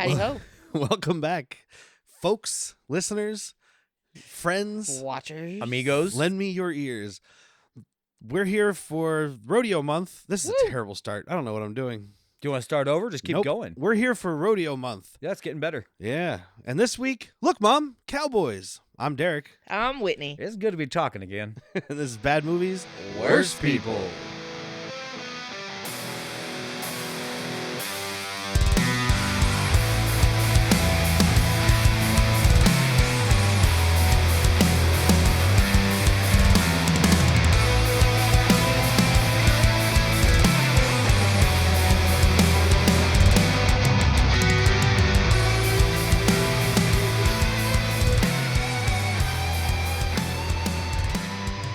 Howdy ho. Welcome back, folks, listeners, friends, Watchers. Amigos. lend me your ears. We're here for Rodeo Month. This is Woo. a terrible start. I don't know what I'm doing. Do you want to start over? Just keep Nope. going. We're here for Rodeo Month. Yeah, it's getting better. Yeah. And this week, look, Mom, Cowboys. I'm Derrick. I'm Whitney. It's good to be talking again. And this is Bad Movies. Worst People.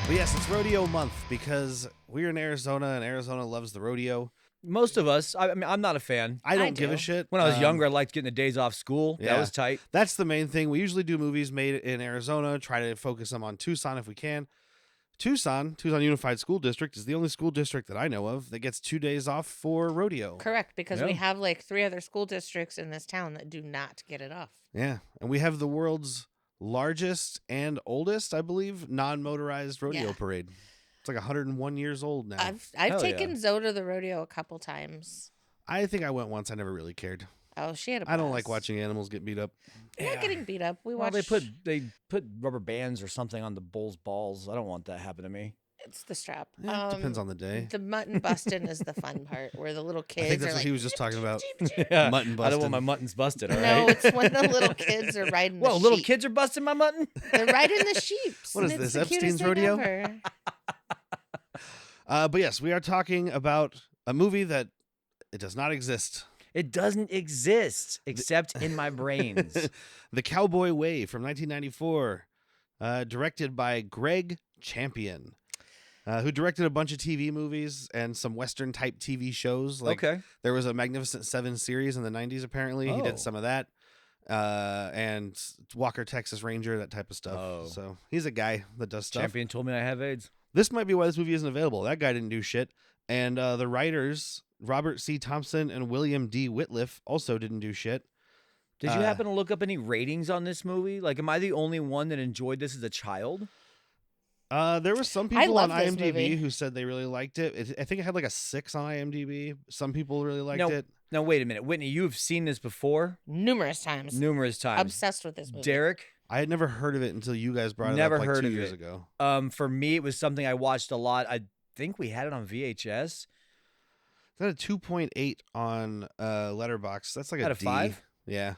But yes, it's Rodeo Month because we're in Arizona and Arizona loves the rodeo. Most of us, I mean, I'm not a fan. I don't I give a do. shit. When I was younger, I liked getting the days off school. yeah. That was tight. That's the main thing. We usually do movies made in Arizona, try to focus them on Tucson if we can. Tucson Unified School District is the only school district that I know of that gets 2 days off for rodeo. Correct, because we Yeah. have like 3 other school districts in this town that do not get it off. Yeah. And we have the world's largest and oldest, I believe, non-motorized rodeo Yeah. parade. It's like 101 years old now. I've Hell taken Zoe to the rodeo a couple times. I think I went once. I never really cared. Oh, she had a I don't like blast. watching animals get beat up. We're not getting beat up. We Well, watch. they put rubber bands or something on the bull's balls. I don't want that to happen to me. It's the strap. Yeah, it depends on the day. The mutton busting is the fun part, where the little kids I think that's are what like, he was just talking about. Yeah, Mutton I don't busting. want my muttons busted. All No, right. it's when the little kids are riding the Whoa, little sheep. kids are busting my mutton. They're riding the sheeps. What and is it's this, the cutest Epstein's thing rodeo? ever. But yes, we are talking about a movie that it does not exist. It doesn't exist except in my brains. The Cowboy Way from 1994, directed by Greg Champion, who directed a bunch of TV movies and some Western type TV shows. Like Okay. there was a Magnificent Seven series in the 90s, apparently. He Oh. did some of that. And Walker, Texas Ranger, that type of stuff. Oh. So he's a guy that does stuff. Champion told me I have AIDS. This might be why this movie isn't available. That guy didn't do shit. And the writers, Robert C. Thompson and William D. Whitliff, also didn't do shit. Did you happen to look up any ratings on this movie? Like, am I the only one that enjoyed this as a child? There were some people on love this IMDb movie. who said they really liked it. I think it had like a 6 on IMDb. Some people really liked No. it. Now, wait a minute. Whitney, you've seen this before? Numerous times. Numerous times. Obsessed with this movie. Derrick? I had never heard of it until you guys brought it Never up like heard 2 of years it. ago. For me, it was something I watched a lot. I think we had it on VHS. It's got a 2.8 on Letterboxd. That's like Out a of D. 5? Yeah.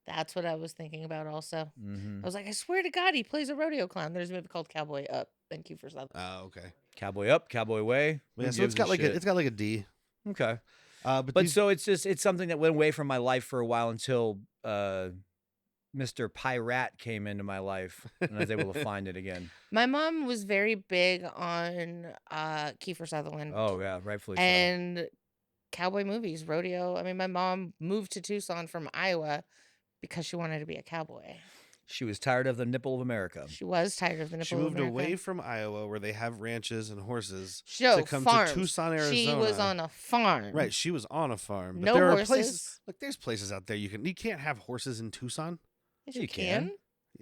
That's what I was thinking about also. Mm-hmm. I was like, I swear to God, he plays a rodeo clown. There's a movie called Cowboy Up and Kiefer Sutherland. Oh, okay. Cowboy Up, Cowboy Way. Yeah, Who so gives a shit? it's got like a D. Okay. But But these- so it's something that went away from my life for a while until Mr. Pirate came into my life and I was able to find it again. My mom was very big on Kiefer Sutherland Oh yeah, rightfully so. and cowboy movies, rodeo. I mean, my mom moved to Tucson from Iowa because she wanted to be a cowboy. She was tired of the nipple of America. She was tired of the nipple she of moved America. away from Iowa where they have ranches and horses No, to come farms. to Tucson, Arizona. She was on a farm. Right, she was on a farm. But No there are horses. places. Look, there's places out there you can't have horses in Tucson. Yes, You you can. can.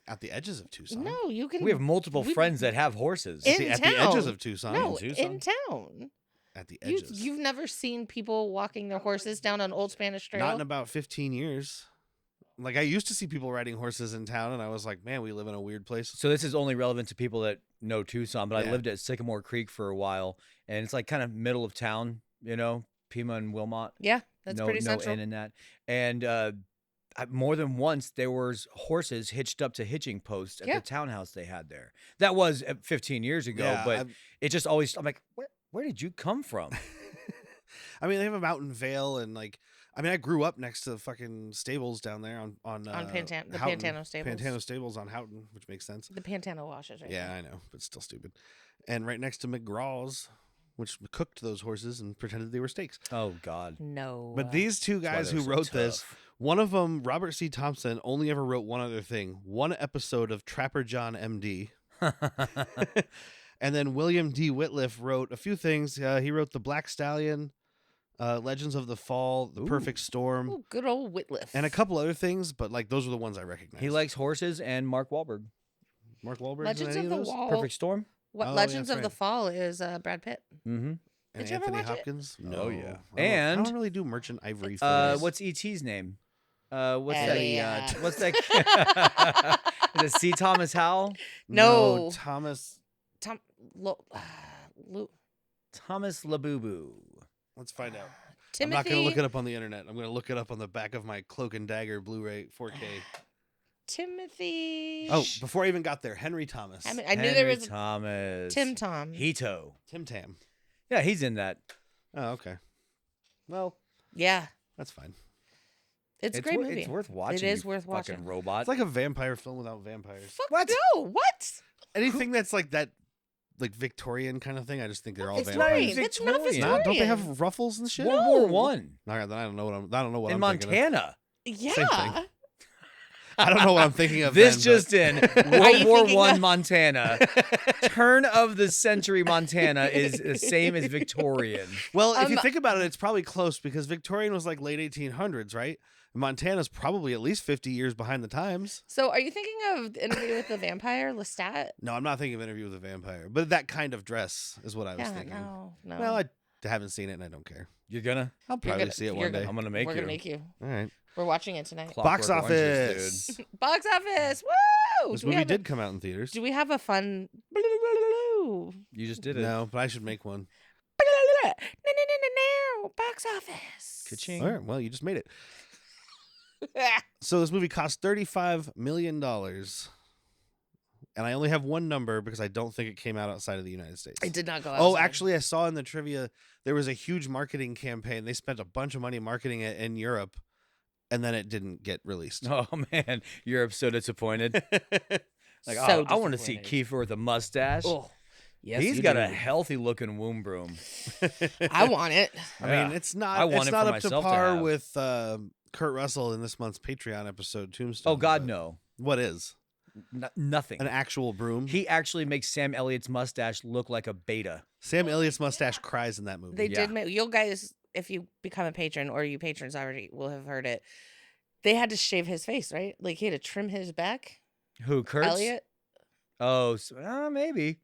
At the edges of Tucson. No, you can. We have multiple we- friends that have horses. In at the edges town. of Tucson. No, in Tucson? in town. At the You, edges. you've never seen people walking their horses down on Old Spanish Trail? Not in about 15 years. Like I used to see people riding horses in town, and I was like, man, we live in a weird place. So this is only relevant to people that know Tucson, but I Yeah. lived at Sycamore Creek for a while, and it's like kind of middle of town, you know, Pima and Wilmot. Yeah, that's no, pretty no central. N in that. And more than once, there was horses hitched up to hitching posts at Yeah. the townhouse they had there. That was 15 years ago, Yeah, but it just always, I'm like, where did you come from? I mean, they have a mountain vale, and like, I mean, I grew up next to the fucking stables down there on the Houghton. Pantano stables. Pantano stables on Houghton, which makes sense. The Pantano washes, right? Yeah, there. I know, but still stupid. And right next to McGraw's, which cooked those horses and pretended they were steaks. Oh, God. No. But these two That's why guys they're who so wrote this, tough. one of them, Robert C. Thompson, only ever wrote one other thing: one episode of Trapper John M.D. And then William D. Whitliff wrote a few things. He wrote The Black Stallion, Legends of the Fall, The Perfect Storm, Ooh, good old Whitliff. and a couple other things. But like those are the ones I recognize. He likes horses and Mark Wahlberg. Mark Wahlberg. Legends of the Wall. Perfect Storm. What Oh, yeah, Legends that's of the right. Fall is Brad Pitt. Mm-hmm. And Did you ever Anthony watch it? Hopkins. Oh, No. yeah. I And- don't really do Merchant Ivory. films. What's E.T.'s name? What's Elliot. that? What's that? Is it C. Thomas Howell? No. Thomas. Tom. Thomas Labubu. Let's find out. Timothy. I'm not going to look it up on the internet. I'm going to look it up on the back of my Cloak and Dagger Blu-ray 4K. Timothy. Oh, before I even got there, Henry Thomas. I knew there was Thomas. Tim Tom. Hito. Tim Tam. Yeah, he's in that. Oh, okay. Well, Yeah, that's fine. it's a great movie. It's worth watching. It is you worth fucking watching. robot. It's like a vampire film without vampires. Fuck What? no! What? Anything that's like that, like Victorian kind of thing, I just think they're all It's not vampires. even It's not Victorian. Not? Don't they Victorian. have ruffles and shit? World War No. One All right, then I don't know what I'm. I don't know what in I'm thinking of. Montana. Yeah. thing. I don't know what I'm thinking of. This then, just in: World you War thinking One of- Montana, turn of the century Montana is the same as Victorian. Well, if you Um, think about it, it's probably close because Victorian was like late 1800s, right? Montana's probably at least 50 years behind the times. So, are you thinking of the Interview with the Vampire, Lestat? No, I'm not thinking of Interview with a Vampire, but that kind of dress is what I was Yeah, thinking. no. Well, I haven't seen it and I don't care. You're gonna I'll You're probably gonna- see it you're one day. gonna- I'm gonna make We're you. gonna make you. All right. We're watching it tonight. Box Clockwork Oranges, office. dude. Box office. Woo! This Do we movie have a- did come out in theaters. Do we have a fun? You just did it. No, but I should make one. Box office. Ka-ching. All right, well, you just made it. So this movie cost $35 million. And I only have one number because I don't think it came out outside of the United States. It did not go. Oh, outside. actually, I saw in the trivia there was a huge marketing campaign. They spent a bunch of money marketing it in Europe, and then it didn't get released. Oh man, Europe's so disappointed. Like, So I want to see disappointed. Kiefer with a mustache. Oh, yes, He's you got do. a healthy looking womb broom. I want it. I Yeah. mean, it's not. I want it's it not for up to myself to par have. with Kurt Russell in this month's Patreon episode, Tombstone. Oh God, but no, What is nothing. an actual broom? He actually makes Sam Elliott's mustache look like a beta. Sam Elliott's mustache cries in that movie. They Yeah. did make you guys. If you become a patron, or you patrons already will have heard it, they had to shave his face, right? Like he had to trim his back. Who, Kurtz? Elliot. Oh, maybe.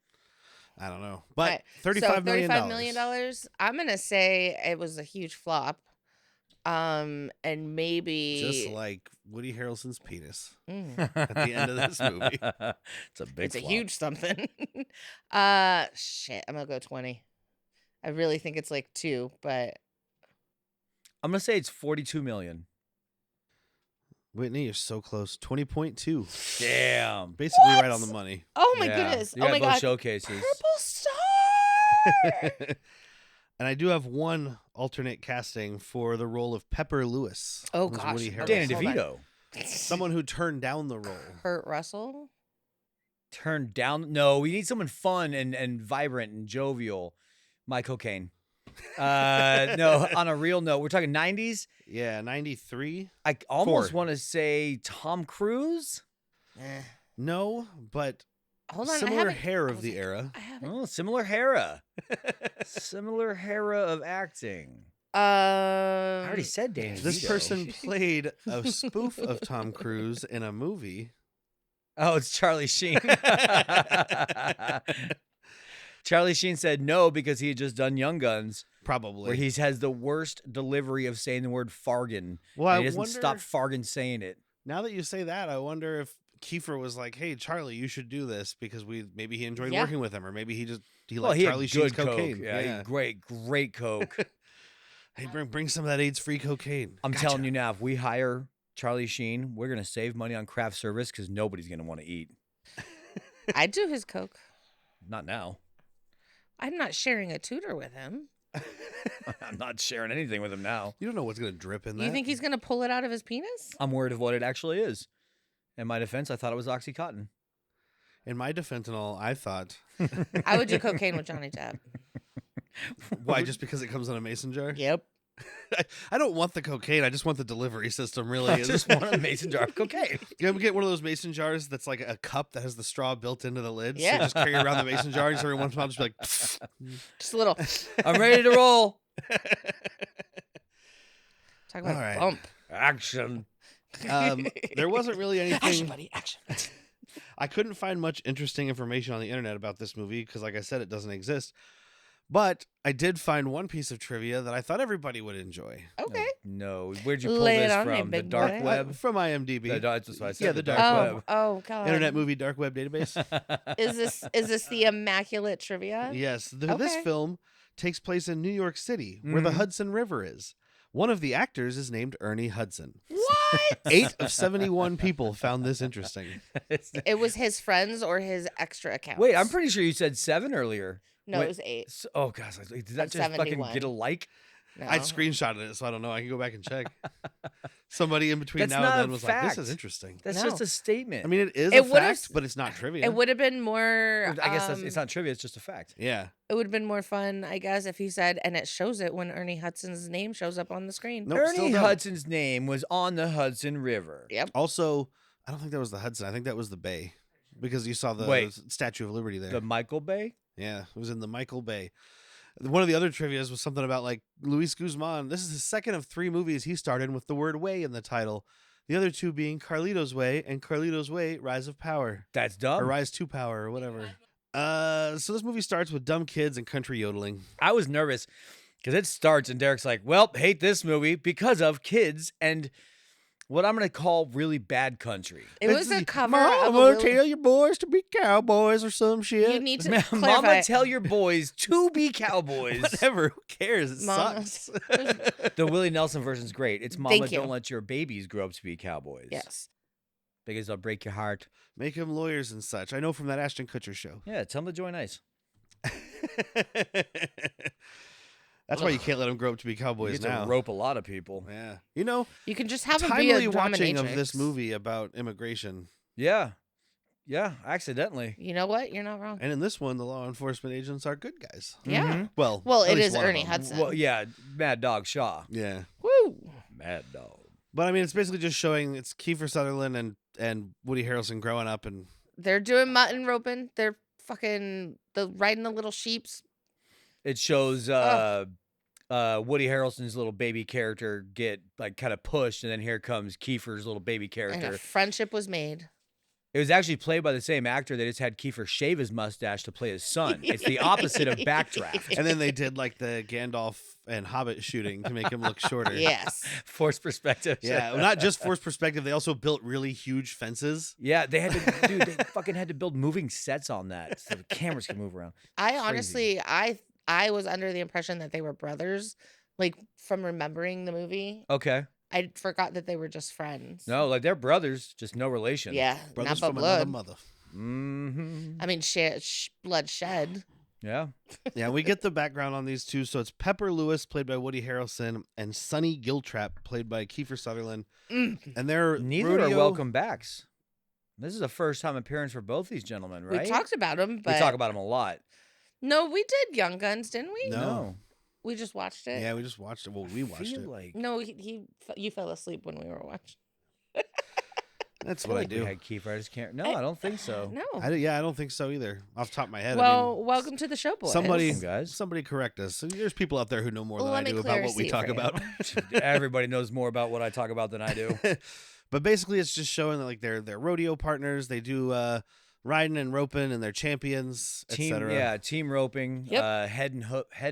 I don't know, but Right. $35 million. $35 million. I'm gonna say it was a huge flop. And maybe Just like Woody Harrelson's penis Mm, at the end of this movie. It's a big. it's a flop. huge something. Shit. I'm gonna go 20. I really think it's like 2, but I'm gonna say it's 42 million. Whitney, you're so close. 20.2. Damn. Basically right What? on the money. oh my Yeah. goodness. You Oh got my both god. showcases. Purple Star. And I do have one alternate casting for the role of Pepper Lewis. Oh, who's gosh. Woody Okay, Harrelson. Danny hold on. DeVito Someone who turned down the role. Kurt Russell. turned down. No, we need someone fun and vibrant and jovial. My cocaine. No, on a real note, we're talking 90s. Yeah, 93. I almost 4. want to say Tom Cruise. Eh. No, but Hold on. I similar haven't- hair I of was the like, era. I haven't. Oh, similar Hera. Similar Hera of acting. I I already said Danny This DeVito. person played a spoof of Tom Cruise in a movie. Oh, it's Charlie Sheen. Charlie Sheen said no because he had just done Young Guns, Probably. where he has the worst delivery of saying the word fargan. well, And I he doesn't wonder, stop fargan saying it. now that you say that, I wonder if Kiefer was like, "Hey, Charlie, you should do this," because maybe he enjoyed Yeah. working with him, or maybe he Well, liked he Charlie had Sheen's good cocaine. coke. Yeah, he had great coke. Hey, bring some of that AIDS-free cocaine. I'm Gotcha. telling you now, if we hire Charlie Sheen, we're gonna save money on craft service because nobody's gonna want to eat. I'd do his coke. Not now. I'm not sharing a tutor with him. I'm not sharing anything with him now. You don't know what's gonna drip in that. You think he's gonna pull it out of his penis? I'm worried of what it actually is. In my defense, I thought it was OxyContin. In my defense and all, I thought, I would do cocaine with Johnny Depp. why? Just because it comes in a mason jar? Yep. I don't want the cocaine. I just want the delivery system. Really, I just want a mason jar of cocaine. You get one of those mason jars that's like a cup that has the straw built into the lid. So Yeah. you just carry around the mason jar, and so every once in a while, just be like, Just a little. I'm ready to roll. Talk about All right. a bump. Action. There wasn't really Action, anything. buddy, action. I couldn't find much interesting information on the internet about this movie because, like I said, it doesn't exist. But I did find one piece of trivia that I thought everybody would enjoy. Okay. No. Where'd you pull Lay it this on me, from? The big dark boy. web? From IMDb. That's what I said. Yeah, the dark web. Oh, God. Internet Movie Dark Web Database. Is this the immaculate trivia? Yes. This Okay. film takes place in New York City, where the Mhm. Hudson River is. One of the actors is named Ernie Hudson. What? 8 of 71 people found this interesting. It was his friends or his extra accounts. Wait, I'm pretty sure you said 7 earlier. No, Wait, it was 8. Oh, gosh. Did that Of just fucking 71. get a like? No. I screenshotted it, so I don't know. I can go back and check. Somebody in between That's now not and a then was like, "This fact. is interesting." That's No. just a statement. I mean, it is It a would've- fact, but it's not trivia. It would have been more. I guess it's not trivia. It's just a fact. Yeah. It would have been more fun, I guess, if he said, and it shows it when Ernie Hudson's name shows up on the screen. Nope, still Ernie don't. Hudson's name was on the Hudson River. Yep. Also, I don't think that was the Hudson. I think that was the Bay, because you saw the Wait. Statue of Liberty there. The Michael Bay? Yeah, it was in the Michael Bay. One of the other trivias was something about like Luis Guzman. This is his second of 3 movies he starred in with the word "way" in the title. The other 2 being Carlito's Way and Carlito's Way: Rise of Power, That's or dumb. Rise to Power, or whatever. So this movie starts with dumb kids and country yodeling. I was nervous because it starts and Derek's like, well, hate this movie because of kids and what I'm going to call really bad country. It was a cover Mama, of a Will- tell your boys to be cowboys or some shit. You need to Mama, clarify. tell your boys to be cowboys. Whatever. Who cares? It Mama. sucks. The Willie Nelson version's great. It's Mama, Thank you. don't let your babies grow up to be cowboys. Yes. Because they'll break your heart. Make them lawyers and such. I know from that Ashton Kutcher show. Yeah, tell them to join ice. That's why you can't let them grow up to be You cowboys get now. to rope a lot of people. Yeah. You know, You can just have him be timely a watching of dominatrix. this movie about immigration. Yeah. Yeah, accidentally. You know what? You're not wrong. And in this one, the law enforcement agents are good guys. Yeah. Mhm. Well, Well, at it least is one of Ernie them. Hudson. Well, yeah, Mad Dog Shaw. Yeah. Woo. Mad Dog. But I mean, it's basically just showing it's Kiefer Sutherland and Woody Harrelson growing up, and They're doing mutton roping. They're riding the little sheeps. It shows Oh. Woody Harrelson's little baby character get like kind of pushed, and then here comes Kiefer's little baby And character. a friendship was made. It was actually played by the same actor. They just had Kiefer shave his mustache to play his son. It's the opposite of Backdraft. and then they did like the Gandalf and Hobbit shooting to make him look shorter. Yes. Forced perspective. Yeah, well, not just forced perspective. They also built really huge fences. Yeah, they had to, dude. They fucking had to build moving sets on that so the cameras could move around. I honestly, I was under the impression that they were brothers, like from remembering the movie. Okay. I forgot that they were just friends. No, like they're brothers, just no relation. Yeah, Brothers not from by another blood. mother. Mm-hmm. I mean, blood shed. Yeah. Yeah, we get the background on these two. So it's Pepper Lewis, played by Woody Harrelson, and Sonny Giltrap, played by Kiefer Sutherland. Mm. And they're Neither rodeo- are welcome backs. This is a first time appearance for both these gentlemen, right? We talked about them, but We talk about them a lot. no, we did Young Guns, didn't we? No. We just watched it. Yeah, we just watched it. Well, we watched feel it. like No, you fell asleep when we were watching. That's feel what I like we do. had Kiefer. I just can't. No, I don't think so. No. I don't think so either. Off the top of my head. Well, I mean, welcome to the show, boys. somebody, Welcome, guys. somebody correct us. There's people out there who know more than Let I me do clear about a what we seat talk for you. about. Everybody knows more about what I talk about than I do. But basically, it's just showing that like they're rodeo partners. They do riding and roping, and they're champions, Team, etc. yeah, team roping. Yep. Head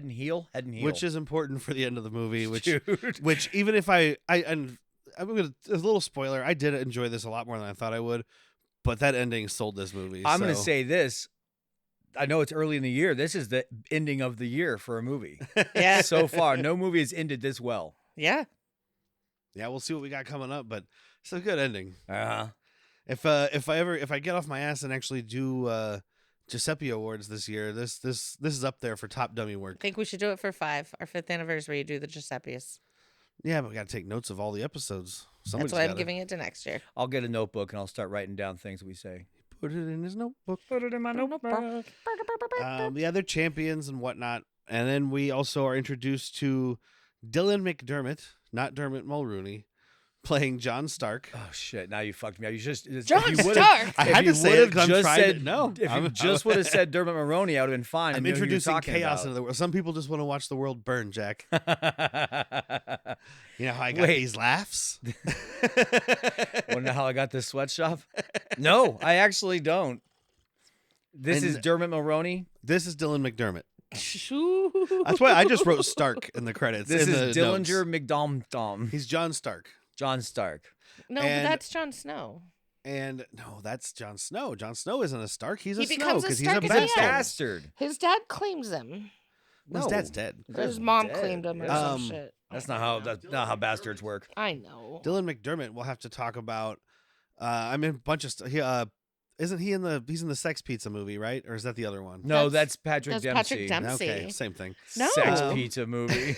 and heel. Which is important for the end of the movie. Which Dude. which even if and I'm gonna a little spoiler, I did enjoy this a lot more than I thought I would, but that ending sold this movie. I'm going to so- say this. I know it's early in the year. This is the ending of the year for a movie. Yeah. So far, no movie has ended this well. Yeah. yeah, we'll see what we got coming up, but it's a good ending. Uh-huh. If I get off my ass and actually do Giuseppe Awards this year, this is up there for top dummy I work. think we should do it for 5, our 5th anniversary. Do the Giuseppe's. Yeah, but we got to take notes of all the episodes. That's Somebody's why I'm gotta giving it to next year. I'll get a notebook and I'll start writing down things we say. put it in his notebook. Put it in my notebook. Yeah, they're champions and whatnot. And then we also are introduced to Dylan McDermott, not Dermot Mulrooney, playing John Stark. Oh shit! Now you fucked me up. You just John if you would've- Stark. I if had you to say it would've 'cause I'm just trying to- said- no, If I'm- you just would have said Dermot Mulroney, I would have been fine. I'm I knew who you were introducing talking chaos about. into the world. Some people just want to watch the world burn, Jack. You know how I got Wait. these laughs? Want to know how I got this sweatshop? No, I actually don't. This is And- Dermot Mulroney. This is Dylan McDermott. That's why I just wrote Stark in the credits. This in is the Dillinger notes. McDom. He's John Stark. John Stark. No, And- but that's Jon Snow. And no, that's Jon Snow. Jon Snow isn't a Stark. He's a He Snow becomes a because he's Stark a at the He's a end. bastard. bastard. His dad claims him. His No. dad's dead. Or his Dad's mom dead, claimed him or yeah. some shit. That's not how bastards work. I know. Dylan McDermott. We'll have to talk about. I mean, a bunch of stuff. Isn't he in the? He's in the Sex Pizza movie, right? Or is that the other one? No, That's- that's Patrick that's Dempsey. Patrick Dempsey. Okay, same thing. No. Sex Um, pizza movie.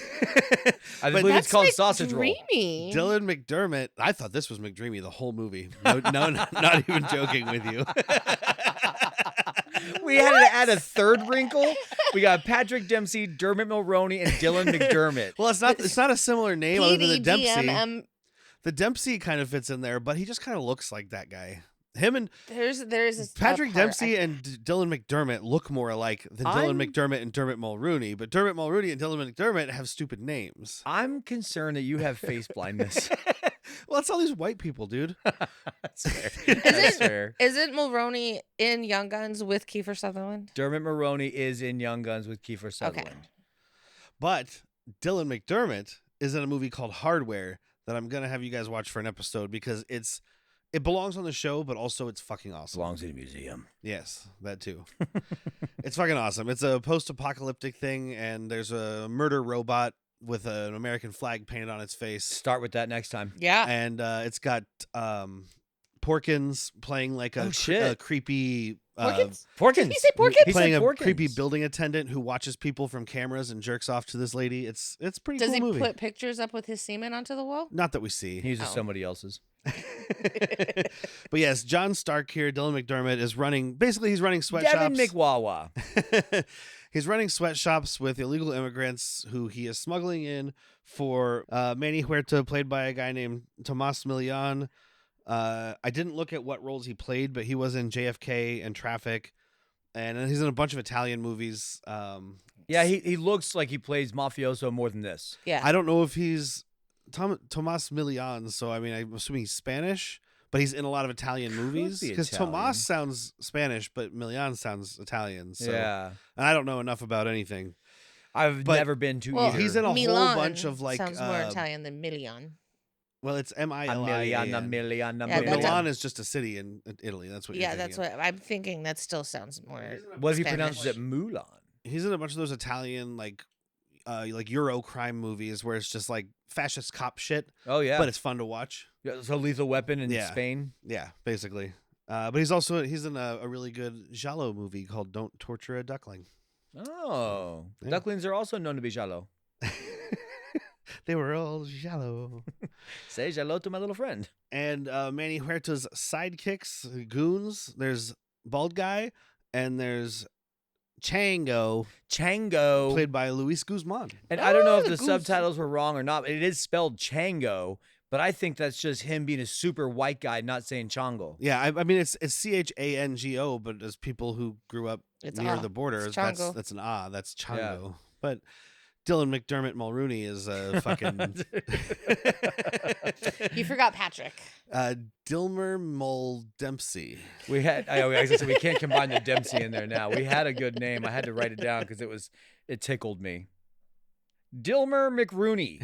I But believe it's called That's Sausage Roll. McDreamy. Dylan McDermott. I thought this was McDreamy the whole movie. No, not even joking with you. We had to add a third wrinkle. We got Patrick Dempsey, Dermot Mulroney, and Dylan McDermott. Well, it's not a similar name other than the Dempsey. PDGMM. The Dempsey kind of fits in there, but he just kind of looks like that guy. Him and There's a Patrick part- Dempsey and Dylan McDermott look more alike than Dylan McDermott and Dermot Mulroney, but Dermot Mulroney and Dylan McDermott have stupid names. I'm concerned that you have face blindness. Well, it's all these white people, dude. That's fair. That's fair. Isn't Mulroney in Young Guns with Kiefer Sutherland? Dermot Mulroney is in Young Guns with Kiefer Sutherland. But Dylan McDermott is in a movie called Hardware that I'm gonna have you guys watch for an episode because it belongs on the show, but also it's fucking awesome. Belongs in a museum. Yes, that too. It's fucking awesome. It's a post-apocalyptic thing, and there's a murder robot with an American flag painted on its face. Start with that next time. Yeah. And it's got Porkins playing like Oh, a shit. creepy Porkins? Porkins. Did he say Porkins? He playing said a Porkins. creepy building attendant who watches people from cameras and jerks off to this lady. It's a pretty Does cool he movie. put pictures up with his semen onto the wall? Not that we see. He uses Oh. somebody else's. But yes, John Stark here, Dylan McDermott is running. Basically, he's running Devin sweatshops. McWawa. He's running sweatshops with illegal immigrants who he is smuggling in for Manny Huerta, played by a guy named Tomas Milian. I didn't look at what roles he played, but he was in JFK and Traffic, and he's in a bunch of Italian movies. Yeah, he looks like he plays mafioso more than this. Yeah. I don't know if he's Tomas Milian, so I mean, I'm assuming he's Spanish, but he's in a lot of Italian movies be because Italian. Tomas sounds Spanish, but Milian sounds Italian. So Yeah. and I don't know enough about anything. I've But- never been to Well, either. He's in a whole Milan bunch of like. sounds more Italian than Million. Well, it's a million, a Milian. million, a Yeah, But that million. Milan is just a city in Italy. That's what. Yeah, you're that's thinking what I'm thinking. That still sounds more. What if he Spanish. pronounces it Mulan? of. He's in a bunch of those Italian like Euro crime movies where it's just like fascist cop shit, Oh yeah, but it's fun to watch. yeah, so Lethal Weapon in Yeah. Spain. Yeah, basically. But he's in a really good giallo movie called "Don't Torture a Duckling." Oh, Yeah. ducklings are also known to be giallo. They were all giallo. Say giallo to my little friend. And Manny Huerta's sidekicks, goons. There's Bald Guy, and there's Chango, Chango. played by Luis Guzman. And I don't know if the the goose. subtitles were wrong or not. But it is spelled Chango, but I think that's just him being a super white guy, not saying Chango. Yeah, I mean it's Chango, but as people who grew up It's near ah. the border, It's that's Chango. that's an that's Chango. But Dylan McDermott Mulroney is fucking You forgot Patrick. Dilmer Mul Dempsey. We had. I was gonna say we can't combine the Dempsey in there now. We had a good name. I had to write it down because it tickled me. Dilmer McRooney.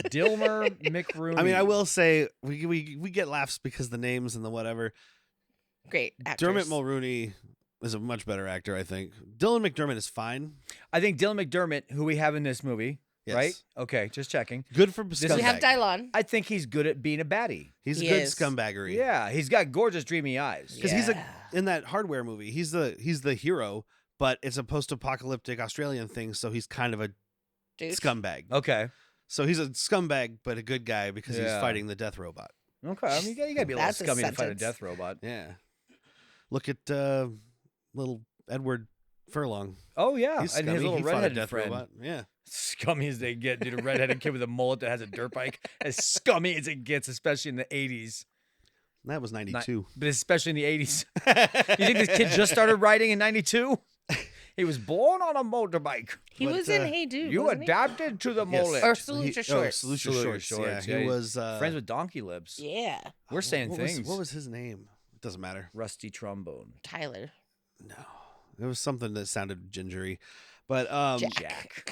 Dilmer McRooney. I mean, I will say we get laughs because the names and the whatever. Great actors. Dermot Mulroney is a much better actor, I think. Dylan McDermott is fine. I think Dylan McDermott, who we have in this movie, Yes. right? Okay, just checking. Good for We scumbag. have Dylon. I think he's good at being a baddie. He's a He good is. scumbaggery. Yeah, he's got gorgeous, dreamy eyes. Because he's in that Hardware movie. He's the hero, but it's a post-apocalyptic Australian thing, so he's kind of a Dude. scumbag. Okay. So he's a scumbag, but a good guy because he's Yeah. fighting the death robot. Okay. I mean, you gotta be a little That's a scummy to fight a sentence. death robot. Yeah. Look at little Edward Furlong. Oh yeah, He's and scummy. his little He fought a redheaded death friend. robot. Yeah. Scummy as they get, dude. A redheaded kid with a mullet that has a dirt bike. As scummy as it gets, especially in the 80s. That was 92. But especially in the 80s. You think this kid just started riding in 92? He was born on a motorbike. He was in Hey Dude. You wasn't he? adapted to the mullet. Or Salute Your Shorts. Salute Your Shorts. Yeah, he was friends with Donkey Lips. Yeah. We're saying what things. what was his name? It doesn't matter. Rusty Trombone. Tyler. No. It was something that sounded gingery. But Jack.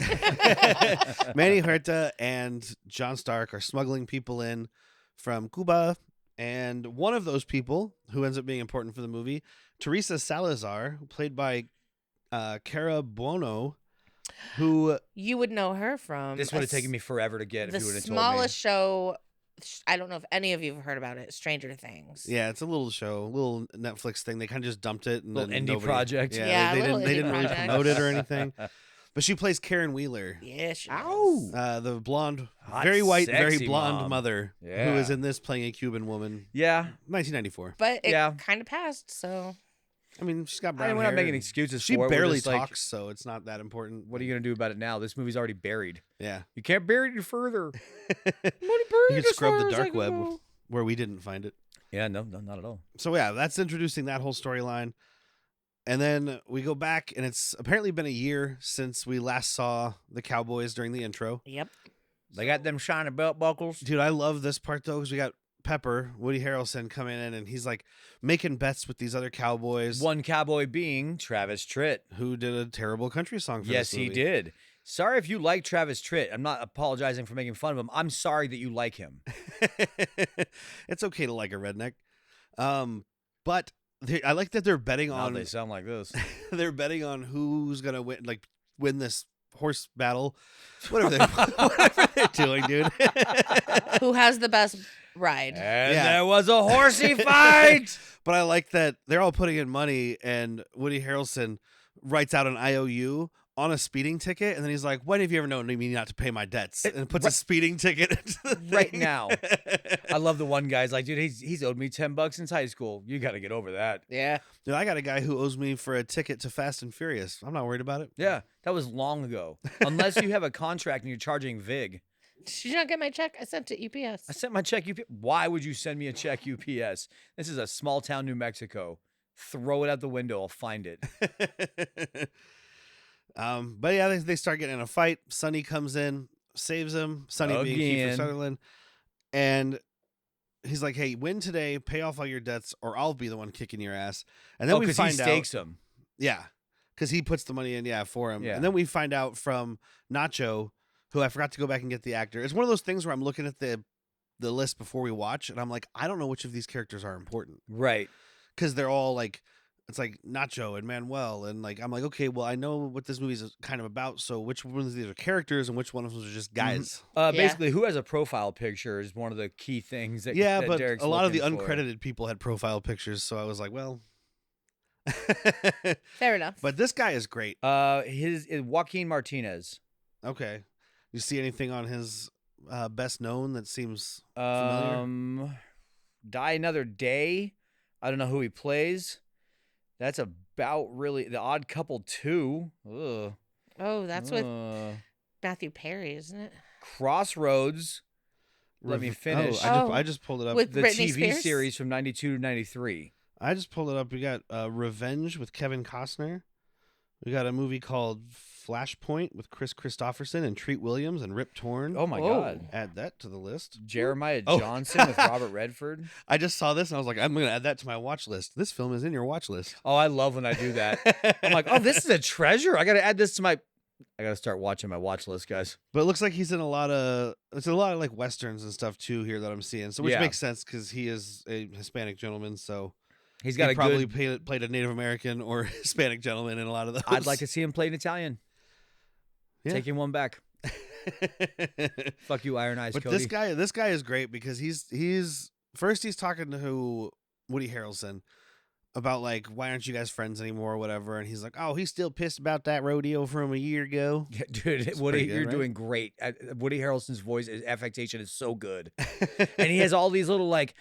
Manny Huerta and John Stark are smuggling people in from Cuba. And one of those people, who ends up being important for the movie, Teresa Salazar, played by Cara Buono, who... You would know her from... This would have taken me forever to get if the you would have told me. smallest show... I don't know if any of you have heard about it. Stranger Things. Yeah, it's a little show, a little Netflix thing. They kind of just dumped it. And Little then indie project. Yeah, they a little didn't indie really project. promote it or anything. But she plays Karen Wheeler. Yeah, she Ow! does. The blonde, Hot, very white, very sexy blonde mom. mother who Yeah. is in this playing a Cuban woman. Yeah. 1994. But it Yeah. kind of passed, so... I mean, she's got I brown mean, we're hair not making and excuses She for it. We're barely just like, talks, so it's not that important. what are you going to do about it now? This movie's already buried. Yeah. You can't bury it any further. You could scrub the dark web where we didn't find it. Yeah, no, not at all. So yeah, that's introducing that whole storyline. And then we go back, and it's apparently been a year since we last saw the Cowboys during the intro. Yep. They got them shiny belt buckles. Dude, I love this part, though, because we got Pepper, Woody Harrelson, coming in, and he's like making bets with these other cowboys. One cowboy being Travis Tritt. Who did a terrible country song for Yes, this he movie. did. Sorry if you like Travis Tritt. I'm not apologizing for making fun of him. I'm sorry that you like him. It's okay to like a redneck. But I like that they're betting Now on they sound like this. they're betting on who's gonna win this horse battle. Whatever they're doing, dude. Who has the best ride? And Yeah. there was a horsey fight. But I like that they're all putting in money, and Woody Harrelson writes out an IOU on a speeding ticket, and then he's like, "When have you ever known me not to pay my debts?" And puts a speeding ticket into the Right thing. now. I love the one guy's like, dude, he's owed me $10 since high school. You got to get over that. Yeah. Dude, I got a guy who owes me for a ticket to Fast and Furious. I'm not worried about it. Yeah, that was long ago. Unless you have a contract and you're charging VIG. Did you not get my check? I sent it UPS. I sent my check UPS. Why would you send me a check UPS? This is a small town New Mexico. Throw it out the window. I'll find it. But yeah, they start getting in a fight. Sonny comes in, saves him. Sonny being Kiefer Again. Sutherland. And he's like, "Hey, win today, pay off all your debts, or I'll be the one kicking your ass." And then we he find stakes out, him. yeah, because he puts the money in, for him. Yeah. And then we find out from Nacho, who I forgot to go back and get the actor. It's one of those things where I'm looking at the list before we watch, and I'm like, I don't know which of these characters are important Right. because they're all like, it's like Nacho and Manuel, and like I'm like, okay, well, I know what this movie is kind of about, so which ones of these are characters and which one of them are just guys? Yeah. Basically, who has a profile picture is one of the key things that Yeah, that but Derrick's a lot of the looking for. uncredited people had profile pictures, so I was like, well. Fair enough. But this guy is great. His is Joaquin Martinez. Okay, you see anything on his best known that seems familiar? Die Another Day. I don't know who he plays. That's about really The Odd Couple 2. Ugh. Oh, that's with Uh, Matthew Perry, isn't it? Crossroads. Let me finish. Oh, Oh. I just pulled it up. With The Britney TV Spears? series from 92 to 93. I just pulled it up. We got Revenge with Kevin Costner. We got a movie called Flashpoint with Chris Christopherson and Treat Williams and Rip Torn. Oh my Whoa. God. Add that to the list. Jeremiah Oh. Johnson with Robert Redford. I just saw this and I was like, I'm going to add that to my watch list. This film is in your watch list. Oh, I love when I do that. I'm like, oh, this is a treasure. I got to add this to my. I got to start watching my watch list, guys. But it looks like he's in a lot of like westerns and stuff too here that I'm seeing. So which Yeah. makes sense because he is a Hispanic gentleman. So He's got he a probably good. played a Native American or Hispanic gentleman in a lot of those. I'd like to see him play in Italian. Yeah. Taking one back. Fuck you, Iron Eyes, But Cody. this guy is great because he's talking to Woody Harrelson about like, why aren't you guys friends anymore or whatever, and he's like, oh, he's still pissed about that rodeo from a year ago. Yeah, dude, It's Woody, pretty good, you're right? doing great. Woody Harrelson's voice affectation is so good, and he has all these little like,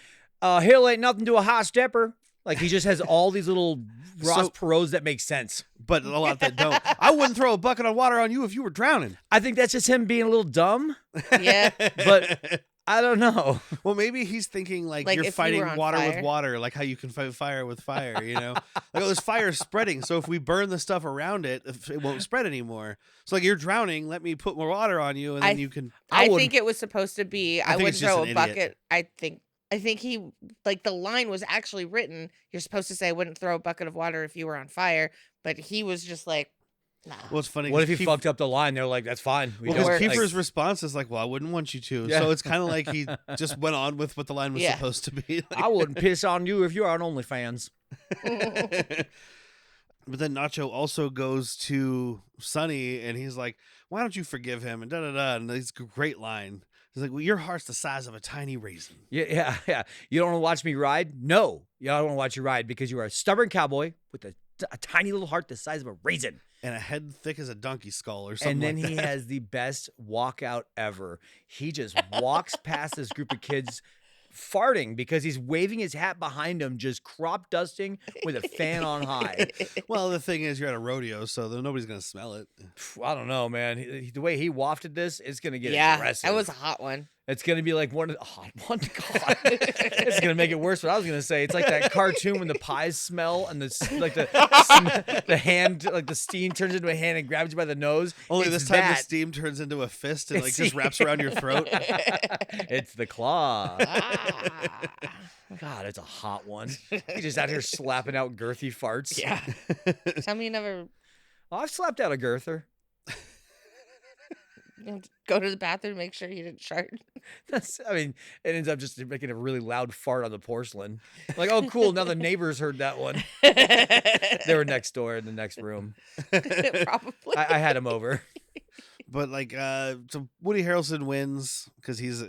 hill ain't nothing to a high stepper. Like he just has all these little Ross So- Perot's that make sense. But a lot that don't. I wouldn't throw a bucket of water on you if you were drowning. I think that's just him being a little dumb. Yeah. But I don't know. Well, maybe he's thinking like Like, you're if you fighting were on water with fire. water, like how you can fight fire with fire, you know? Like, oh, this fire is spreading, so if we burn the stuff around it, it won't spread anymore. So like you're drowning, let me put more water on you, and then you can. I wouldn't- think it was supposed to be. I I think would it's just throw an a idiot. bucket. I think he like the line was actually written. You're supposed to say I wouldn't throw a bucket of water if you were on fire, but he was just like, nah. Well, it's funny. What if 'cause he Kiefer- fucked up the line? They're like, that's fine. We Well, don't- because Or- Kiefer's response is like, "Well, I wouldn't want you to." Yeah. So it's kind of like he just went on with what the line was Yeah. supposed to be. I wouldn't piss on you if you're on OnlyFans. But then Nacho also goes to Sonny and he's like, "Why don't you forgive him?" And da da da. And it's a great line. He's like, "Well, your heart's the size of a tiny raisin." Yeah. You don't want to watch me ride? No. You don't want to watch you ride because you are a stubborn cowboy with a tiny little heart the size of a raisin. And a head thick as a donkey skull or something. And then like he that. has the best walkout ever. He just walks past this group of kids farting because he's waving his hat behind him, just crop dusting with a fan on high. Well, the thing is, you're at a rodeo, so nobody's gonna smell it. I don't know, man. The way he wafted this, it's going to get Yeah, aggressive. that was a hot one. It's going to be like one of the hot one. God, it's going to make it worse. What I was going to say, it's like that cartoon when the pies smell and the hand, like the steam turns into a hand and grabs you by the nose. Only It's this time the that. steam turns into a fist and like just wraps around your throat. It's the claw. Ah. God, it's a hot one. He's just out here slapping out girthy farts. Yeah. Tell me you never Oh, I've slapped out a girther. go to the bathroom, make sure you didn't shart. I mean, it ends up just making a really loud fart on the porcelain. Like, oh, cool. Now the neighbors heard that one. They were next door in the next room. Probably. I had him over. But like, so Woody Harrelson wins because he's,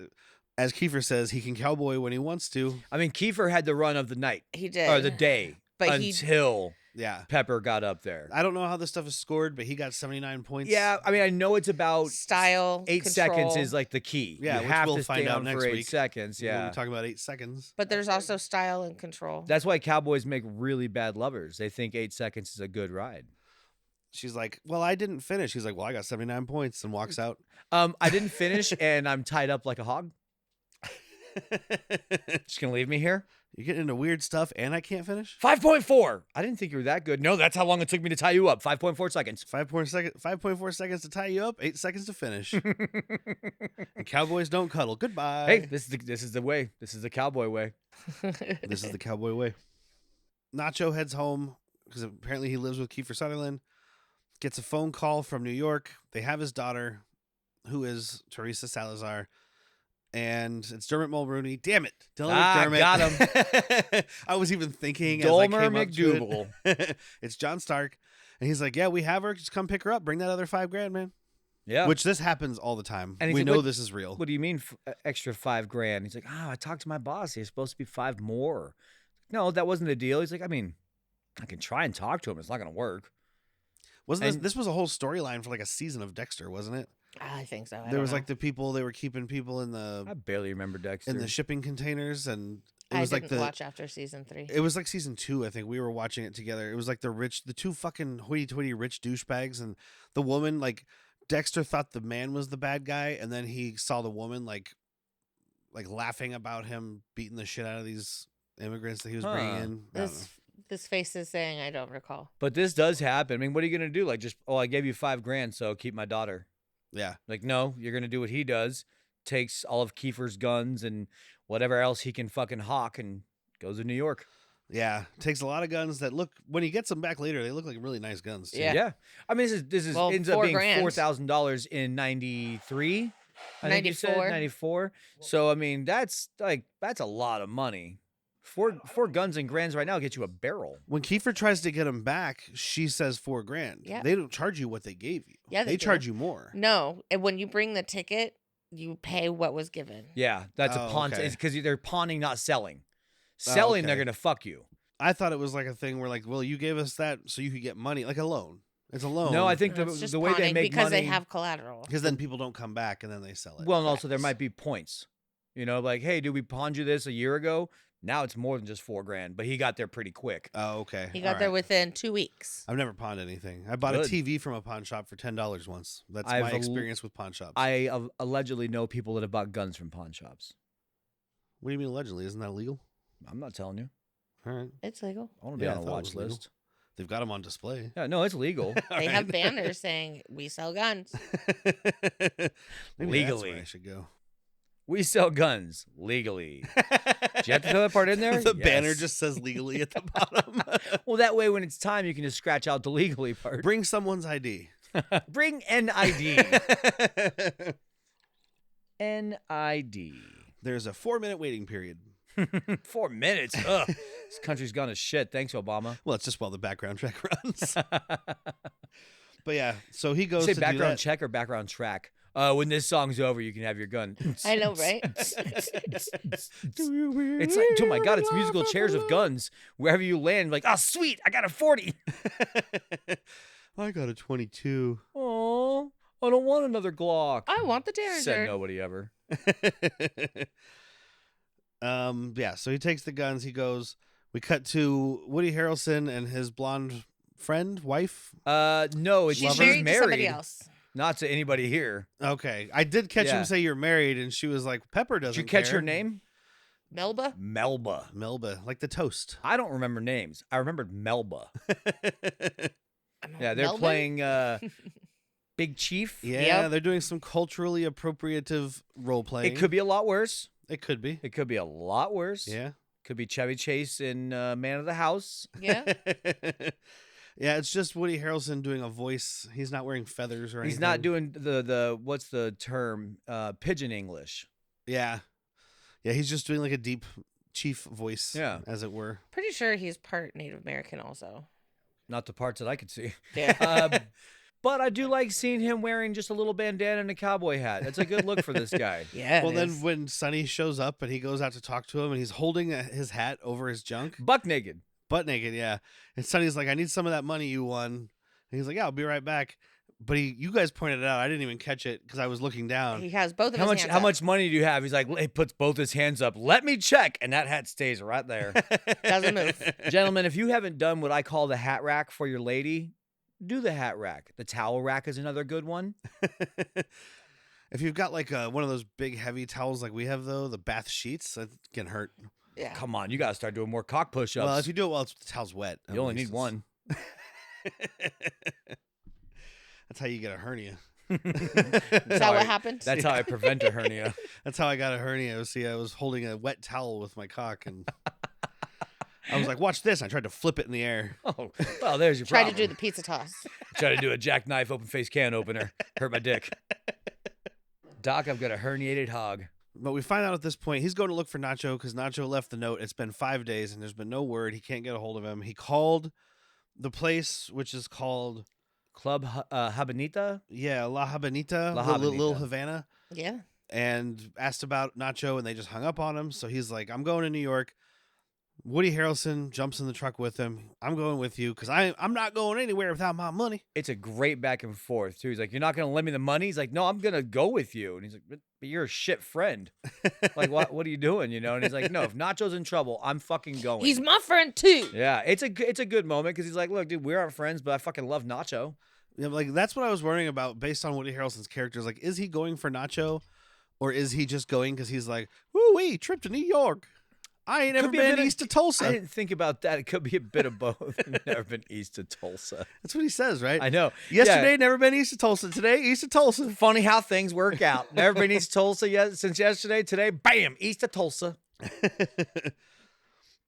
as Kiefer says, he can cowboy when he wants to. I mean, Kiefer had the run of the night He did. or the day But he until Yeah. Pepper got up there. I don't know how this stuff is scored, but he got 79 points. Yeah, I mean, I know it's about style 8 control. seconds is like the key. Yeah, you which have we'll to find stay out on next for 8 week. seconds. When Yeah, we talk about 8 seconds. But there's also style and control. that's why cowboys make really bad lovers. They think 8 seconds is a good ride. She's like, "Well, I didn't finish." He's like, "Well, I got 79 points," and walks out. I didn't finish, and I'm tied up like a hog. Just gonna leave me here. You're getting into weird stuff, and I can't finish. 5.4. I didn't think you were that good. No, that's how long it took me to tie you up. 5.4 seconds. 5.4 seconds to tie you up, 8 seconds to finish. And cowboys don't cuddle. Goodbye. Hey, this is the way. This is the cowboy way. This is the cowboy way. Nacho heads home because apparently he lives with Kiefer Sutherland. Gets a phone call from New York. They have his daughter, who is Teresa Salazar. And it's Dermot Mulroney. Damn it. Dylan McDermott. Got him. I was even thinking Dolmer as I came up to McDougal. it. It's John Stark. And he's like, "Yeah, we have her. Just come pick her up. Bring that other $5,000, man." Yeah. Which this happens all the time. And he's We like, know "What- this is real. What do you mean extra $5,000? He's like, I talked to my boss. He's supposed to be 5 more. No, that wasn't the deal. He's like, I mean, I can try and talk to him. It's not going to work. Wasn't this was a whole storyline for like a season of Dexter, wasn't it? I think so. There was like the people, they were keeping people in I the barely remember Dexter. shipping containers, and it I was didn't like watch after season 3. it was like season 2, I think. We were watching it together. It was like the two fucking hoity-toity rich douchebags, and the woman, like Dexter thought the man was the bad guy, and then he saw the woman like laughing about him beating the shit out of these immigrants that he was bringing in. I don't know. This face is saying I don't recall. But this does happen. I mean, what are you going to do? Like, just, I gave you $5,000, so keep my daughter. Yeah. Like, no, you're going to do what he does. Takes all of Kiefer's guns and whatever else he can fucking hawk and goes to New York. Yeah. Takes a lot of guns that look, when he gets them back later, they look like really nice guns too. Yeah. I mean, this is Well, ends up being $4,000. $4,000 in 93. I think you said 94. 94. So I mean, that's a lot of money. Four guns and grands right now get you a barrel. When Kiefer tries to get him back, she says $4,000. Yeah. They don't charge you what they gave you. Yeah, they do. charge you more. No, and when you bring the ticket, you pay what was given. Yeah, that's a Oh, pawn. okay. It's because they're pawning, not selling. Selling, they're okay. gonna fuck you. I thought it was like a thing where like, well, you gave us that so you could get money, like a loan. It's a loan. No, I think It's just the way they pawning make because money they have collateral. because then people don't come back and then they sell it. Well, and also there Correct. might be points. You know, like, hey, dude, we pawned you this a year ago. Now it's more than just $4,000, but he got there pretty quick. Oh, okay. He got there within 2 weeks. I've never pawned anything. I bought a TV from a pawn shop for $10 once. That's my experience with pawn shops. I allegedly know people that have bought guns from pawn shops. What do you mean allegedly? Isn't that illegal? I'm not telling you. All right. It's legal. I want to be on a watch list. They've got them on display. Yeah, no, it's legal. They have banners saying, we sell guns. Maybe Legally. That's where I should go. We sell guns legally. Do you have to throw that part in there? The banner just says legally at the bottom. Well, that way when it's time, you can just scratch out the legally part. Bring someone's ID. Bring NID. NID. There's a 4-minute waiting period. 4 minutes. Ugh. This country's gone to shit. Thanks, Obama. Well, it's just while the background check runs. But yeah, so he goes Say to background check or background track? When this song's over, you can have your gun. I know, right? It's like, oh my God, it's musical chairs of guns. Wherever you land, like, oh, sweet, I got a 40. I got a 22. Oh, I don't want another Glock. I want the Derrick. Said nobody ever. Yeah, so he takes the guns. He goes. We cut to Woody Harrelson and his blonde friend, wife. No, it's She's married married to somebody else. Not to anybody here. Okay, I did catch him say you're married, and she was like, Pepper doesn't. Did you catch care. her name? Melba? Melba, like the toast. I don't remember names. I remembered Melba. Yeah, they're Melba? playing Big Chief. Yeah, they're doing some culturally appropriative role playing. It could be a lot worse. It could be. It could be a lot worse. Yeah. Could be Chevy Chase in Man of the House. Yeah. Yeah, it's just Woody Harrelson doing a voice. He's not wearing feathers or anything. He's not doing the what's the term? Pigeon English. Yeah. Yeah, he's just doing like a deep chief voice, as it were. Pretty sure he's part Native American also. Not the parts that I could see. Yeah. But I do like seeing him wearing just a little bandana and a cowboy hat. That's a good look for this guy. Yeah. Well, then when Sonny shows up and he goes out to talk to him and he's holding his hat over his junk. Butt naked. Butt naked, yeah. And Sonny's like, I need some of that money you won. And he's like, yeah, I'll be right back. But you guys pointed it out. I didn't even catch it because I was looking down. He has both of his hands How up. much money do you have? He's like, he puts both his hands up. Let me check. And that hat stays right there. Doesn't move. Gentlemen, if you haven't done what I call the hat rack for your lady, do the hat rack. The towel rack is another good one. If you've got like one of those big heavy towels like we have, though, the bath sheets, that can hurt. Yeah. Come on, you got to start doing more cock push-ups. Well, if you do it while the towel's wet. You only need one. That's how you get a hernia. Is that what happened? That's how I prevent a hernia. That's how I got a hernia. See, I was holding a wet towel with my cock, and I was like, watch this. I tried to flip it in the air. Oh, well, there's your Try problem. to do the pizza toss. Try to do a jackknife open face can opener. Hurt my dick. Doc, I've got a herniated hog. But we find out at this point he's going to look for Nacho because Nacho left the note. It's been 5 days and there's been no word. He can't get a hold of him. He called the place, which is called Club Habanita? Yeah, La Habanita, La Little Habanita. Havana, Yeah. and asked about Nacho, and they just hung up on him. So he's like, I'm going to New York. Woody Harrelson jumps in the truck with him. I'm going with you because I'm not going anywhere without my money. It's a great back and forth, too. He's like, you're not going to lend me the money? He's like, no, I'm going to go with you. And he's like, but you're a shit friend. Like, what are you doing, you know? And he's like, no, if Nacho's in trouble, I'm fucking going. He's my friend, too. Yeah, it's a good moment because he's like, look, dude, we aren't friends, but I fucking love Nacho. Yeah, like that's what I was worrying about based on Woody Harrelson's character. Like, is he going for Nacho, or is he just going because he's like, woo-wee, trip to New York. I ain't ever been east of Tulsa. I didn't think about that. It could be a bit of both. I've never been east of Tulsa. That's what he says, right? I know. Yesterday, never been east of Tulsa. Today, east of Tulsa. Funny how things work out. Never been east of Tulsa yet since yesterday. Today, bam, east of Tulsa.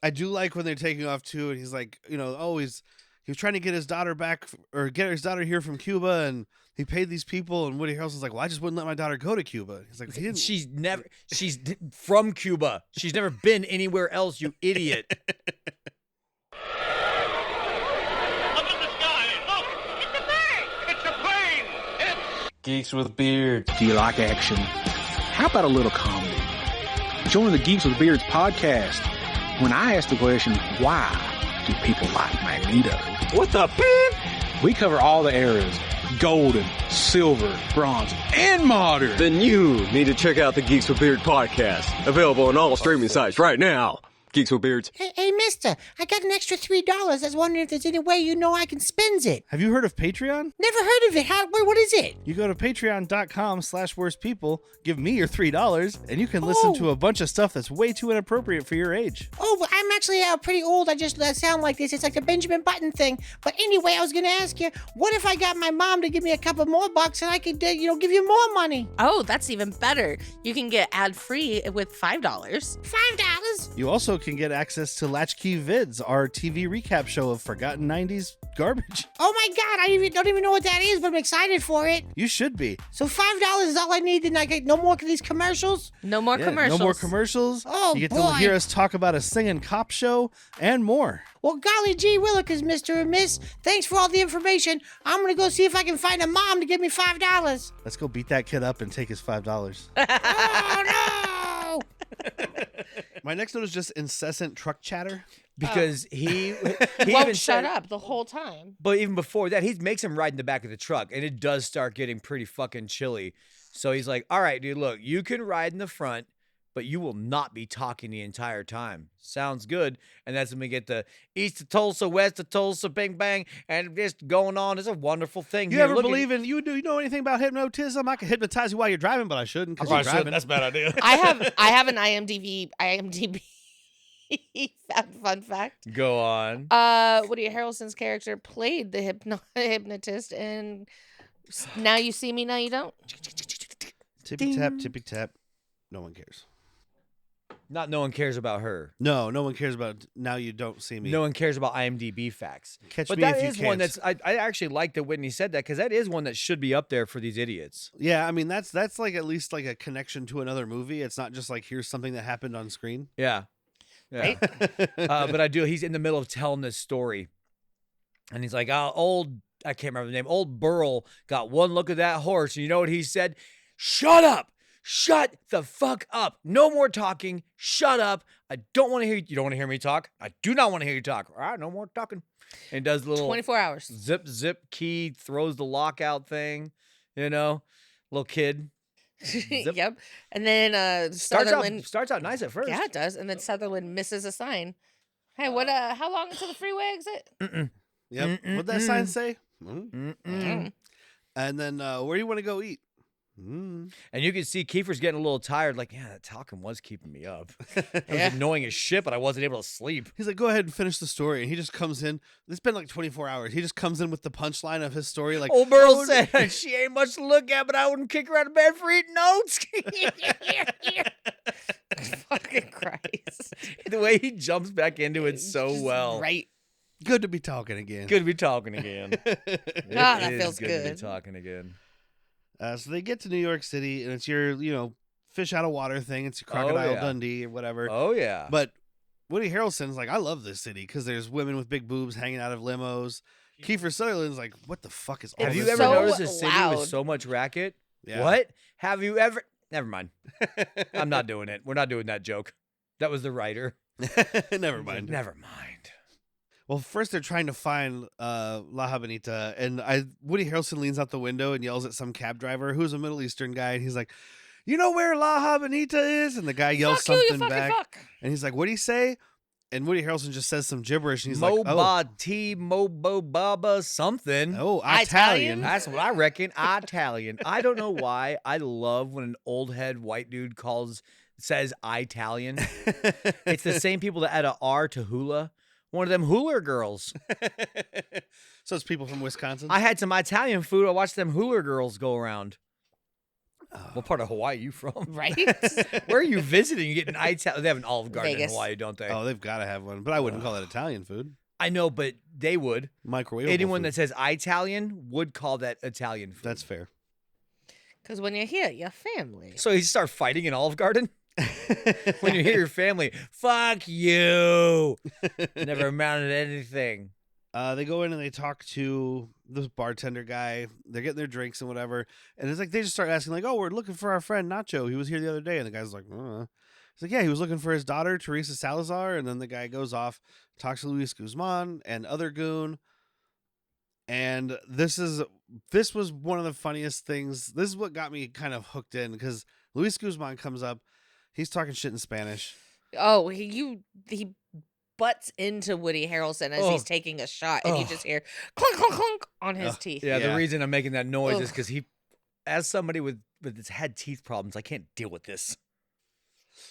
I do like when they're taking off too, and he's like, he was trying to get his daughter back or get his daughter here from Cuba, and he paid these people. And Woody Harrelson's like, well, I just wouldn't let my daughter go to Cuba. He's like, she's from Cuba. She's never been anywhere else, you idiot. Look at the sky. Look, it's a bird. It's a plane. It's Geeks with Beards. Do you like action? How about a little comedy? Join the Geeks with Beards podcast. When I ask the question, why do people like Magneto? What the beep? We cover all the eras. Golden, silver, bronze, and modern. Then you need to check out the Geeks with Beard podcast. Available on all streaming sites right now. Geeks with beards. Hey, mister, I got an extra $3. I was wondering if there's any way you know I can spend it. Have you heard of Patreon? Never heard of it. What is it? You go to patreon.com/worstpeople, give me your $3, and you can listen to a bunch of stuff that's way too inappropriate for your age. Oh, but I'm actually pretty old. I just sound like this. It's like the Benjamin Button thing. But anyway, I was going to ask you, what if I got my mom to give me a couple more bucks and I could, give you more money? Oh, that's even better. You can get ad-free with $5. $5? You also can get access to Latchkey Vids, our TV recap show of forgotten 90s garbage. Oh my God, I don't even know what that is, but I'm excited for it. You should be. So $5 is all I need, and I get no more of these commercials? No more commercials. No more commercials. Oh, you get boy. to hear us talk about a singing cop show and more. Well, golly gee willikers, Mr. and Miss. Thanks for all the information. I'm going to go see if I can find a mom to give me $5. Let's go beat that kid up and take his $5. Oh, no! My next note is just incessant truck chatter. Because he Won't even shut said, up the whole time. But even before that, he makes him ride in the back of the truck, and it does start getting pretty fucking chilly. So he's like, all right, dude, look, you can ride in the front, but you will not be talking the entire time. Sounds good. And that's when we get the east of Tulsa, west of Tulsa, bang, bang, and just going on. It's a wonderful thing. You Here, ever look at- believe in you know anything about hypnotism? I can hypnotize you while you're driving, but I shouldn't because you're driving. That's a bad idea. I have an IMDb fun fact. Go on. Woody Harrelson's character played the hypnotist, and now you see me, now you don't. Tippy tap, tippy tap. No one cares. Not no one cares about her. No one cares about now you don't see me. No one cares about IMDb facts. Catch But me that if you is one can't. that's I actually like that Whitney said that because that is one that should be up there for these idiots. Yeah, I mean that's like at least like a connection to another movie. It's not just like here's something that happened on screen. Yeah. Yeah. But I do. He's in the middle of telling this story, and he's like, "Oh, I can't remember the name. Old Burl got one look at that horse, and you know what he said? Shut up! Shut the fuck up! No more talking. Shut up! I don't want to hear you. You don't want to hear me talk. I do not want to hear you talk. All right, no more talking." And does the little 24 hours. zip key, throws the lockout thing. Little kid. Zip. Yep. And then Starts Sutherland. out nice at first. Yeah, it does. And then Sutherland misses a sign. Hey, what? How long until the freeway exit? Yep. What'd that sign say? Mm. Mm. And then where do you want to go eat? And you can see Kiefer's getting a little tired. Like, yeah, that talking was keeping me up. It was Yeah. annoying as shit, but I wasn't able to sleep. He's like, go ahead and finish the story. And he just comes in. It's been like 24 hours. He just comes in with the punchline of his story. Like, Old Burl "Oh, said she ain't much to look at, but I wouldn't kick her out of bed for eating oats. Fucking Christ. The way he jumps back into it so Just well. Right. good to be talking again. Good to be talking again. that It is feels good. To be good. talking again. So they get to New York City, and it's your, fish out of water thing. It's your Crocodile yeah. Dundee or whatever. Oh, yeah. But Woody Harrelson's like, I love this city because there's women with big boobs hanging out of limos. Kiefer Sutherland's like, what the fuck is all Have this? you ever so noticed a city loud. with so much racket? Yeah. What? Have you ever? Never mind. I'm not doing it. We're not doing that joke. That was the writer. Never mind. Never mind. Well, first they're trying to find La Habanita, and Woody Harrelson leans out the window and yells at some cab driver who's a Middle Eastern guy, and he's like, you know where La Habanita is? And the guy yells Fuck you, something you fucking back. fuck. And he's like, what do you say? And Woody Harrelson just says some gibberish, and he's like, oh, Mobo Baba something. Italian. Italian? That's what I reckon. Italian. I don't know why. I love when an old head white dude says Italian. It's the same people that add a R to hula. One of them hula girls. So it's people from Wisconsin? I had some Italian food. I watched them hula girls go around. What part of Hawaii are you from? Right? Where are you visiting? You get an Italian. They have an Olive Garden in Vegas. Hawaii, don't they? Oh, they've got to have one, but I wouldn't call that Italian food. I know, but they would. Microwave. Anyone that says Italian would call that Italian food. That's fair. Because when you're here, your family. So you start fighting in Olive Garden? When you hear your family, fuck you. Never amounted to anything. They go in and they talk to this bartender guy. They're getting their drinks and whatever. And it's like they just start asking, like, oh, we're looking for our friend Nacho. He was here the other day. And the guy's like, He's like, yeah, he was looking for his daughter, Teresa Salazar. And then the guy goes off, talks to Luis Guzman and other goon. And this was one of the funniest things. This is what got me kind of hooked in because Luis Guzman comes up. He's talking shit in Spanish. Oh, he butts into Woody Harrelson as he's taking a shot, and you just hear clunk clunk clunk on his teeth. Yeah, Yeah. the reason I'm making that noise is Ugh. because as somebody with his head teeth problems, I can't deal with this.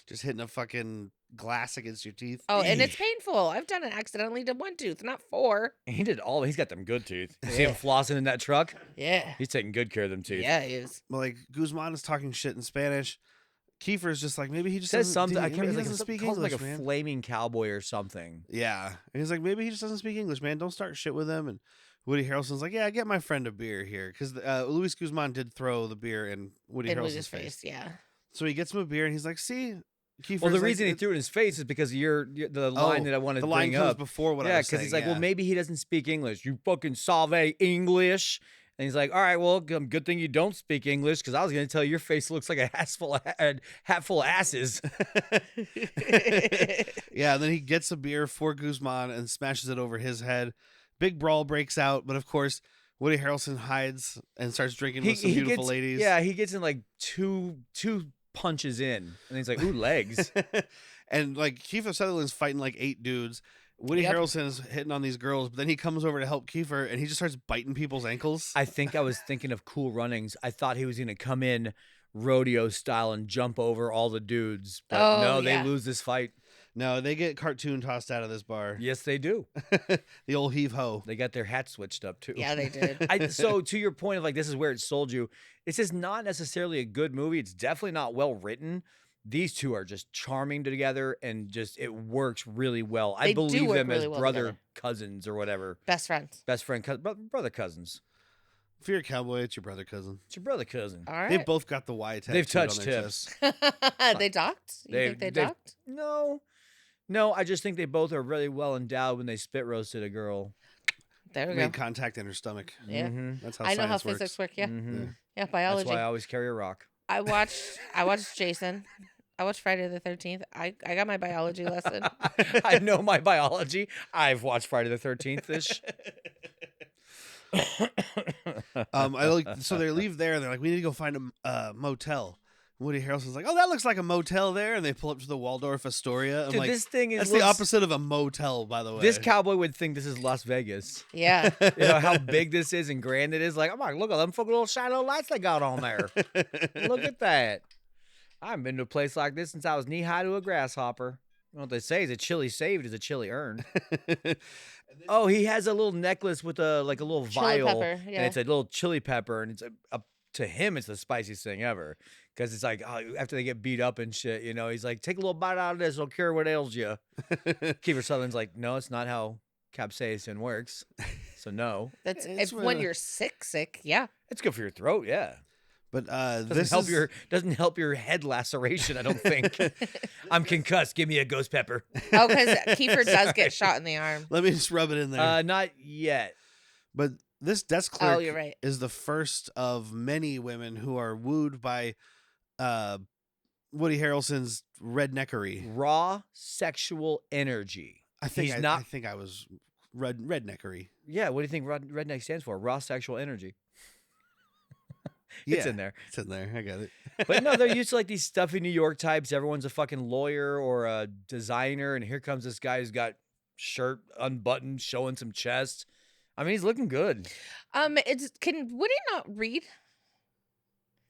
Just hitting a fucking glass against your teeth. Oh, and it's painful. I've done it accidentally to one tooth, not four. He did all. He's got them good teeth. You see him flossing in that truck? Yeah. He's taking good care of them teeth. Yeah, he is. Well, like Guzman is talking shit in Spanish. Kiefer's just like, maybe he just Says doesn't, something. I maybe can't he remember. doesn't speak Calls him English, like a man. flaming cowboy or something. Yeah, and he's like, maybe he just doesn't speak English, man. Don't start shit with him. And Woody Harrelson's like, yeah, get my friend a beer here, because Luis Guzman did throw the beer in Woody In Harrelson's Woody's face. face, yeah. So he gets him a beer, and he's like, see, Kiefer's Well, the like, reason he threw it in his face is because the line that I wanted the to line bring comes up. before what I Yeah, was because saying. he's like, yeah. well, maybe he doesn't speak English. You fucking salve English. And he's like, all right, well, good thing you don't speak English, because I was going to tell you your face looks like a hat full of asses. Yeah, and then he gets a beer for Guzman and smashes it over his head. Big brawl breaks out, but of course, Woody Harrelson hides and starts drinking with some beautiful ladies. Yeah, he gets in like two punches in, and he's like, ooh, legs. And like Kiefer Sutherland's fighting like 8 dudes. Woody Yep. Harrelson is hitting on these girls, but then he comes over to help Kiefer, and he just starts biting people's ankles. I think I was thinking of Cool Runnings. I thought he was going to come in rodeo style and jump over all the dudes, but Oh, no, yeah. they lose this fight. No, they get cartoon tossed out of this bar. Yes, they do. The old heave ho. They got their hats switched up too. Yeah, they did. So to your point of like, this is where it sold you. This is not necessarily a good movie. It's definitely not well written. These two are just charming together, and just it works really well. I They do believe work them really as well brother together. cousins or whatever, Best friends. best friend, brother cousins. If you're a cowboy, it's your brother cousin. It's your brother cousin. All right. They've both got the Y tattooed They've touched on their hips. chest. They docked? You think they they've- docked? No. I just think they both are really well endowed when they spit roasted a girl. There we Made go. contact in her stomach. Yeah. Mhm. That's how I know how science works. physics work. Yeah. Mhm. Yeah, That's biology. why I always carry a rock. I watched Jason. I watched Friday the 13th. I got my biology lesson. I know my biology. I've watched Friday the 13th ish. So they leave there, and they're like, we need to go find a motel. Woody Harrelson's like, oh, that looks like a motel there, and they pull up to the Waldorf Astoria. I'm Dude, like, this thing is that's the opposite of a motel, by the way. This cowboy would think this is Las Vegas. Yeah. You know how big this is and grand it is. Like, I'm like, look at them fucking little shiny little lights they got on there. Look at that. I haven't been to a place like this since I was knee high to a grasshopper. You know what they say is a chili saved is a chili earned. Oh, he has a little necklace with a little Chili vial, pepper, yeah. and it's a little chili pepper, and it's to him it's the spiciest thing ever, because it's like, oh, after they get beat up and shit, you know, he's like, take a little bite out of this, it'll cure what ails you. Kiefer Sutherland's like, no, it's not how capsaicin works, so no. That's It's if when what- you're sick, yeah. It's good for your throat, yeah. But Doesn't help your head laceration, I don't think. I'm concussed. Give me a ghost pepper. Oh, because Kiefer does get shot in the arm. Let me just rub it in there. Not yet. But this desk clerk Oh, you're right. is the first of many women who are wooed by Woody Harrelson's redneckery. Raw sexual energy. I think He's I not. think I was redneckery. Yeah. What do you think redneck stands for? Raw sexual energy. Yeah, It's in there. It's in there. I got it. But no, they're used to like these stuffy New York types. Everyone's a fucking lawyer or a designer, and here comes this guy who's got shirt unbuttoned, showing some chest. I mean, he's looking good. Can Woody not read?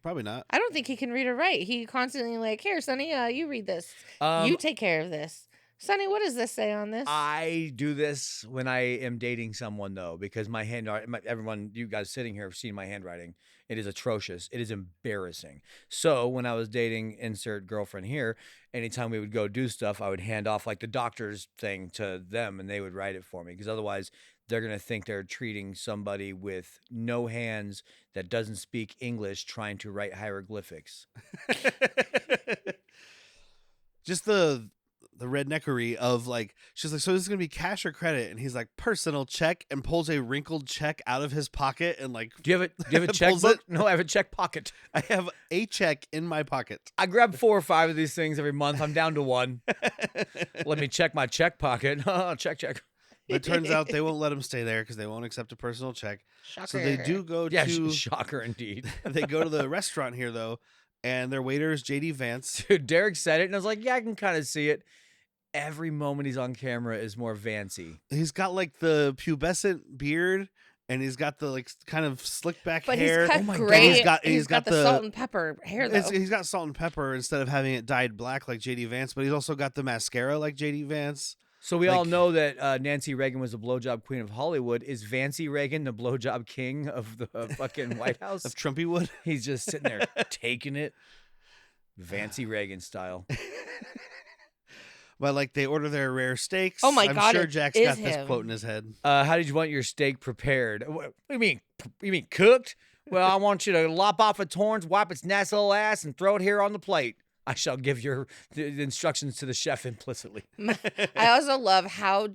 Probably not. I don't think he can read or write. He constantly like, here, Sonny, you read this. Um, You take care of this. Sonny, what does this say on this? I do this when I am dating someone though, because my handwriting, everyone, you guys sitting here have seen my handwriting. It is atrocious. It is embarrassing. So when I was dating insert girlfriend here, anytime we would go do stuff, I would hand off like the doctor's thing to them and they would write it for me, because otherwise they're going to think they're treating somebody with no hands that doesn't speak English trying to write hieroglyphics. Just the redneckery of like, she's like, so this is gonna be cash or credit, and he's like, personal check, and pulls a wrinkled check out of his pocket and like, Do you have a Pulls checkbook? it. No, I have a check pocket. I have a check in my pocket. I grab 4 or 5 of these things every month. I'm down to 1. Let me check my check pocket. check. But it turns out they won't let him stay there because they won't accept a personal check. Shocker. So they do go Yeah, to shocker indeed. they go to the restaurant here though, and their waiter is JD Vance. Dude, Derrick said it, and I was like, yeah, I can kind of see it. Every moment he's on camera is more Vancey. He's got like the pubescent beard, and he's got the like kind of slick back But hair. he's cut my God. great. He's got the salt and pepper hair though. He's got salt and pepper instead of having it dyed black like JD Vance, but he's also got the mascara like JD Vance. So we all Like- know that Nancy Reagan was the blowjob queen of Hollywood. Is Vancey Reagan the blowjob king of the fucking White House? Of Trumpywood. He's just sitting there taking it, Vancey Reagan style. But like they order their rare steaks. Oh my I'm God, sure it Jack's is got this him. quote in his head. How did you want your steak prepared? What do you mean? You mean cooked? Well, I want you to lop off its horns, wipe its nasty little ass, and throw it here on the plate. I shall give the instructions to the chef implicitly. I also love how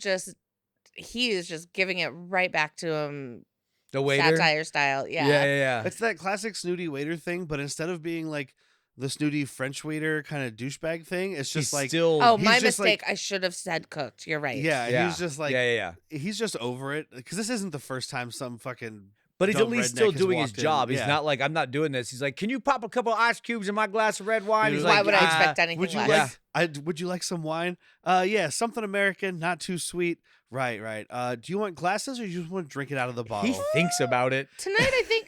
he is just giving it right back to him, The waiter. satire style. Yeah. Yeah. It's that classic snooty waiter thing, but instead of being like the snooty French waiter kind of douchebag thing, it's just He's like still. Oh, He's my just mistake. like- I should have said cooked. You're right. yeah, he's just like yeah. he's just over it because this isn't the first time some fucking But he's at dumb least redneck still has doing his walked in. job. He's Yeah. not like, I'm not doing this. He's like, can you pop a couple of ice cubes in my glass of red wine? Dude, He's Why like, would I expect anything Would you less? like? Would you like some wine? Yeah, something American, not too sweet. Right. Do you want glasses or you just want to drink it out of the bottle? He thinks about it. Tonight,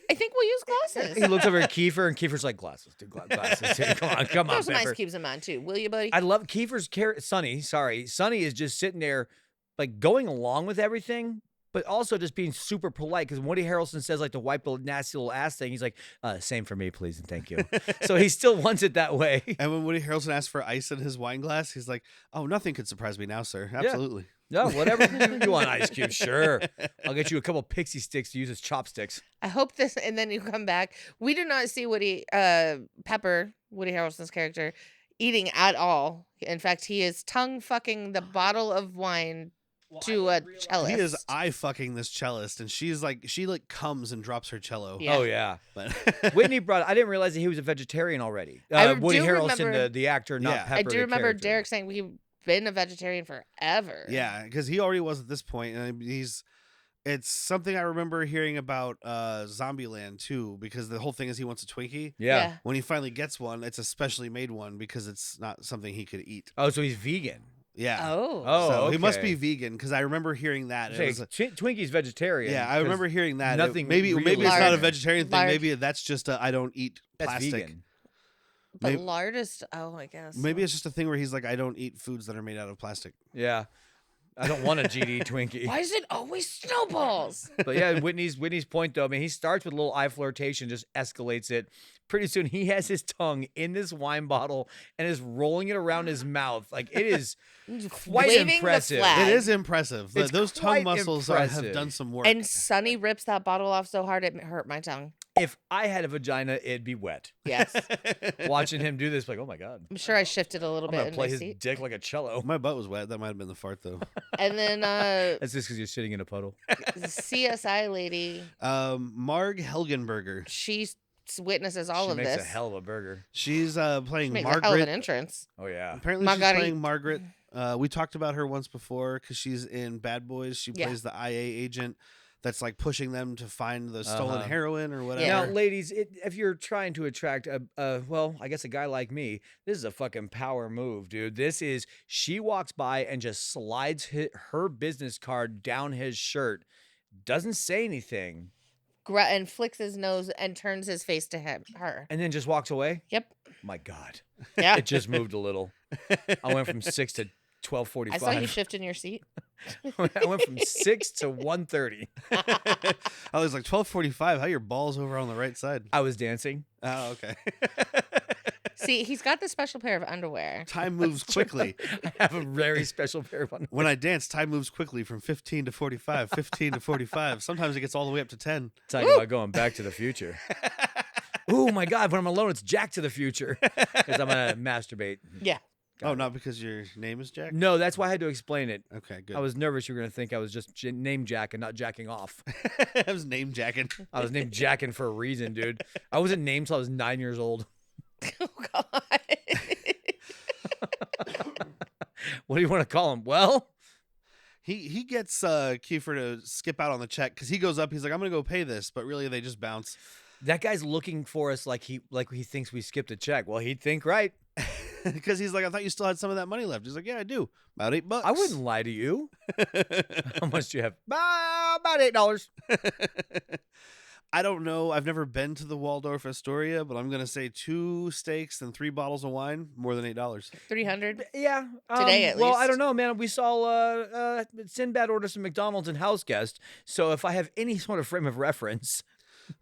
I think we'll use glasses. He looks over at Kiefer, and Kiefer's like, glasses, dude, glasses. Dude. Come Throw on, some Pepper. ice cubes in mine too, will you, buddy? I love Kiefer's Sonny is just sitting there, like going along with everything, but also just being super polite. Because Woody Harrelson says like the wipe the nasty little ass thing, he's like, same for me, please and thank you. So he still wants it that way. And when Woody Harrelson asks for ice in his wine glass, he's like, "Oh, nothing could surprise me now, sir. Absolutely." No, whatever you want, ice cube, sure. I'll get you a couple pixie sticks to use as chopsticks. I hope this, and then you come back. We do not see Woody Harrelson's character, eating at all. In fact, he is tongue fucking the bottle of wine to a cellist. He is eye fucking this cellist, and she comes and drops her cello. Yeah. Oh yeah. But Whitney I didn't realize that he was a vegetarian already. I Woody do Harrelson, remember- the actor, not Yeah. Pepper. I do the remember character. Derrick saying he'd been a vegetarian forever. yeah, because he already was at this point, and it's something I remember hearing about Zombieland too, because the whole thing is he wants a Twinkie. Yeah. When he finally gets one, it's a specially made one because it's not something he could eat. Oh, so he's vegan. Yeah. Oh. Oh, So he must okay. be vegan because I remember hearing that. It Say, was, Twinkies vegetarian. yeah, I 'cause remember hearing that. nothing Maybe really it's not a Lard. vegetarian thing. Lard. Maybe that's just I don't eat that's plastic. vegan. But maybe- lard is, I guess. Maybe it's just a thing where he's like, I don't eat foods that are made out of plastic. Yeah. I don't want a GD Twinkie. Why is it always snowballs? But yeah, Whitney's point though. I mean, he starts with a little eye flirtation, just escalates it. Pretty soon, he has his tongue in this wine bottle and is rolling it around his mouth. Like it is quite Waving the impressive. flag. It is impressive. It's Those tongue quite muscles impressive. have done some work. And Sonny rips that bottle off so hard it hurt my tongue. If I had a vagina, it'd be wet. Yes. Watching him do this, like, oh my god, I'm sure I shifted a little I'm bit gonna in play my his seat. dick like a cello. My butt was wet. That might have been the fart though. And then That's just because you're sitting in a puddle. the CSI lady, Marg Helgenberger. she witnesses all she of makes this. a hell of a burger. She's She playing makes a hell of Margaret. an entrance. Oh yeah. Apparently, Margaret. she's playing Margaret. We talked about her once before because she's in Bad Boys. She Yeah. plays the IA agent that's like pushing them to find the stolen Uh-huh. heroin or whatever. Now, ladies, if you're trying to attract well, I guess a guy like me, this is a fucking power move, dude. She walks by and just slides her business card down his shirt, doesn't say anything, And flicks his nose and turns his face to her. and then just walks away. Yep. My God, Yeah. it just moved a little. I went from 6 to I 12:45. saw you shift in your seat. I went from 6 to 1:30. I was like 12:45. How your balls over on the right side? I was dancing. Oh, okay. See, he's got the special pair of underwear. Time moves quickly. I have a very special pair of underwear. When I dance, time moves quickly from 15 to 45, 15 to 45. Sometimes it gets all the way up to 10. Talking about going back to the future. Oh my God, when I'm alone, it's Jack to the future. Because I'm going to masturbate. Yeah. Oh, not because your name is Jack? No, that's why I had to explain it. Okay, good. I was nervous you were going to think I was just name Jack and not jacking off. I was name jacking. I was named Jackin' for a reason, dude. I wasn't named till I was 9 years old. Oh, God. What do you want to call him? Well, He gets Kiefer to skip out on the check because he goes up. He's like, I'm going to go pay this. But really, they just bounce. That guy's looking for us like he thinks we skipped a check. Well, he'd think right. Because he's like, I thought you still had some of that money left. He's like, yeah, I do. About $8. I wouldn't lie to you. How much do you have? About $8. I don't know. I've never been to the Waldorf Astoria, but I'm gonna say 2 steaks and 3 bottles of wine, more than $8. 300. Yeah. Today, at Well, I least. don't know, man. We saw Sinbad order some McDonald's and house guest. So if I have any sort of frame of reference.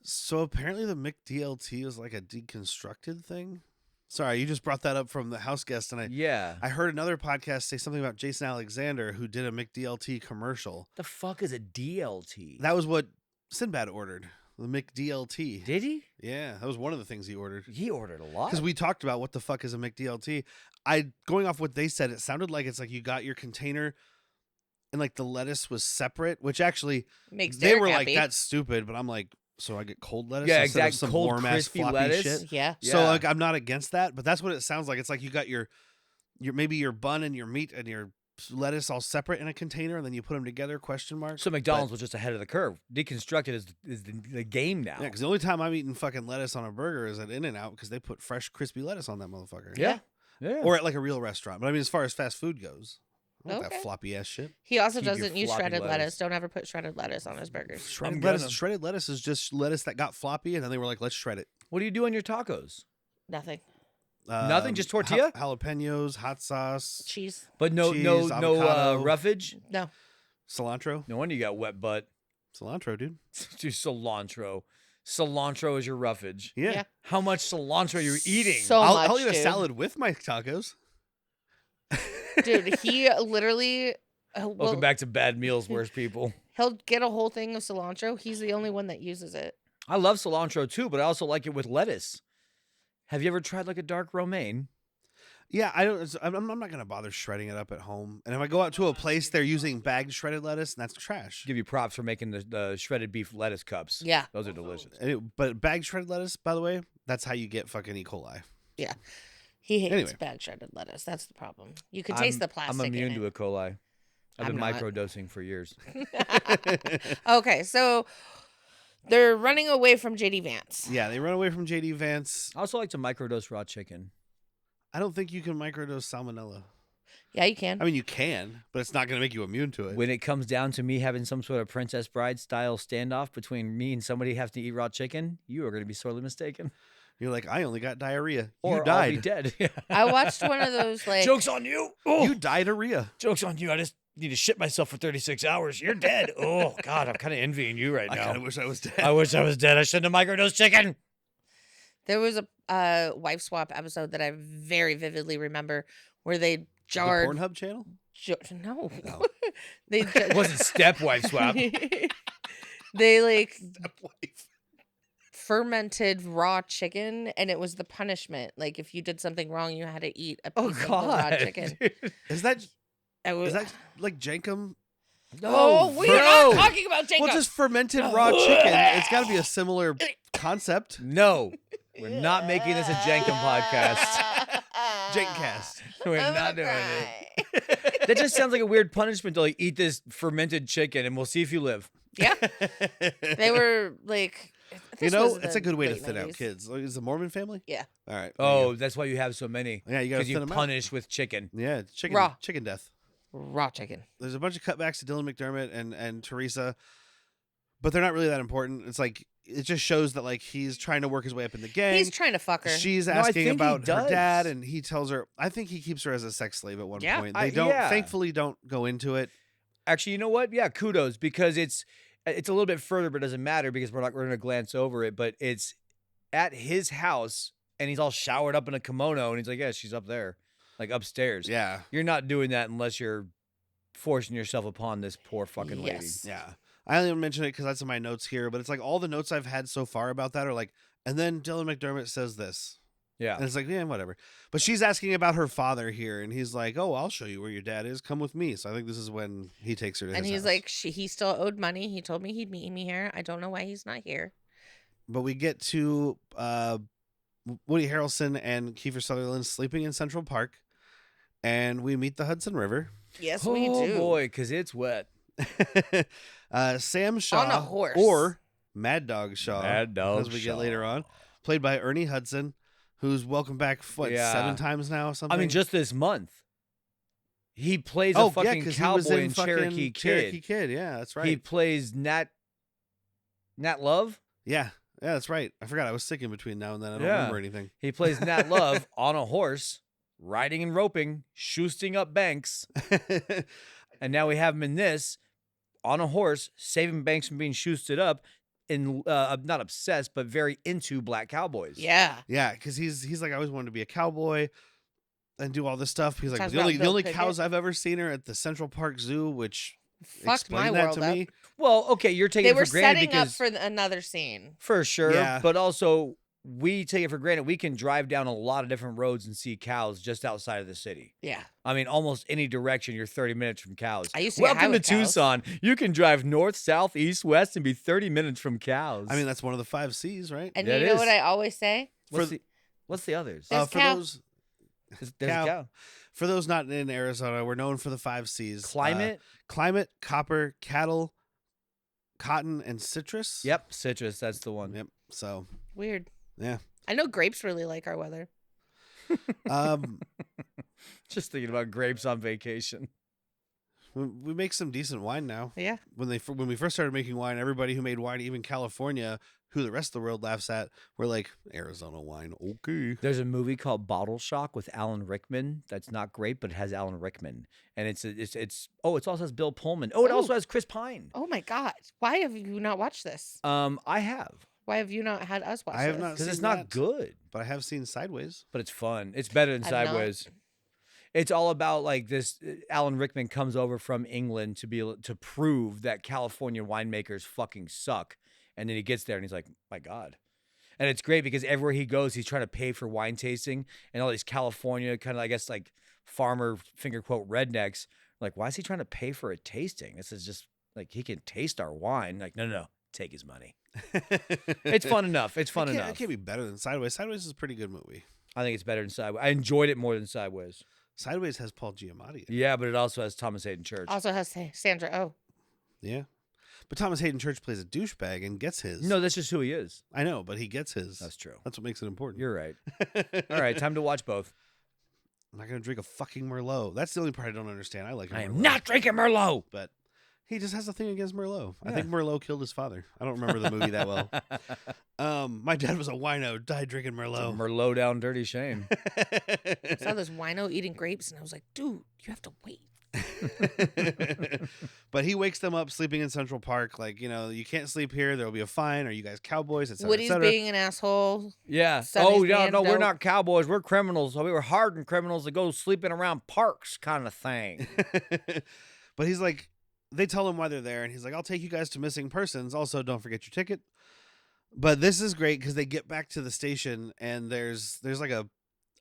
So apparently the McDLT is like a deconstructed thing. Sorry, you just brought that up from the house guest, and I heard another podcast say something about Jason Alexander, who did a McDLT commercial. The fuck is a DLT? That was what Sinbad ordered, the McDLT. Did he? Yeah, that was one of the things he ordered. He ordered a lot. Because we talked about what the fuck is a McDLT. Going off what they said, it sounded like it's like you got your container and like the lettuce was separate, which actually Makes they Derrick were happy. like, that's stupid, but I'm like, so I get cold lettuce? Yeah, instead of exact some cold, warm-ass crispy floppy lettuce. shit? Yeah. So Yeah. like I'm not against that, but that's what it sounds like. It's like you got your maybe your bun and your meat and your lettuce all separate in a container, and then you put them together? ? So McDonald's was just ahead of the curve. Deconstructed is the game now. Yeah, because the only time I'm eating fucking lettuce on a burger is at In-N-Out because they put fresh, crispy lettuce on that motherfucker. Yeah. Or at like a real restaurant. But I mean, as far as fast food goes, I don't want Okay. that floppy ass shit. He also Keep your doesn't use floppy shredded lettuce. lettuce. Don't ever put shredded lettuce on his burgers. Shredded lettuce is just lettuce that got floppy, and then they were like, let's shred it. What do you do on your tacos? Nothing. Nothing, just tortilla? Jalapenos, hot sauce, Cheese. But no Cheese, avocado. roughage? No. cilantro. No wonder you got wet butt. Cilantro, dude. Dude, cilantro. Cilantro is your roughage. Yeah. Yeah. How much cilantro are you eating? So much, I'll eat a dude. salad with my tacos. Dude, he literally. Welcome back to Bad Meals, Worst People. He'll get a whole thing of cilantro. He's the only one that uses it. I love cilantro too, but I also like it with lettuce. Have you ever tried like a dark romaine? Yeah, I'm not gonna bother shredding it up at home. And if I go out to a place, they're using bagged shredded lettuce, and that's trash. Give you props for making the shredded beef lettuce cups. Yeah. Those are delicious. But bagged shredded lettuce, by the way, that's how you get fucking E. coli. Yeah. He hates Anyway. bag shredded lettuce. That's the problem. You can taste the plastic. I'm immune in to it. E. coli. I've I'm been not. microdosing for years. Okay, so they're running away from JD Vance. Yeah, they run away from JD Vance. I also like to microdose raw chicken. I don't think you can microdose salmonella. Yeah, you can. I mean, you can, but it's not going to make you immune to it. When it comes down to me having some sort of Princess Bride style standoff between me and somebody having to eat raw chicken, you are going to be sorely mistaken. You're like, I only got diarrhea. Or You I'll be died. dead. I watched one of those like Joke's on you. Oh, You diarrhea. joke's on you. I just need to shit myself for 36 hours. You're dead. Oh, God, I'm kind of envying you right I now. kind of wish I was dead. I wish I was dead. I shouldn't have microdosed chicken. there was a wife swap episode that I very vividly remember where they The jarred Pornhub channel? no. Oh. They It wasn't stepwife swap. they like Stepwife. fermented raw chicken, and it was the punishment. Like if you did something wrong, you had to eat a piece Oh, of the raw God. chicken. Is that Is like Jankum? Oh, we are no. not talking about Jacob. Well, just fermented raw chicken. It's got to be a similar concept. No, we're not making this a Jankum podcast. Jankcast. We're not doing it. That just sounds like a weird punishment to like eat this fermented chicken and we'll see if you live. Yeah, they were like. You this know, was it's the a good way to late thin out 90s. kids. Like, is the Mormon family? Yeah. All right. there you Oh, go. that's why you have so many. Yeah, you got to Because thin you them out. punish with chicken. Yeah, chicken. Raw. Chicken death. Raw chicken. There's a bunch of cutbacks to Dylan McDermott and Teresa, but they're not really that important. It's like it just shows that like he's trying to work his way up in the gang. He's trying to fuck her. She's No, I asking think he about her does. dad, and he tells her. I think he keeps her as a sex slave at one Yeah, point. They don't. yeah. Thankfully, don't go into it. Actually, you know what? Yeah, kudos because it's a little bit further, but it doesn't matter because we're going to glance over it. But it's at his house, and he's all showered up in a kimono, and he's like, "Yeah, she's up there, like upstairs." Yeah, You're not doing that unless you're forcing yourself upon this poor fucking lady. Yes. yeah. I only mention it because that's in my notes here, but it's like all the notes I've had so far about that are like, and then Dylan McDermott says this. Yeah. And it's like, yeah, whatever. But she's asking about her father here, and he's like, "Oh, I'll show you where your dad is. Come with me." So I think this is when he takes her to And his he's house. like, he still owed money. He told me he'd meet me here. I don't know why he's not here. But we get to Woody Harrelson and Kiefer Sutherland sleeping in Central Park, and we meet the Hudson River. Yes, Oh we do. boy, because it's wet. Sam Shaw On a horse. or Mad Dog Shaw. Mad Dog as we get Shaw. later on, played by Ernie Hudson, who's welcome back 7 times now or something. I mean, just this month. He plays oh a fucking 'cause cowboy he was in in fucking Cherokee Kid. Cherokee Kid, yeah, that's right. He plays Nat Love. Yeah, that's right. I forgot. I was sick in between now and then. I don't Yeah. remember anything. He plays Nat Love on a horse, riding and roping, shoosting up banks. And now we have him in this, on a horse, saving banks from being shoosted up, and not obsessed, but very into black cowboys. Yeah. Yeah, because he's like, I always wanted to be a cowboy and do all this stuff. He's like, Talks the about only Bill cows Pickett. I've ever seen are at the Central Park Zoo, which Fucked my explain that world to up. me. Well, okay, you're taking They it were for granted setting up because for another scene. for sure, Yeah. but also we take it for granted. We can drive down a lot of different roads and see cows just outside of the city. Yeah. I mean, almost any direction, you're 30 minutes from cows. I used to get high Welcome to with cows. Tucson. You can drive north, south, east, west, and be 30 minutes from cows. I mean, that's one of the 5 C's, right? And Yeah, you it know is. what I always say? what's the others? There's for cow. those There's cow. a cow. for those not in Arizona, we're known for the 5 C's: Climate. climate, copper, cattle, cotton, and citrus. Yep, citrus. That's the one. Yep. So Weird. yeah. I know grapes really like our weather. Um, Just thinking about grapes on vacation. we make some decent wine now. Yeah. When we first started making wine, everybody who made wine, even California, who the rest of the world laughs at, were like, Arizona wine, okay. There's a movie called Bottle Shock with Alan Rickman. That's not great, but it has Alan Rickman, and it also has Bill Pullman. Oh, it also has Chris Pine. Oh my God. Why have you not watched this? I have Why have you not had us watch I have this? not because it's seen not that, good, but I have seen Sideways. but it's fun. It's better than I've not. Sideways. It's all about like this. Alan Rickman comes over from England to be able to prove that California winemakers fucking suck, and then he gets there and he's like, "My God." And it's great because everywhere he goes, he's trying to pay for wine tasting, and all these California kind of, I guess, like farmer finger quote rednecks, like, why is he trying to pay for a tasting? This is just like he can taste our wine. Like, no, take his money. It's fun enough. It's fun It enough. can't be better than Sideways. Sideways is a pretty good movie. I think it's better than Sideways. I enjoyed it more than Sideways. Sideways has Paul Giamatti. In it. Yeah, but it also has Thomas Hayden Church. Also has Sandra Oh. Yeah. But Thomas Hayden Church plays a douchebag and gets his. No, that's just who he is. I know, but he gets his. That's true. That's what makes it important. You're right. All right, time to watch both. I'm not going to drink a fucking Merlot. That's the only part I don't understand. I like a I am Merlot, not drinking Merlot. But he just has a thing against Merlot. I Yeah. think Merlot killed his father. I don't remember the movie that well. My dad was a wino, died drinking Merlot. Merlot down dirty shame. I saw this wino eating grapes, and I was like, dude, you have to wait. But he wakes them up sleeping in Central Park. Like, you can't sleep here. There will be a fine. Are you guys cowboys? Et cetera, et Woody's cetera. being an asshole. Yeah. Sonny's Oh, yeah. being No, we're dope. not cowboys. We're criminals. So we were hardened criminals that go sleeping around parks kind of thing. But he's like, they tell him why they're there, and he's like, I'll take you guys to missing persons. Also, don't forget your ticket. But this is great because they get back to the station, and there's like a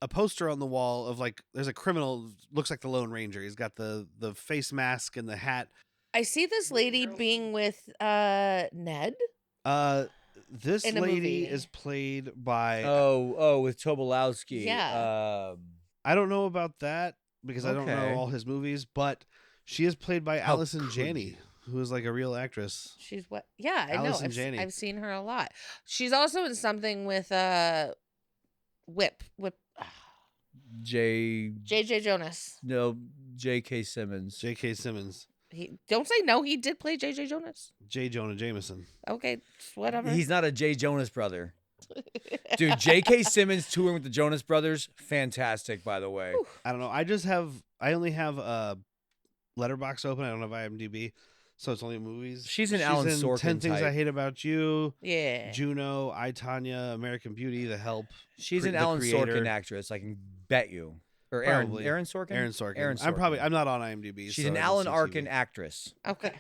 poster on the wall of like, there's a criminal, looks like the Lone Ranger. He's got the face mask and the hat. I see this lady being with Ned. This In a lady movie. is played by, with Tobolowsky. Yeah. I don't know about that because I don't Okay. know all his movies, but she is played by How Allison could Janney, who is like a real actress. She's what? Yeah, I know. Allison I've Janney. seen her a lot. She's also in something with Whip J.J. Jonas. J.K. Simmons. J.K. Simmons. He don't say no. He did play J.J. Jonas. J. Jonah Jameson. Okay, whatever. He's not a J. Jonas brother. Dude, J.K. Simmons touring with the Jonas Brothers, fantastic, by the way. I don't know. I only have Letterboxd open. I don't have IMDb, so it's only movies. She's an Alan Sorkin 10 Things type. I Hate About You, Yeah. Juno, I, Tanya, American Beauty, The Help. She's Cre- an the Alan creator. Sorkin actress, I can bet you. Or Aaron Probably. Sorkin? Aaron Sorkin. Aaron I'm Sorkin. not on IMDb. She's so an I Alan just see Arkin TV. actress. Okay,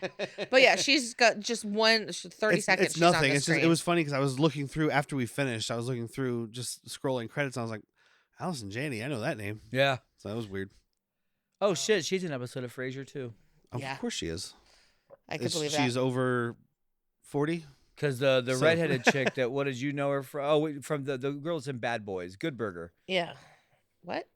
but yeah, she's got just 30 seconds. It's she's on nothing. the It's just, screen. it was funny because I was looking through after we finished. I was looking through just scrolling credits. And I was like, Allison Janney. I know that name. Yeah. So that was weird. Oh, shit. She's in an episode of Frasier, too. Yeah. Of course she is. I could believe that. She's over 40. Because the So- redheaded chick that, what did you know her from? Oh, wait, from the girls in Bad Boys, Good Burger. Yeah. What?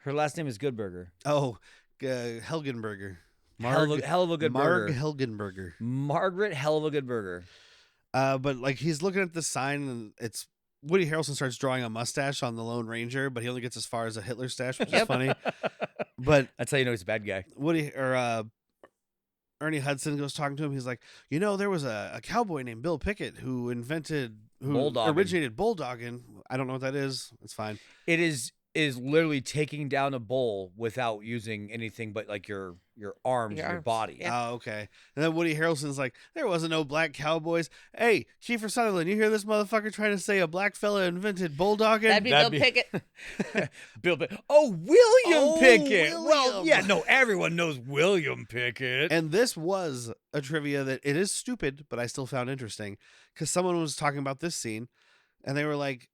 Her last name is Good Burger. Oh, Helgenberger. Hell of a good Marg burger. Helgenberger. Margaret, hell of a good burger. But like he's looking at the sign and it's Woody Harrelson starts drawing a mustache on the Lone Ranger, but he only gets as far as a Hitler stash, which is funny. But That's how you know he's a bad guy. Ernie Hudson goes talking to him. He's like, there was a cowboy named Bill Pickett who Bulldogging. originated bulldogging. I don't know what that is. It's fine. It is literally taking down a bull without using anything but like your arms and your body. Yeah. Oh, okay. And then Woody Harrelson's like, there wasn't no black cowboys. Hey, Kiefer Sutherland, you hear this motherfucker trying to say a black fella invented bulldogging? That'd be Bill Pickett. Bill Pickett. Oh, William Pickett. Well, William. yeah, no, everyone knows William Pickett. And this was a trivia that it is stupid, but I still found interesting because someone was talking about this scene and they were like,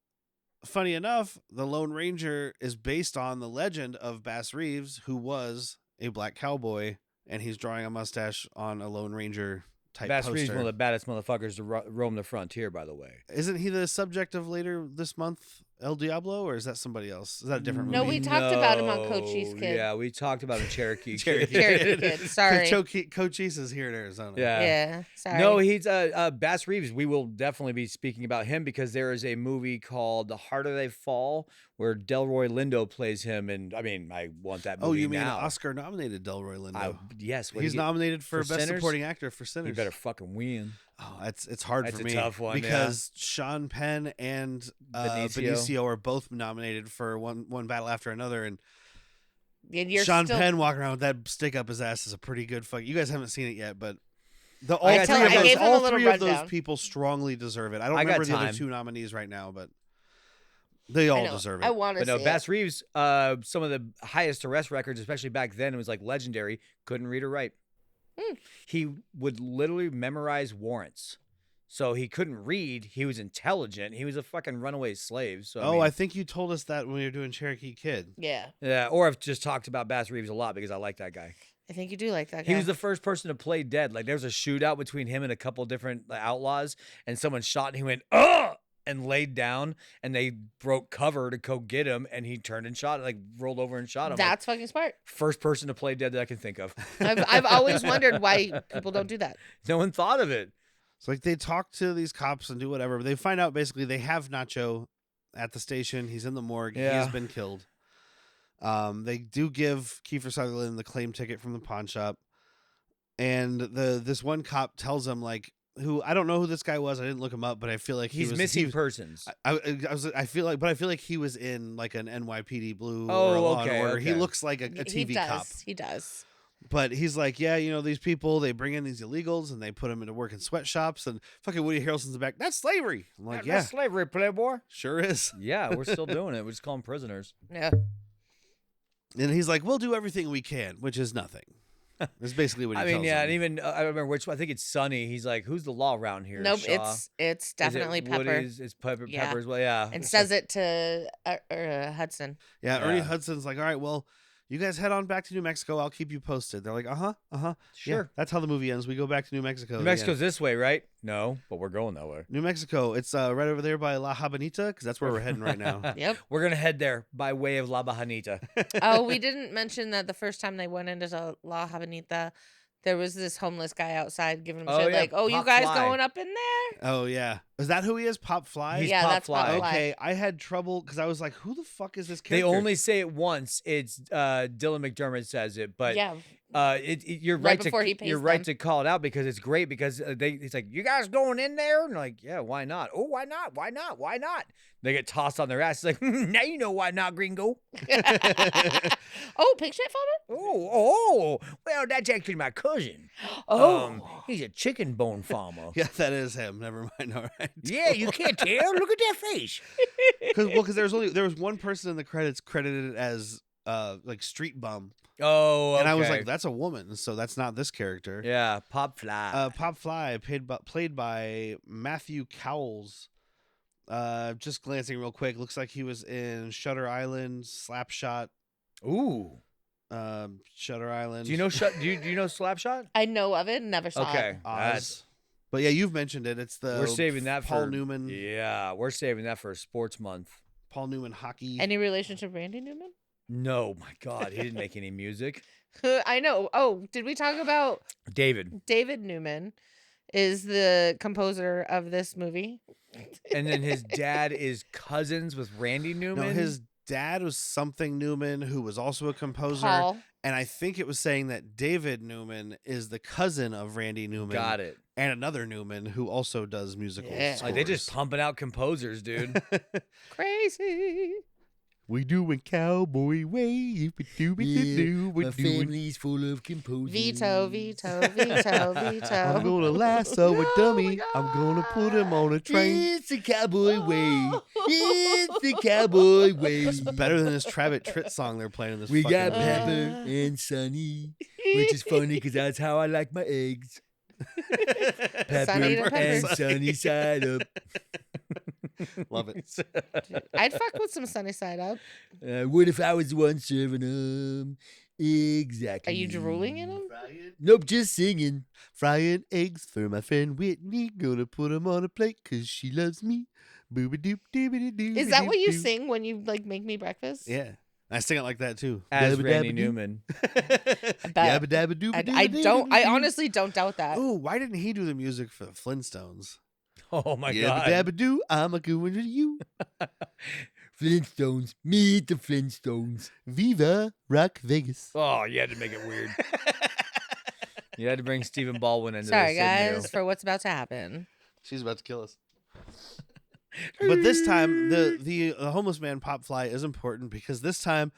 funny enough, the Lone Ranger is based on the legend of Bass Reeves, who was a black cowboy, and he's drawing a mustache on a Lone Ranger type Bass poster. Reeves, one of the baddest motherfuckers to roam the frontier, by the way. Isn't he the subject of later this month, El Diablo, or is that somebody else? Is that a different movie? No, we talked about him on Cochise Kid. Yeah, we talked about him Cherokee. Cherokee Cherokee Kid. Sorry. Cochise is here in Arizona. Yeah. Sorry. No, he's Bass Reeves. We will definitely be speaking about him because there is a movie called The Harder They Fall where Delroy Lindo plays him, and I mean, I want that movie. Oh, you mean now. Oscar-nominated Delroy Lindo? Yes, He's nominated for Best Sinners? Supporting Actor for Sinners. You better fucking win. Oh, it's hard That's for a me tough one, because Sean Penn and Benicio. Benicio are both nominated for one battle after another, and you're Sean still... Penn walking around with that stick up his ass is a pretty good fuck. You guys haven't seen it yet, but I gave him a all little three of those rundown. people strongly deserve it. I don't I got remember the other time. two nominees right now, but they all deserve it. I want to But no, see Bass it. Reeves, some of the highest arrest records, especially back then, it was like legendary. Couldn't read or write. He would literally memorize warrants. So he couldn't read. He was intelligent. He was a fucking runaway slave. So I think you told us that when we were doing Cherokee Kid. Yeah. yeah. Or I've just talked about Bass Reeves a lot because I like that guy. I think you do like that guy. He was the first person to play dead. Like there was a shootout between him and a couple different outlaws, and someone shot, and he went "Ugh!" and laid down, and they broke cover to go get him, and he turned and shot, like rolled over and shot him. That's fucking smart. First person to play dead that I can think of. I've always wondered why people don't do that. No one thought of it. It's like they talk to these cops and do whatever, but they find out basically they have Nacho at the station. He's in the morgue. He Yeah. has been killed. They do give Kiefer Sutherland the claim ticket from the pawn shop, and this one cop tells him like, who I don't know who this guy was. I didn't look him up, but I feel like He's missing persons. I feel like he was in like an NYPD Blue or a Oh, Law okay, and Order. He okay. looks like a TV cop. He does. But he's like, yeah, these people, they bring in these illegals and they put them into work in sweatshops, and fucking Woody Harrelson's back. That's slavery. I'm like, yeah, That's slavery, playboy. sure is. Yeah, we're still doing it. We just call them prisoners. Yeah. And he's like, we'll do everything we can, which is nothing. That's basically what he I mean, tells yeah, them. and even I remember which I think it's Sonny. He's like, "Who's the law around here?" Nope. Shaw? It's Is it definitely Pepper. Woody's? It's Pepper. Yeah. Pepper as well. Yeah, And says it to Hudson. Yeah, Ernie Yeah. Hudson's like, all right, well, you guys head on back to New Mexico. I'll keep you posted. They're like, uh-huh. Yeah, Sure. that's how the movie ends. We go back to New Mexico. New the Mexico's end. this way, right? No, but we're going that way. New Mexico. It's right over there by La Habanita, because that's where we're heading right now. Yep. We're gonna head there by way of La Bajanita. Oh, we didn't mention that the first time they went into La Habanita, there was this homeless guy outside giving them Oh, shit yeah, like, "Oh, you Pop guys Fly. going up in there?" Oh, yeah. Is that who he is? Pop Fly? He's Yeah, Pop that's Pop Fly. Fly. Okay, I had trouble because I was like, who the fuck is this They character? only say it once. It's Dylan McDermott says it, but Yeah. you're Right right before to he pays you're right them. to call it out because it's great because he's like, "You guys going in there?" And like, "Yeah, why not? Oh, why not? Why not? Why not?" They get tossed on their ass. He's like, "Now you know why not, Gringo." Oh, pig shit farmer? Oh, well, that's actually my cousin. Oh. He's a chicken bone farmer. Yeah, that is him. Never mind. All right. Yeah, you can't tell. Look at that face. Because there was one person in the credits credited as like street bum, Oh, and I was okay. like, that's a woman, so that's not this character. Yeah, Pop Fly. Pop Fly, played by Matthew Cowles. Just glancing real quick, looks like he was in Shutter Island, Slapshot. Ooh. Shutter Island. Do you know do you know Slapshot? I know of it, never saw Okay. it. Oz? But yeah, you've mentioned it. It's the We're saving that Paul for Newman. Yeah, we're saving that for Sports Month. Paul Newman hockey. Any relationship Randy Newman? No, my God, he didn't make any music. I know. Oh, did we talk about David. David Newman is the composer of this movie. And then his dad is cousins with Randy Newman. No, his dad was something Newman, who was also a composer. Paul. And I think it was saying that David Newman is the cousin of Randy Newman. Got it. And another Newman who also does musical scores. Like, they just pumping out composers, dude. Crazy. We doing Cowboy Way. My family's full of composers. Veto, veto, veto, veto. I'm gonna lasso a dummy. I'm gonna put him on a train. It's the Cowboy Way. It's the Cowboy Way. Better than this Travis Tritt song they're playing in this. We fucking got movie. Pepper and Sunny, which is funny because that's how I like my eggs. Pepper Sunny to and pepper. sunny side up. Love it. I'd fuck with some sunny side up. What if I was the one serving them? Exactly. Are you drooling in them? Nope, just singing. Frying eggs for my friend Whitney. Gonna put 'em on a plate 'cause she loves me. Booba-doop-doobity-doo. Is that what you sing when you like make me breakfast? Yeah. I sing it like that too. As Dabba Randy dabba doo. Newman. Yabba dabba doo. I don't. I honestly don't doubt that. Oh, why didn't he do the music for the Flintstones? Oh my Yabba God. dabba doo. I'm a going to you. Flintstones. Meet the Flintstones. Viva Rock Vegas. Oh, you had to make it weird. You had to bring Stephen Baldwin into Sorry, this, didn't guys, for what's about to happen. She's about to kill us. But this time, the homeless man Pop Fly is important because this time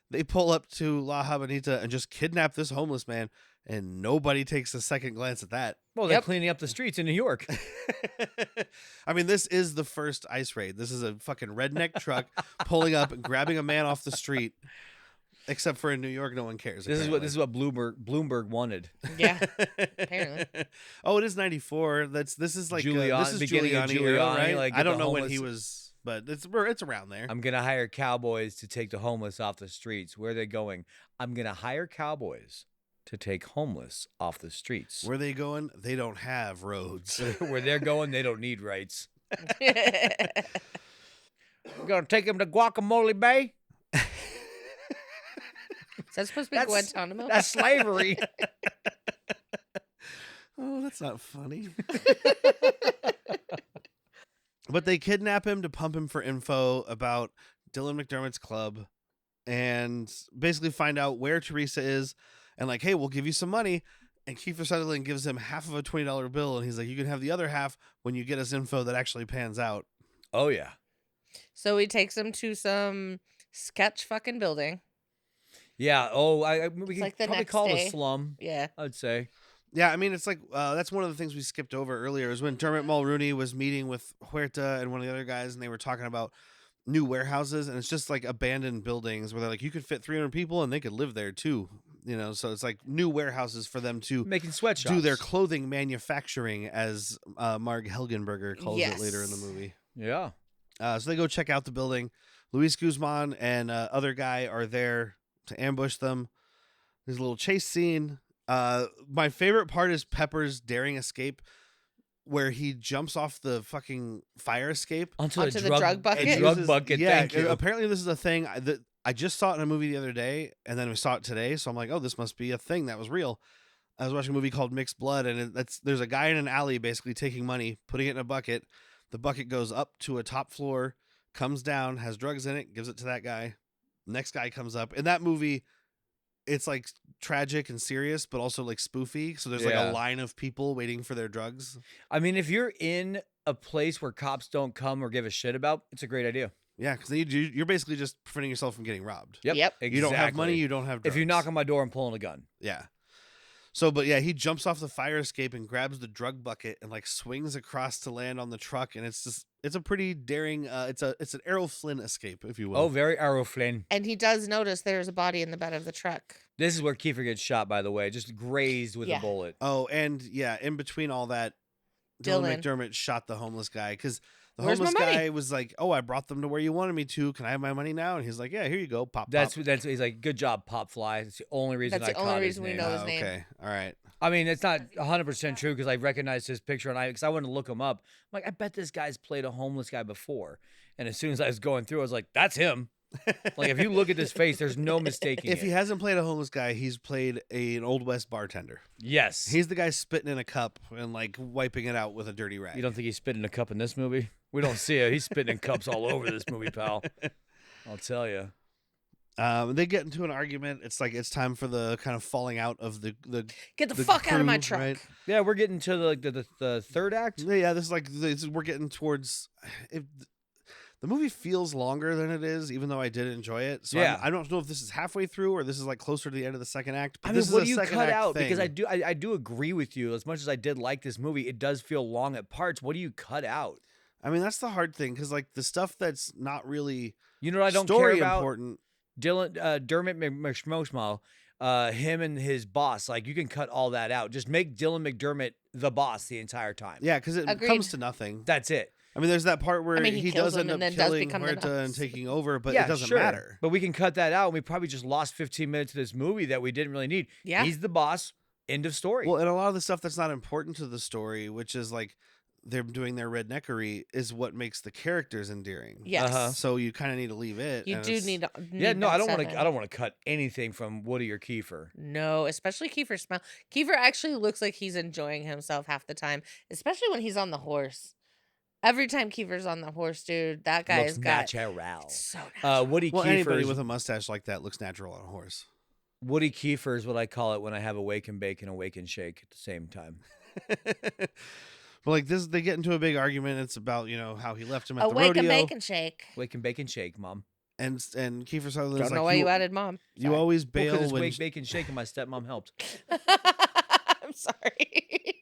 they pull up to La Habanita and just kidnap this homeless man, and nobody takes a second glance at that. Well, they're Yep. cleaning up the streets in New York. I mean, this is the first ice raid. This is a fucking redneck truck pulling up and grabbing a man off the street. Except for in New York, no one cares. This is what Bloomberg wanted. Yeah, apparently. Oh, it is 94. This is like this is beginning of Giuliani, era, Giuliani, right? like, I get don't the know when he homeless- was, but it's around there. I'm gonna hire cowboys to take the homeless off the streets. Where are they going? I'm gonna hire cowboys to take homeless off the streets. Where they going? They don't have roads. Where they're going, they don't need rights. We're gonna take them to Guacamole Bay. Is that supposed to be Guantanamo? That's slavery. Oh, that's not funny. But they kidnap him to pump him for info about Dylan McDermott's club and basically find out where Teresa is and like, hey, we'll give you some money. And Kiefer Sutherland gives him half of a $20 bill and he's like, you can have the other half when you get us info that actually pans out. Oh yeah. So he takes him to some sketch fucking building. Yeah. Oh, we can like the probably next call it day. a slum. Yeah. I'd say. Yeah, I mean, it's like that's one of the things we skipped over earlier is when Dermot Mulrooney was meeting with Huerta and one of the other guys, and they were talking about new warehouses, and it's just like abandoned buildings where they're like, you could fit 300 people and they could live there too, you know. So it's like new warehouses for them to Making sweatshops. do their clothing manufacturing, as Marg Helgenberger calls it later in the Yes. movie. Yeah. So they go check out the building. Luis Guzman and other guy are there to ambush them. There's a little chase scene. My favorite part is Pepper's daring escape, where he jumps off the fucking fire escape. Onto the drug bucket? and Drug uses- bucket. Yeah, Thank you. apparently this is a thing that I just saw it in a movie the other day, and then we saw it today. So I'm like, oh, this must be a thing that was real. I was watching a movie called Mixed Blood, and there's a guy in an alley basically taking money, putting it in a bucket. The bucket goes up to a top floor, comes down, has drugs in it, gives it to that guy. Next guy comes up. In that movie, it's like tragic and serious, but also like spoofy. So there's like Yeah. a line of people waiting for their drugs. I mean, if you're in a place where cops don't come or give a shit about, it's a great idea. Yeah, because you're basically just preventing yourself from getting robbed. Yep. Yep. You don't have money, exactly. you don't have drugs. If you knock on my door, I'm pulling a gun. Yeah. So, but yeah, he jumps off the fire escape and grabs the drug bucket and like swings across to land on the truck. And it's a pretty daring, it's an Errol Flynn escape, if you will. Oh, very Arrow Flynn. And he does notice there's a body in the bed of the truck. This is where Kiefer gets shot, by the way, just grazed with Yeah. a bullet. Oh, and yeah, in between all that, Dylan Dylan. McDermott shot the homeless guy because the Where's my homeless money? guy was like, "Oh, I brought them to where you wanted me to. Can I have my money now?" And he's like, "Yeah, here you go, pop." That's pop. he's like, good job, Pop Fly. That's the only reason That's I the only caught reason his we name. know his name. Okay, all right. I mean, it's not 100% true because I recognized his picture and because I wanted to look him up. I'm like, I bet this guy's played a homeless guy before. And as soon as I was going through, I was like, that's him. Like if you look at this face, there's no mistaking If it. he hasn't played a homeless guy, he's played an Old West bartender. Yes. He's the guy spitting in a cup and like wiping it out with a dirty rag. You don't think he's spitting a cup in this movie? We don't see it. He's spitting in cups all over this movie, pal. I'll tell you. They get into an argument. It's like it's time for the kind of falling out of the Get the the fuck out of my crew, truck. right? Yeah, we're getting to the third act. Yeah, this is like we're getting towards. The movie feels longer than it is, even though I did enjoy it. So Yeah. I don't know if this is halfway through or this is like closer to the end of the second act. But I mean, this is what a do you second cut act out? thing. Because I do agree with you. As much as I did like this movie, it does feel long at parts. What do you cut out? I mean, that's the hard thing because like the stuff that's not really You know what I don't story care about? important. Dermot McSmokesmall, him and his boss. Like you can cut all that out. Just make Dylan McDermott the boss the entire time. Yeah, because it Agreed. comes to nothing. That's it. I mean, there's that part where mean, he he kills does him end and up then does killing become the Huerta and boss. taking over, but yeah, it doesn't sure. matter. But we can cut that out, and we probably just lost 15 minutes of this movie that we didn't really need. Yeah. He's the boss. End of story. Well, and a lot of the stuff that's not important to the story, which is like they're doing their redneckery, is what makes the characters endearing. Yes. Uh-huh. So you kind of need to leave it. You and do it's- need. yeah, no, that I don't want seven. to. I don't want to cut anything from Woody or Kiefer. No, especially Kiefer smell. Kiefer actually looks like he's enjoying himself half the time, especially when he's on the horse. Every time Kiefer's on the horse, dude, that guy's Looks got natural. it's so natural. Woody Well, Kiefer. anybody with a mustache like that looks natural on a horse. Woody Kiefer is what I call it when I have a wake and bake and a wake and shake at the same time. But like this, they get into a big argument. It's about how he left him at the Awake rodeo, and bake and shake. Wake and bake and shake, mom. and Kiefer Sutherland's Don't like know why you added mom. you always bail Because it's when wake, bake, and shake, and my stepmom helped. I'm sorry.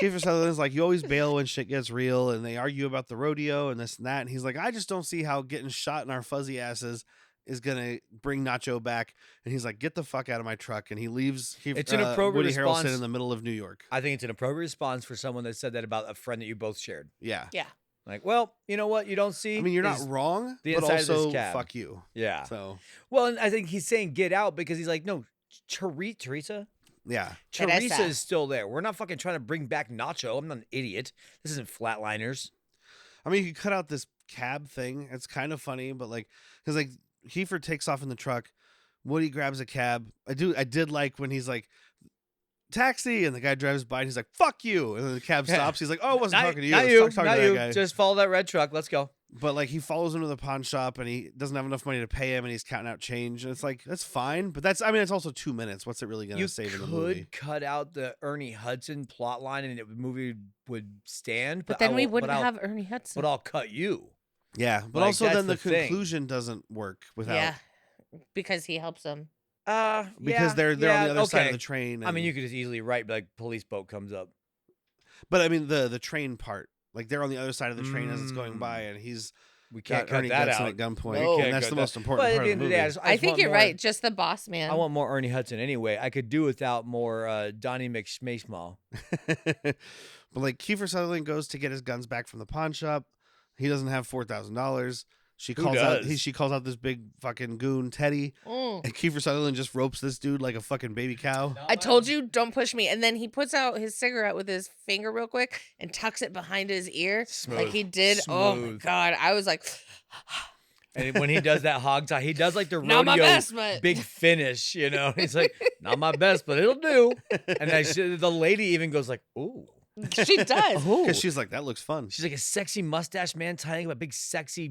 Kiefer Sutherland's like, you always bail when shit gets real, and they argue about the rodeo and this and that. And he's like, I just don't see how getting shot in our fuzzy asses is gonna bring Nacho back. And he's like, get the fuck out of my truck. And he leaves. It's an appropriate Woody response. Harrelson in the middle of New York. I think it's an appropriate response for someone that said that about a friend that you both shared. Yeah. Yeah. Like, well, you know what? You don't see. I mean, you're not is wrong, the but inside of this also cab. fuck you. Yeah. So Well, and I think he's saying get out because he's like, no, Teresa. yeah. Teresa is still there. We're not fucking trying to bring back Nacho. I'm not an idiot. This isn't Flatliners. I mean, you could cut out this cab thing. It's kind of funny, but like, because like Kiefer takes off in the truck, Woody grabs a cab. I did like when he's like, taxi, and the guy drives by and he's like, fuck you, and then the cab stops. He's like, oh, I wasn't talking to you. I Not was you. talking Not to that you. guy. Just follow that red truck. Let's go. But like, he follows him to the pawn shop, and he doesn't have enough money to pay him, and he's counting out change. And it's like, that's fine, but it's also 2 minutes. What's it really gonna You save in the could movie? cut out the Ernie Hudson plot line and the movie would stand. But then we wouldn't I'll- have Ernie Hudson. But I'll cut you. Yeah, but Like, also that's then the the thing. conclusion doesn't work without Yeah. Because he helps him. because they're on the other side of the train. I mean, and- you could just easily write like police boat comes up. but I mean the train part, like they're on the other side of the train as it's going by, and he's We can't got cut Ernie that Hudson out. at gunpoint, No. and Can't that's cut the that. most important But at part the of the end of movie. the day, I just think want you're more- right. Just the boss man. I want more Ernie Hudson anyway. I could do without more Donnie McSmall. But like Kiefer Sutherland goes to get his guns back from the pawn shop. He doesn't have $4,000. She Who calls out does? she calls out this big fucking goon Teddy, Mm. and Kiefer Sutherland just ropes this dude like a fucking baby cow. I told you, don't push me. And then he puts out his cigarette with his finger real quick and tucks it behind his ear. Like Smooth. he did. Oh my Smooth. God. I was like, And when he does that hog tie, he does like the not my rodeo best, but big finish, you know. He's like, not my best, but it'll do. And the lady even goes like, ooh. she does. Because she's like, that looks fun. She's like a sexy mustache man tying up a big sexy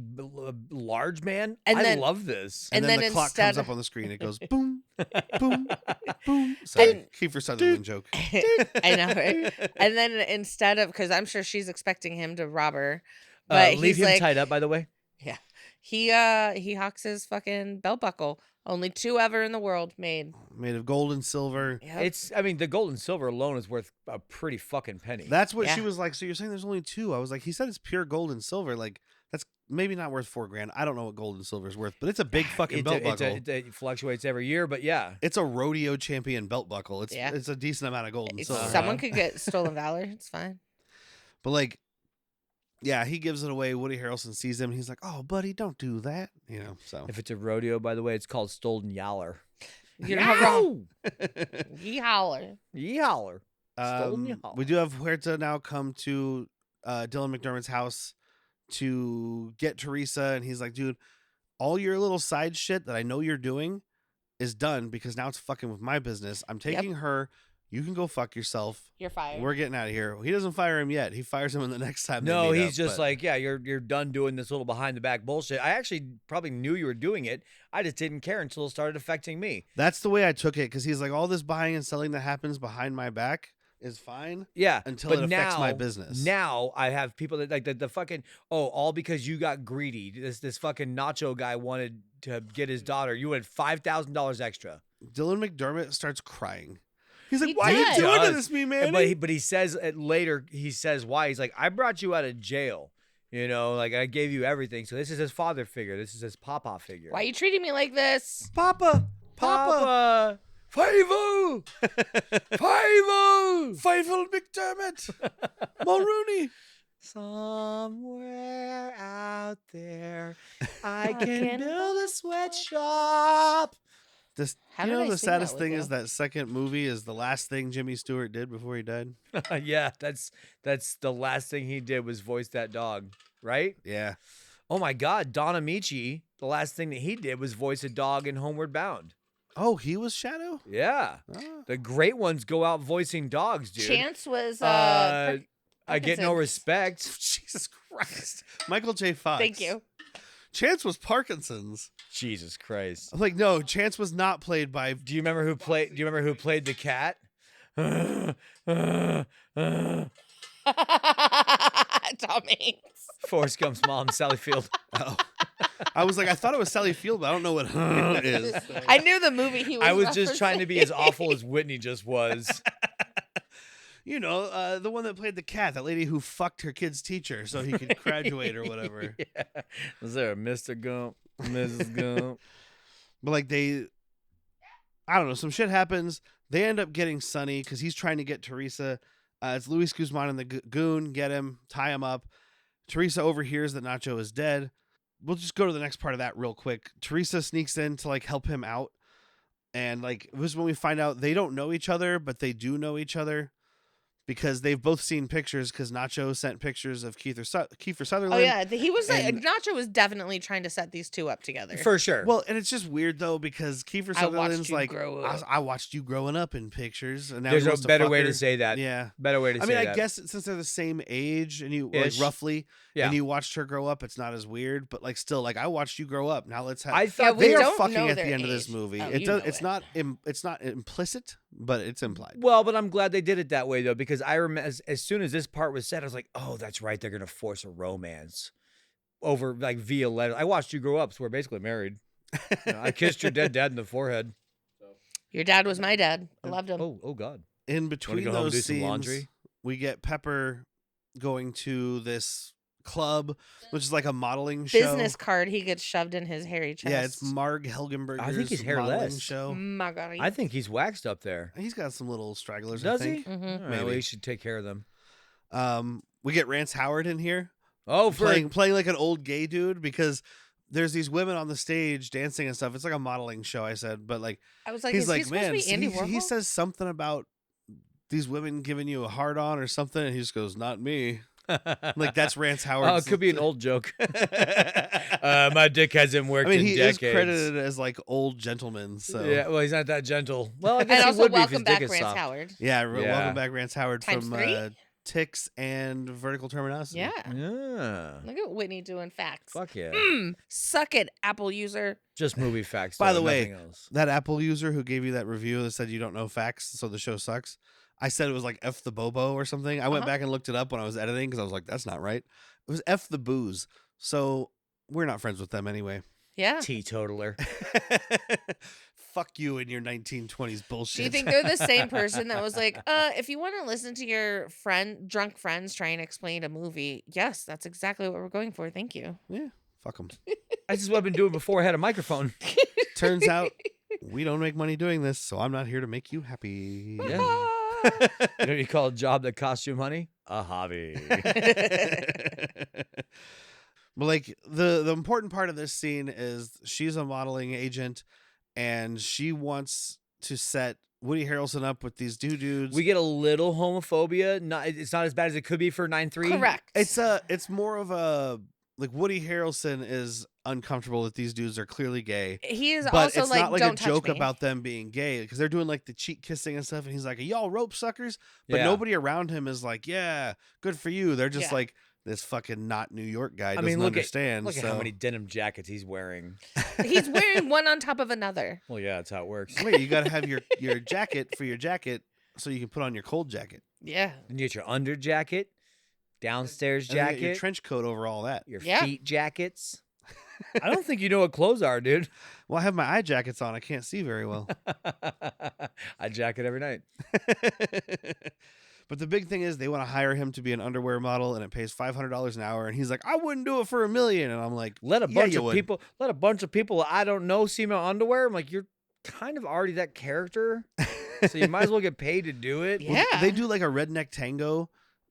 large man. And I then- love this. And, and then then the clock instead- comes up on the screen. It goes boom, boom, boom. Sorry, And- Kiefer Sutherland joke. I know, right? And then instead of, because I'm sure she's expecting him to rob her, but Leave he's him like, tied up, by the way. he hawks his fucking belt buckle. Only 2 ever in the world made. Made of gold and silver. Yep. I mean, the gold and silver alone is worth a pretty fucking penny. That's what she Yeah. was like. So you're saying there's only 2? I was like, he said it's pure gold and silver. Like that's maybe not worth $4,000. I don't know what gold and silver is worth, but it's a big fucking belt buckle. It fluctuates every year, but yeah. It's a rodeo champion belt buckle. It's Yeah. it's a decent amount of gold and silver. Someone could get stolen valor. It's fine. But like, yeah, he gives it away. Woody Harrelson sees him. And he's like, "Oh, buddy, don't do that." So If it's a rodeo, by the way, it's called Stolen Yaller. You're not wrong. Ye holler. Yaller. Stolen Yaller. we do have Huerta now come to Dylan McDermott's house to get Teresa, and he's like, "Dude, all your little side shit that I know you're doing is done because now it's fucking with my business. I'm taking her. You can go fuck yourself. You're fired. We're getting out of here. He doesn't fire him yet. He fires him in the next time. No, they meet he's up, just but- like, yeah, you're done doing this little behind the back bullshit. I actually probably knew you were doing it. I just didn't care until it started affecting me. That's the way I took it because he's like, all this buying and selling that happens behind my back is fine. Yeah, Until but it affects my now- business. Now I have people that like the fucking all because you got greedy. This fucking Nacho guy wanted to get his daughter. You wanted $5,000 extra. Dylan McDermott starts crying. He's like, He why are you does. doing Does. this to me, man? But he says later, he says why. He's like, I brought you out of jail. You know, like I gave you everything. So this is his father figure. This is his papa figure. Why are you treating me like this? Papa. Papa? Five-o! Five-o! Fievel McDermott. Mulrooney. Somewhere out there, I can can build a sweatshop. This, How you did know, I the sing that saddest with thing you? is that second movie is the last thing Jimmy Stewart did before he died. Yeah, that's the last thing he did was voice that dog, right? Yeah. Oh my God, Don Amici, the last thing that he did was voice a dog in Homeward Bound. Oh, he was Shadow? Yeah, Ah. the great ones go out voicing dogs, dude. Chance was. I get no Parkinson's. respect. Jesus Christ. Michael J. Fox. Thank you. Chance was Parkinson's. Jesus Christ. I'm like, no, Chance was not played by. Do you remember who played the cat? Tom Hanks. Forrest Gump's mom, Sally Field. Oh. I was like, I thought it was Sally Field, but I don't know what is. I knew the movie he was. I was just trying to be as referencing. awful as Whitney just was. You know, the one that played the cat, that lady who fucked her kid's teacher so he could graduate or whatever. Yeah. Was there a Mr. Gump, Mrs. Gump? But like I don't know, some shit happens. They end up getting Sonny because he's trying to get Teresa. It's Luis Guzman and the goon, get him, tie him up. Teresa overhears that Nacho is dead. We'll just go to the next part of that real quick. Teresa sneaks in to like help him out. And like, this is when we find out they don't know each other, but they do know each other. Because they've both seen pictures, because Nacho sent pictures of Kiefer Sutherland. Oh yeah, he was like and- Nacho was definitely trying to set these two up together. For sure. Well, and it's just weird though because Kiefer I watched Sutherland's you like, grow up. I watched you growing up in pictures, and now There's he a wants to better fuck way her. to say that. Yeah, Better way to I say mean, that. I guess since they're the same age and you like Ish. roughly, Yeah. and you watched her grow up, it's not as weird. But like, still, like I watched you grow up. Now let's have. I thought we they are don't fucking know at the their end of this age. movie. Oh, It you does. know It's it. not. It's not implicit, but it's implied. Well, but I'm glad they did it that way though, because I remember as soon as this part was said, I was like, oh, that's right. They're gonna force a romance over like via letter. I watched you grow up, so we're basically married. You know, I kissed your dead dad in the forehead. Your dad was my dad. I loved him. Oh God. In between go home and those do some scenes, laundry? we get Pepper going to this club, which is like a modeling show. Business card he gets shoved in his hairy chest. Yeah, it's Marg Helgenberger's I think he's modeling hairless. show. my God. I think he's waxed up there. He's got some little stragglers. Does I he? think. Mhm. All right, well, Maybe. you should take care of them. We get Rance Howard in here Oh, for playing like an old gay dude because there's these women on the stage dancing and stuff. It's like a modeling show, I said, but like I was like, he's is like, he supposed man, to be Andy Warhol? he says something about these women giving you a hard on or something, and he just goes, "Not me." Like that's Rance Howard. Oh, it could be an old joke. My dick hasn't I worked mean, in he decades. is credited as like old gentleman. So Yeah, well, he's not that gentle. Well, I guess and he also would be if his welcome dick back, is Rance soft. Howard. yeah, Yeah. welcome back, Rance Howard Times from three? Ticks and Vertical Terminosity. Yeah. Yeah. Look at Whitney doing facts. Fuck yeah. Suck it, Apple user. Just movie facts. By though, the way, nothing else. that Apple user who gave you that review that said you don't know facts, so the show sucks. I said it was like F the Bobo or something. I went Uh-huh. back and looked it up when I was editing because I was like, that's not right. It was F the Booze. So we're not friends with them anyway. Yeah. Teetotaler. Fuck you and your 1920s bullshit. Do you think they're the same person that was like, if you want to listen to your drunk friends try and explain a movie, yes, that's exactly what we're going for. Thank you. Yeah, fuck them. This is what I've been doing before I had a microphone. Turns out we don't make money doing this, so I'm not here to make you happy. Yeah. You know what you call a job that costs you money? A hobby. But like the important part of this scene is she's a modeling agent and she wants to set Woody Harrelson up with these dudes. We get a little homophobia. It's not as bad as it could be for 9-3. Correct. It's more of a like Woody Harrelson is uncomfortable that these dudes are clearly gay. He is But also it's like, not like don't a joke touch me. about them being gay because they're doing like the cheek kissing and stuff, and he's like, "Are y'all rope suckers?" But Yeah. nobody around him is like, "Yeah, good for you." They're just Yeah. like, this fucking not New York guy I doesn't mean, look understand. at so. how many denim jackets he's wearing. He's wearing one on top of another. Well, yeah, that's how it works. Wait, you got to have your jacket for your jacket so you can put on your cold jacket. Yeah. And you get your under jacket, downstairs And then you jacket, get your trench coat over all that. your Yeah. feet jackets. I don't think you know what clothes are, dude. Well, I have my eye jackets on. I can't see very well. I jacket every night. But the big thing is they want to hire him to be an underwear model, and it pays $500 an hour. And he's like, "I wouldn't do it for $1 million." And I'm like, Let a "Yeah, bunch you of would." people. Let a bunch of people I don't know see my underwear. I'm like, you're kind of already that character, so you might as well get paid to do it. Yeah. They do like a redneck tango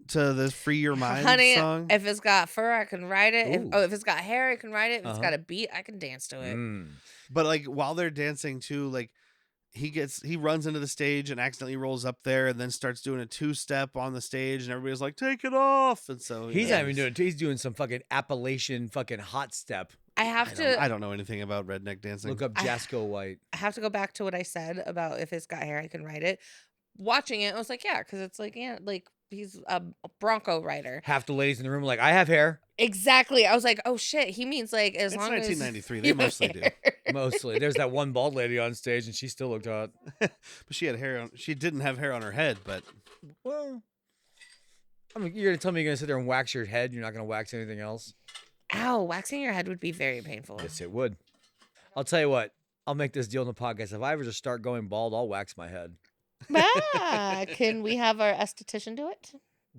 to the "Free Your Mind" Honey, song. if it's got fur, I can ride it. Ooh. If it's got hair, I can ride it. If it's Uh-huh. got a beat, I can dance to it. Mm. But like while they're dancing too, like he runs into the stage and accidentally rolls up there and then starts doing a 2-step on the stage, and everybody's like, "Take it off!" And so He's not even doing it. He's doing some fucking Appalachian fucking hot step. I have to. I don't know anything about redneck dancing. Look up Jasco White. I have to go back to what I said about if it's got hair, I can ride it. Watching it, I was like, yeah, because it's like, yeah, like he's a Bronco rider. Half the ladies in the room are like, I have hair. Exactly. I was like, oh shit, he means like as It's long 1993. as They you have mostly do. hair. Mostly. There's that one bald lady on stage, and she still looked hot. But she had hair on. She didn't have hair on her head, but Well, I mean, you're gonna tell me you're gonna sit there and wax your head. You're not gonna wax anything else. Ow, waxing your head would be very painful. Yes, it would. I'll tell you what. I'll make this deal in the podcast. If I ever just start going bald, I'll wax my head. Can we have our esthetician do it?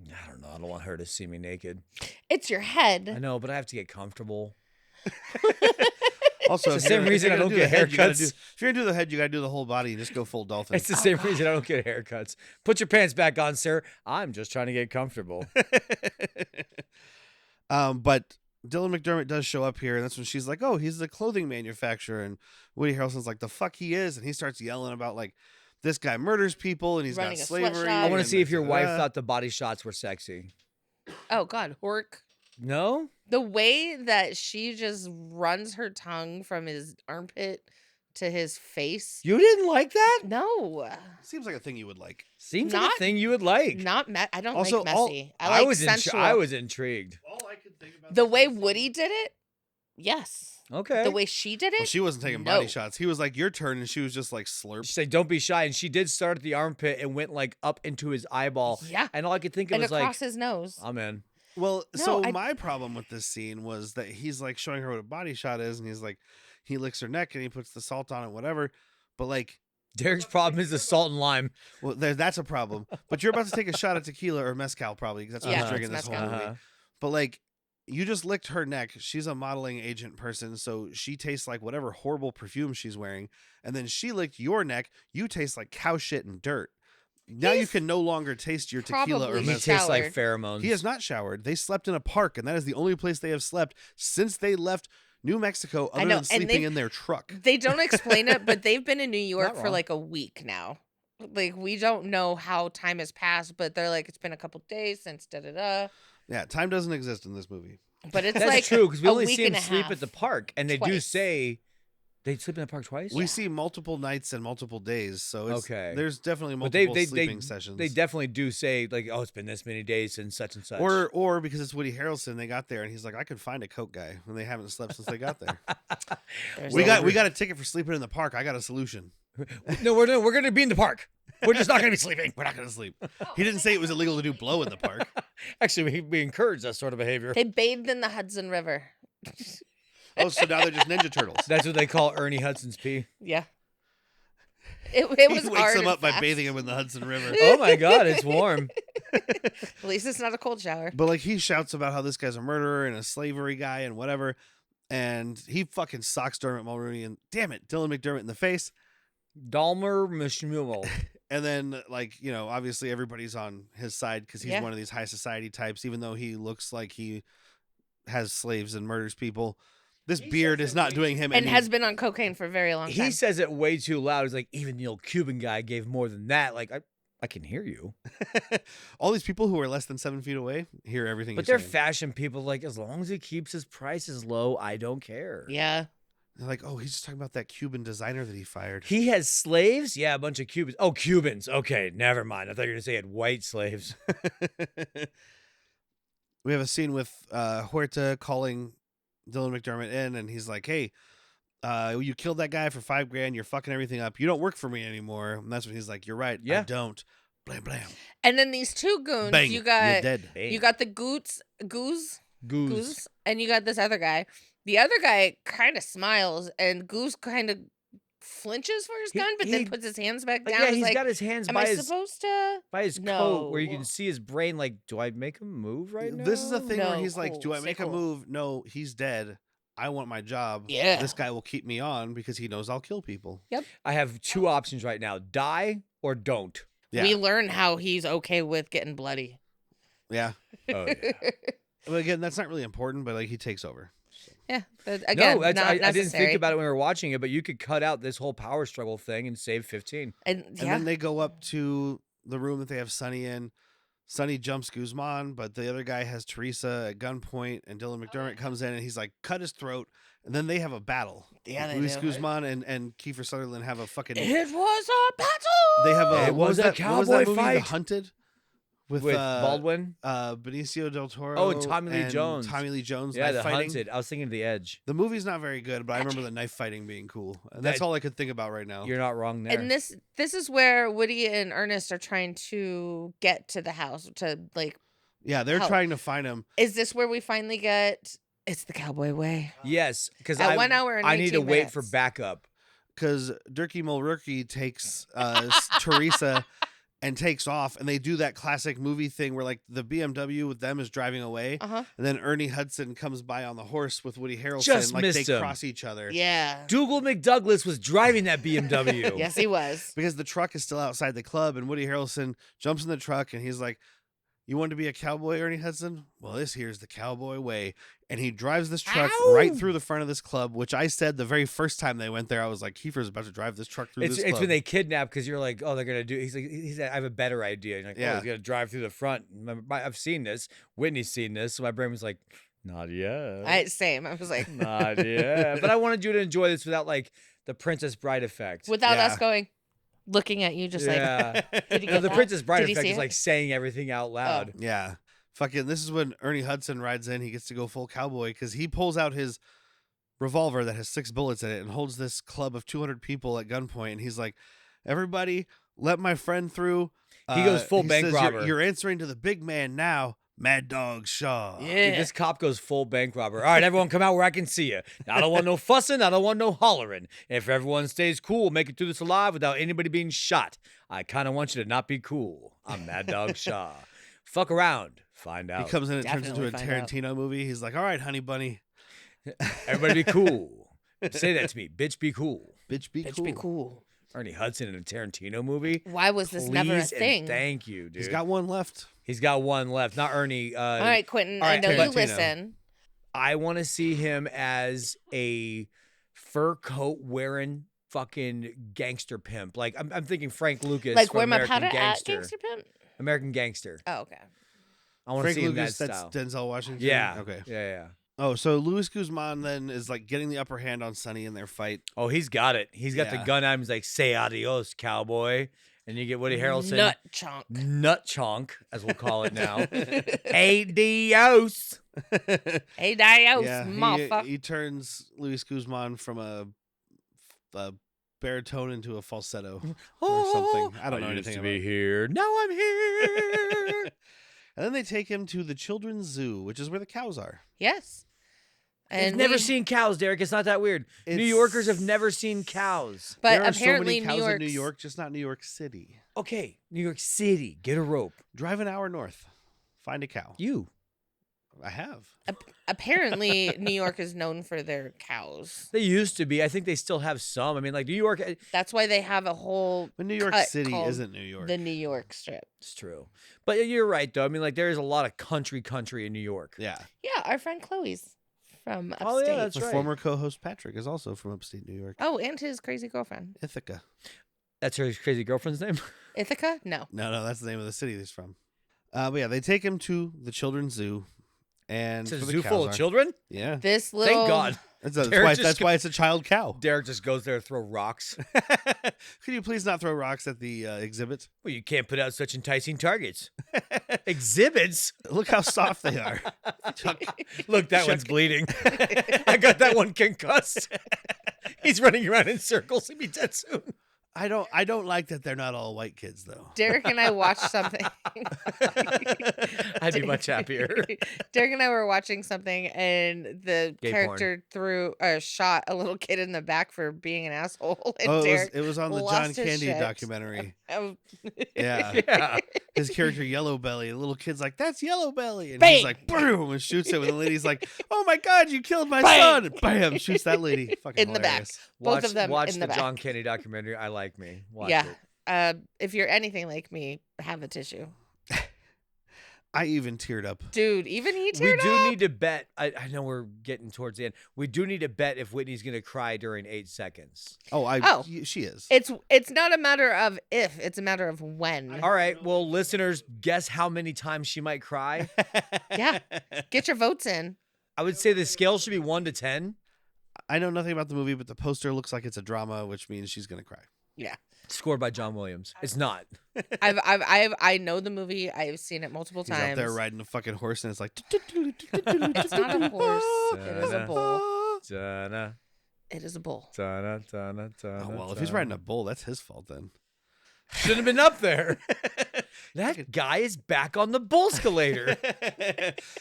I don't know. I don't want her to see me naked. It's your I head. know, but I have to get comfortable. also It's if the you're- same if reason you're I gonna don't do the get head, you gotta haircuts. do- If you're gonna do the head, you gotta do the whole body and just go full dolphin. It's the same reason I don't get haircuts. Put your pants back on, sir. I'm just trying to get comfortable. But Dylan McDermott does show up here, and that's when she's like, "Oh, he's the clothing manufacturer," and Woody Harrelson's like, "The fuck he is," and he starts yelling about like this guy murders people and he's Running got a slavery. sweatshop. I want to and see if your wife da-da-da. thought the body shots were sexy. Oh God, Hork. No? The way that she just runs her tongue from his armpit to his face. You didn't like that? No, Seems like a thing you would like. Seems like a Not- thing you would like. not I don't Also, like all- messy. I like sensual. I was intrigued. All I could think about The way Woody did it, yes. Okay. The way she did it, Well, she wasn't taking No. body shots. He was like, "Your turn," and she was just like slurp. She said, "Don't be shy," and she did start at the armpit and went like up into his eyeball. yeah, And all I could think of and was across like, his nose. "I'm in." Well, No, so I- my problem with this scene was that he's like showing her what a body shot is, and he's like, he licks her neck and he puts the salt on it, whatever. But like, Derek's problem is the salt and lime. well, that's a problem. But you're about to take a shot of tequila or mezcal, probably, because that's what Yeah, he's drinking it's this whole mezcal. movie. But like, you just licked her neck. She's a modeling agent person, so she tastes like whatever horrible perfume she's wearing. And then she licked your neck. You taste like cow shit and dirt. Now you He's can no longer taste your tequila or probably He mezcal. tastes like showered. pheromones. He has not showered. They slept in a park, and that is the only place they have slept since they left New Mexico, I other know, than and sleeping they've- in their truck. They don't explain it, but they've been in New York Not for wrong. like a week now. Like we don't know how time has passed, but they're like it's been a couple days since da da da. Yeah, time doesn't exist in this movie. But it's That's like true because we a only week see him and a sleep half. at the park, and they do Twice. say they sleep in the park twice. We see multiple nights and multiple days, so it's, Okay. there's definitely But multiple they sleeping sessions. They definitely do say like, "Oh, it's been this many days since such and such." or because it's Woody Harrelson, they got there and he's like, I could find a coke guy, and they haven't slept since they got there. There's we a- got a ticket for sleeping in the park. I got a solution. no, we're going to be in the park. We're just not going to be sleeping. We're not gonna sleep. He didn't say it was illegal to do blow in the park. Actually, we encourage that sort of behavior. They bathed in the Hudson River. Oh, so now they're just Ninja Turtles. That's what they call Ernie Hudson's pee. Yeah. It was He wakes hard him and up by fast. bathing him in the Hudson River. Oh my God, it's warm. At least it's not a cold shower. But like he shouts about how this guy's a murderer and a slavery guy and whatever, and he fucking socks Dermot Mulroney and damn it, Dylan McDermott in the face. Dalmer Mishmul. And then like, you know, obviously everybody's on his side because he's Yeah. one of these high society types, even though he looks like he has slaves and murders people. This beard is not doing him And any has been on cocaine for a very long time. He says it way too loud. He's like, even the old Cuban guy gave more than that. Like, I I can hear you. All these people who are less than 7 feet away hear everything But you're they're saying. fashion people. Like, as long as he keeps his prices low, I don't care. Yeah. They're like, oh, he's just talking about that Cuban designer that he fired. He has slaves? Yeah, a bunch of Cubans. Oh, Cubans. Okay, never mind. I thought you were going to say he had white slaves. We have a scene with Huerta calling Dylan McDermott in, and he's like, hey, you killed that guy for $5,000. You're fucking everything up. You don't work for me anymore. And that's when he's like, you're right. Yeah. I don't. Blam, blam. And then these two goons, Bang. you You're got dead. you got the Goose, and you got this other guy. The other guy kind of smiles, and Goose kind of flinches for his gun, but then puts his hands back down. Yeah, He's he's like, got his hands am by I his supposed to? coat, where you No. can see his brain. Like, do I make him move right now? This is a thing where No, he's like, cool. do I Stay make a cool. move? No, he's dead. I want my job. Yeah. This guy will keep me on because he knows I'll kill people. I have two options right now: die or don't. Yeah. We learn how he's okay with getting bloody. Yeah. Oh, yeah. Well, again, that's not really important, but like he takes over. Yeah, but again, No, that's, not I didn't necessary. think about it when we were watching it, but you could cut out this whole power struggle thing and save 15. And And yeah, then they go up to the room that they have Sonny in. Sonny jumps Guzman, but the other guy has Teresa at gunpoint, and Dylan McDermott comes in and he's like, cut his throat. And then they have a battle. Yeah, they Luis do. Guzman and Kiefer Sutherland have a fucking. it was a battle. They have a. It what was a that, what was cowboy that movie, The fight. Hunted, with Baldwin. Benicio del Toro. Oh, and Tommy Lee and Jones. Tommy Lee Jones. Yeah, knife the fighting. Hunted. I was thinking of The Edge. The movie's not very good, but I remember the knife fighting being cool. And that's That- all I could think about right now. You're not wrong there. And this is where Woody and Ernest are trying to get to the house to like. Yeah, they're Help. trying to find him. Is this where we finally get? It's the Cowboy Way. Yes, because At 1 hour and I need to 19 wait for minutes. backup. Because Durkee Mulrooney takes Teresa and takes off, and they do that classic movie thing where like the BMW with them is driving away, Uh huh. and then Ernie Hudson comes by on the horse with Woody Harrelson, Just like they missed him. cross each other. Yeah. Dougal McDouglas was driving that BMW. Yes, he was. Because the truck is still outside the club, and Woody Harrelson jumps in the truck, and he's like, "You want to be a cowboy, Ernie Hudson? Well, this here's the Cowboy Way." And he drives this truck right through the front of this club, which I said the very first time they went there, I was like, Kiefer's about to drive this truck through It's this it's club. when they kidnap because you're like, oh, they're gonna do. He's like, I have a better idea. You're like, Yeah. oh, he's gonna drive through the front. I've seen this. Whitney's seen this. So my brain was like, not yet. Same. I was like, Not yet. But I wanted you to enjoy this without like the Princess Bride effect. without Yeah. us going, looking at you, just like, yeah. did you No, get the that? Princess Bride Did you effect see is it? like saying everything out loud. Yeah. Fucking, this is when Ernie Hudson rides in. He gets to go full cowboy because he pulls out his revolver that has 6 bullets in it and holds this club of 200 people at gunpoint. And he's like, everybody, let my friend through. He goes full bank says, robber. You're answering to the big man now, Mad Dog Shaw. Dude, Yeah. this cop goes full bank robber. All right, everyone come out where I can see you. I don't want no fussing. I don't want no hollering. If everyone stays cool, make it through this alive without anybody being shot. I kind of want you to not be cool. I'm Mad Dog Shaw. Fuck around. Find He out. comes in and turns into a Definitely find out. Tarantino movie. He's like, all right, honey bunny. Everybody be cool. Say that to me. Bitch, be cool. Bitch, be Bitch, cool. be cool. Ernie Hudson in a Tarantino movie. Why was this never a Please and thing? thank you, dude. He's got one left. He's got one left. Not Ernie. All right, Quentin, all I right, know you Tarantino. listen. I want to see him as a fur coat wearing fucking gangster pimp. Like I'm thinking Frank Lucas. Like from where my American powder at, Gangster. Gangster Pimp? American Gangster. Oh, okay. I want to Frank see him Lucas, that that's style. Denzel Washington. Yeah. Okay. Yeah. Oh, so Luis Guzman then is like getting the upper hand on Sonny in their fight. Oh, he's got it. He's got the Yeah. gun on him. He's like, say adios, cowboy. And you get Woody Harrelson. Nut chunk. Nut chonk, as we'll call it now. Adios. Hey, Dios, Yeah, motherfucker. he turns Luis Guzman from a baritone into a falsetto or something. I don't know anything used to about be it. here. Now I'm here. And then they take him to the children's zoo, which is where the cows are. Yes. I've And never we- seen cows, Derek. It's not that weird. New It's- Yorkers have never seen cows. But there are apparently, so many cows in New York's- York, just not New York City. Okay, New York City. Get a rope. Drive an hour north, find a cow. You. I have. Apparently, New York is known for their cows. They used to be. I think they still have some. I mean, like New York. That's why they have a whole But New York cut City called isn't New York. the New York Strip. It's true. But you're right, though. I mean, like there is a lot of country in New York. Yeah. Yeah, our friend Chloe's from upstate. Oh, yeah, that's The right. former co-host Patrick is also from upstate New York. Oh, and his crazy girlfriend. Ithaca. That's her crazy girlfriend's name? Ithaca? No. No, that's the name of the city he's from. But yeah, they take him to the children's zoo. And It's a for the zoo cows full of are- children? Yeah. This little. Thank God. Derrick That's why it's a child cow. Derrick just goes there to throw rocks. Could you please not throw rocks at the exhibit? Well, you can't put out such enticing targets. Exhibits? Look how soft they are. Look, that one's bleeding. I got that one concussed. He's running around in circles. He'll be dead soon. I don't like that they're not all white kids though. Derrick and I watched something. I'd be much happier. Derrick and I were watching something, and the Gay character shot a little kid in the back for being an asshole. And Oh, Derrick it was on the John lost his Candy shit. documentary. Oh. Yeah. Yeah. His character Yellow Belly, the little kid's like, "That's Yellow Belly," and Bang! he's like, "Boom!" and shoots it. And the lady's like, "Oh my God, you killed my Bang! son!" And bam, shoots that lady. Fucking In the back. hilarious. Both of them watch in the the John back. Candy documentary. I Like Me. Watch Yeah. it. If you're anything like me, have a tissue. I even teared up. Dude, even he We teared do up. need to bet. I know we're getting towards the end. We do need to bet if Whitney's going to cry during 8 seconds. Oh. She is. It's not a matter of if, it's a matter of when. All right. Well, listeners, guess how many times she might cry? Yeah. Get your votes in. I would say the scale should be 1 to 10. I know nothing about the movie, but the poster looks like it's a drama, which means she's gonna cry. Yeah. Scored by John Williams. It's not. I know the movie. I've seen it multiple He's times. out there riding a fucking horse, and it's like. It's not a horse. It is a bull. Da-na, It is a bull. da-na, da-na, da-na, Oh well, if he's riding a bull, that's his fault then. Shouldn't have been up there. That guy is back on the bull escalator.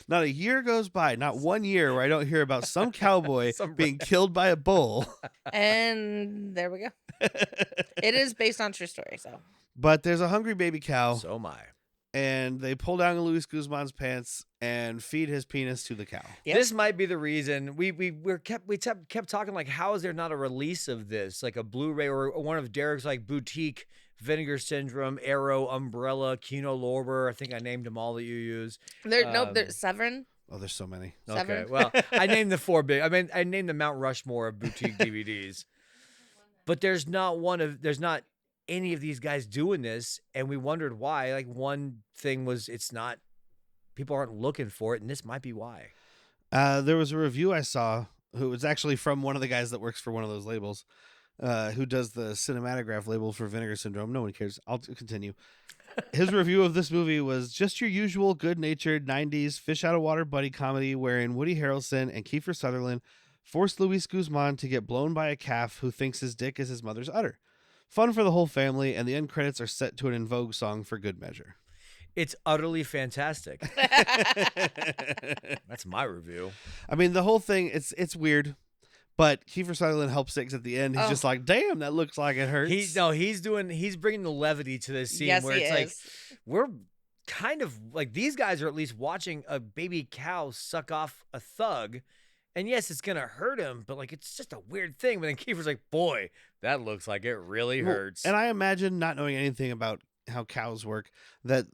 Not a year goes by, not 1 year, where I don't hear about some cowboy Some being killed by a bull. And there we go. It is based on true story, so. But there's a hungry baby cow, So am I. and they pull down Luis Guzman's pants and feed his penis to the cow. Yep. This might be the reason we kept talking like, how is there not a release of this, like a Blu-ray or one of Derrick's like boutique Vinegar Syndrome, Arrow, Umbrella, Kino Lorber. I think I named them all that you use. There's Severin. Oh, there's so many. Okay, Seven. well, I named the 4 big. I named the Mount Rushmore of boutique DVDs. But there's not any of these guys doing this, and we wondered why. Like, one thing was people aren't looking for it, and this might be why. There was a review I saw who was actually from one of the guys that works for one of those labels, who does the cinematograph label for Vinegar Syndrome. No one cares. I'll continue. His review of this movie was just your usual good-natured 90s fish-out-of-water buddy comedy wherein Woody Harrelson and Kiefer Sutherland forced Luis Guzman to get blown by a calf who thinks his dick is his mother's udder. Fun for the whole family, and the end credits are set to an En Vogue song for good measure. It's utterly fantastic. That's my review. I mean, the whole thing, it's weird, but Kiefer Sutherland helps it 'cause at the end, he's Oh. just like, damn, that looks like it hurts. He's bringing the levity to this scene Yes, where he it's like, is. we're kind of like, these guys are at least watching a baby cow suck off a thug. And yes, it's going to hurt him, but like, it's just a weird thing. But then Kiefer's like, boy, that looks like it really Well, hurts. And I imagine, not knowing anything about how cows work, that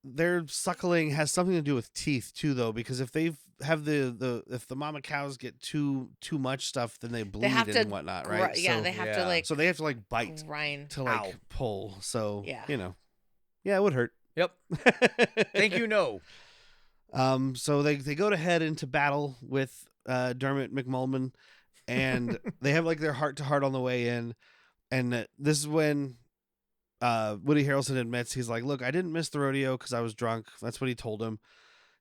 their suckling has something to do with teeth too, though, because if they have if the mama cows get too much stuff, then they bleed have to and whatnot, right? Yeah, they have to yeah. like So they have to like bite grind. to like Ow. pull. So Yeah. Yeah, it would hurt. Yep. Thank you, no. So they go to head into battle with Dermot McMullen, and they have like their heart to heart on the way in, and this is when Woody Harrelson admits, he's like, look, I didn't miss the rodeo because I was drunk. That's what he told him.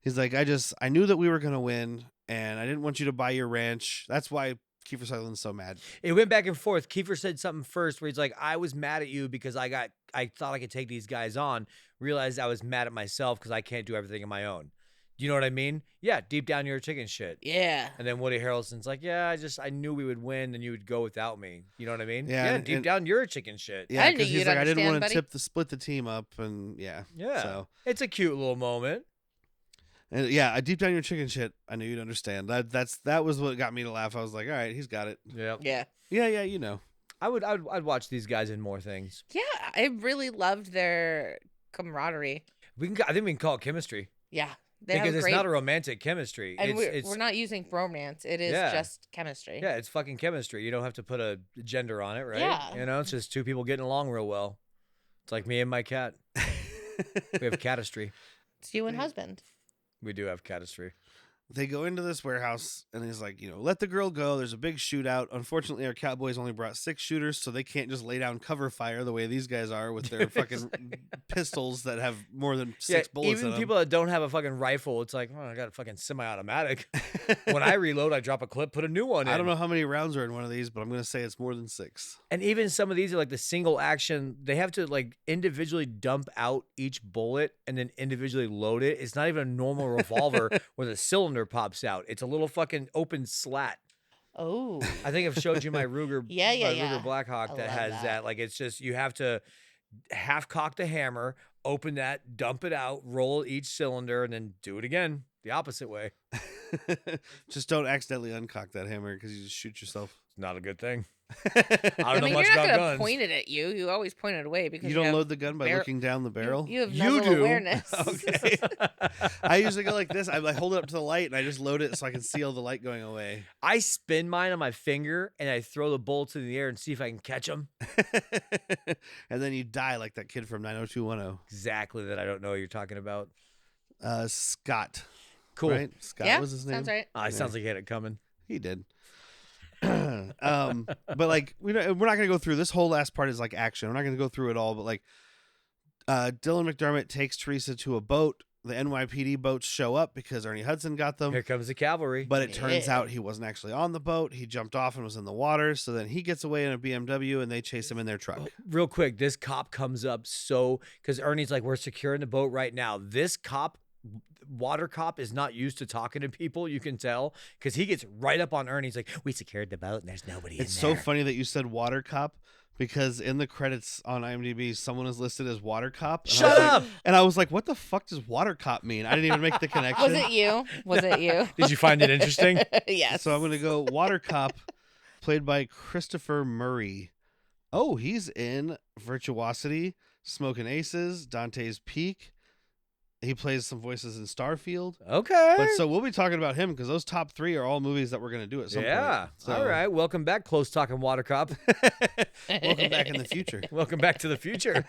He's like, I knew that we were gonna win, and I didn't want you to buy your ranch. That's why Kiefer Sutherland's so mad. It went back and forth. Kiefer said something first where he's like, I was mad at you because I thought I could take these guys on. Realized I was mad at myself because I can't do everything on my own. Do you know what I mean? Yeah, deep down you're a chicken shit. Yeah. And then Woody Harrelson's like, yeah, I knew we would win and you would go without me. You know what I mean? Yeah, deep and- down you're a chicken shit. Yeah, I knew because he's you'd like, I didn't want understand, to split the team up, and yeah. So It's a cute little moment. and yeah, deep down your chicken shit. I knew you'd understand. That was what got me to laugh. I was like, all right, he's got it. Yeah. Yeah. Yeah, you know. I'd watch these guys in more things. Yeah. I really loved their camaraderie. I think we can call it chemistry. Yeah. They because have it's great, not a romantic chemistry. and It's we're not using romance. It is Yeah. just chemistry. yeah, it's fucking chemistry. You don't have to put a gender on it, right? Yeah. You know, it's just two people getting along real well. It's like me and my cat. We have catistry. It's you and husband. We do have catistry. They go into this warehouse and he's like, let the girl go. There's a big shootout. Unfortunately, our Cowboys only brought 6 shooters, so they can't just lay down cover fire the way these guys are with their fucking pistols that have more than 6 bullets in even them. people that don't have a fucking rifle, it's like, I got a fucking semi-automatic. When I reload, I drop a clip, put a new one in. I don't know how many rounds are in one of these, but I'm going to say it's more than 6. And even some of these are like the single action. They have to like individually dump out each bullet and then individually load it. It's not even a normal revolver where the cylinder pops out. It's a little fucking open slat. Oh. I think I've showed you my Ruger, Yeah, my yeah. Ruger Blackhawk I that love has that. that. Like it's just you have to half cock the hammer, open that, dump it out, roll each cylinder, and then do it again the opposite way. Just don't accidentally uncock that hammer because you just shoot yourself. It's not a good thing. I I don't know mean, much you're not about gonna guns. point it at you. You always point it away because You don't have load the gun by bar- looking down the barrel? You have You muzzle do. awareness. Okay. I usually go like this. I like hold it up to the light and I just load it so I can see all the light going away. I spin mine on my finger and I throw the bullets in the air and see if I can catch them. And then you die like that kid from 90210. Exactly that I don't know what you're talking about. Scott. Cool. Right? Scott Yeah, was his name. sounds right. It sounds like he had it coming. He did. But like we're not gonna go through this whole last part is like action. We're not gonna go through it all, but like Dylan McDermott takes Teresa to a boat. The NYPD boats show up because Ernie Hudson got them. Here comes the cavalry. But it turns Yeah. out he wasn't actually on the boat. He jumped off and was in the water. So then he gets away in a BMW and they chase him in their truck. Real quick, this cop comes up because Ernie's like, we're securing the boat right now. This cop, water cop, is not used to talking to people. You can tell because he gets right up on Ernie. He's like, we secured the boat and there's nobody It's in so there. funny that you said water cop because in the credits on IMDb, someone is listed as water cop. And I Shut was like- up. And I was like, what the fuck does water cop mean? I didn't even make the connection. Was it you? Was it you? Did you find it interesting? Yes. So I'm going to go water cop, played by Christopher Murray. Oh, he's in Virtuosity, Smoking Aces, Dante's Peak. He plays some voices in Starfield. Okay. But so we'll be talking about him because those top 3 are all movies that we're going to do at some yeah. point. So, All right. Welcome back, Close Talking Water Cop. Welcome back in the future. Welcome back to the future.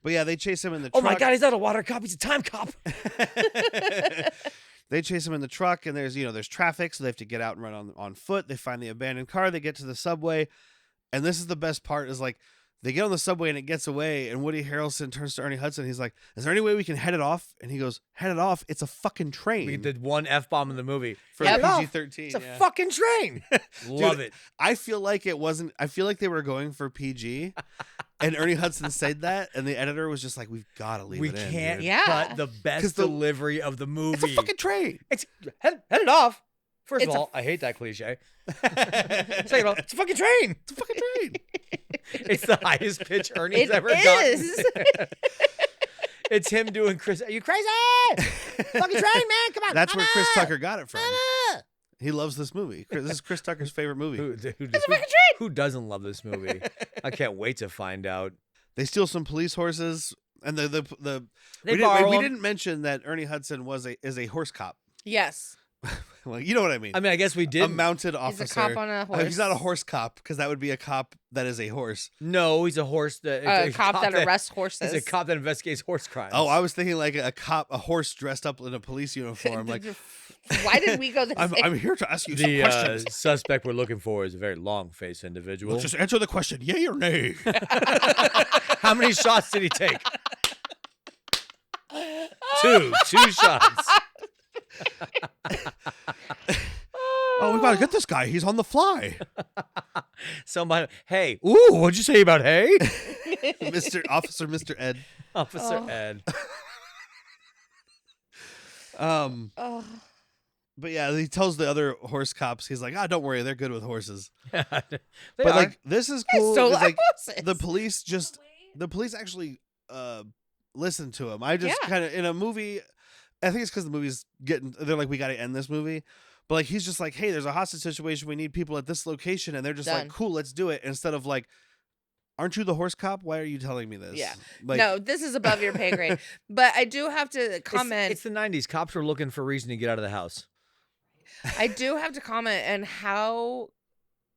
But yeah, they chase him in the Oh truck. my God, he's not a water cop. He's a time cop. They chase him in the truck, and there's traffic, so they have to get out and run on foot. They find the abandoned car. They get to the subway, and this is the best part: is like they get on the subway and it gets away, and Woody Harrelson turns to Ernie Hudson. He's like, "Is there any way we can head it off?" And he goes, "Head it off? It's a fucking train." We did one F-bomb in the movie. for Yep. PG-13. It's a yeah. fucking train. Love it. I feel like it wasn't. I feel like they were going for PG, and Ernie Hudson said that, and the editor was just like, "We've got to leave We it in." can't dude. Yeah. cut the best 'Cause the- delivery of the movie. It's a fucking train. It's head it off. First It's of a- all, I hate that cliche. Second of all, it's a fucking train. It's a fucking train. It's the highest pitch Ernie's It ever is. gotten. It's him doing Chris. Are you crazy? Fucking train, man. Come on. That's where Chris Mama! Tucker got it from. Mama! He loves this movie. This is Chris Tucker's favorite movie. Who doesn't love this movie? I can't wait to find out. They steal some police horses, and They we borrow 'em. didn't mention that Ernie Hudson is a horse cop. Yes. Well, you know what I mean. I mean, I guess we a did. mounted He's officer. a cop on a horse. He's not a horse cop because that would be a cop that is a horse. No, he's a horse that A cop that arrests horses. He's a cop that investigates horse crimes. Oh, I was thinking like a horse dressed up in a police uniform. Like, Why did we go this way? I'm here to ask you some the questions. suspect we're looking for is a very long-faced individual. Just answer the question, yay or nay. How many shots did he take? Two shots. Oh, we gotta get this guy. He's on the fly. Somebody, hey, ooh, what'd you say about hey? Mr. Ed. Officer Oh. Ed. Oh. But yeah, he tells the other horse cops, he's like, don't worry, they're good with horses. They But are. like, this is They cool. stole 'cause, our like, horses. the police actually listen to him. I just Yeah. kind of in a movie. I think it's because the movie's they're like, we got to end this movie. But like, he's just like, hey, there's a hostage situation. We need people at this location, and they're just Done. like, cool, let's do it. Instead of like, Aren't you the horse cop? Why are you telling me this? Yeah. Like, No, this is above your pay grade. But I do have to It's comment. the 90s. Cops were looking for a reason to get out of the house. I do have to comment on how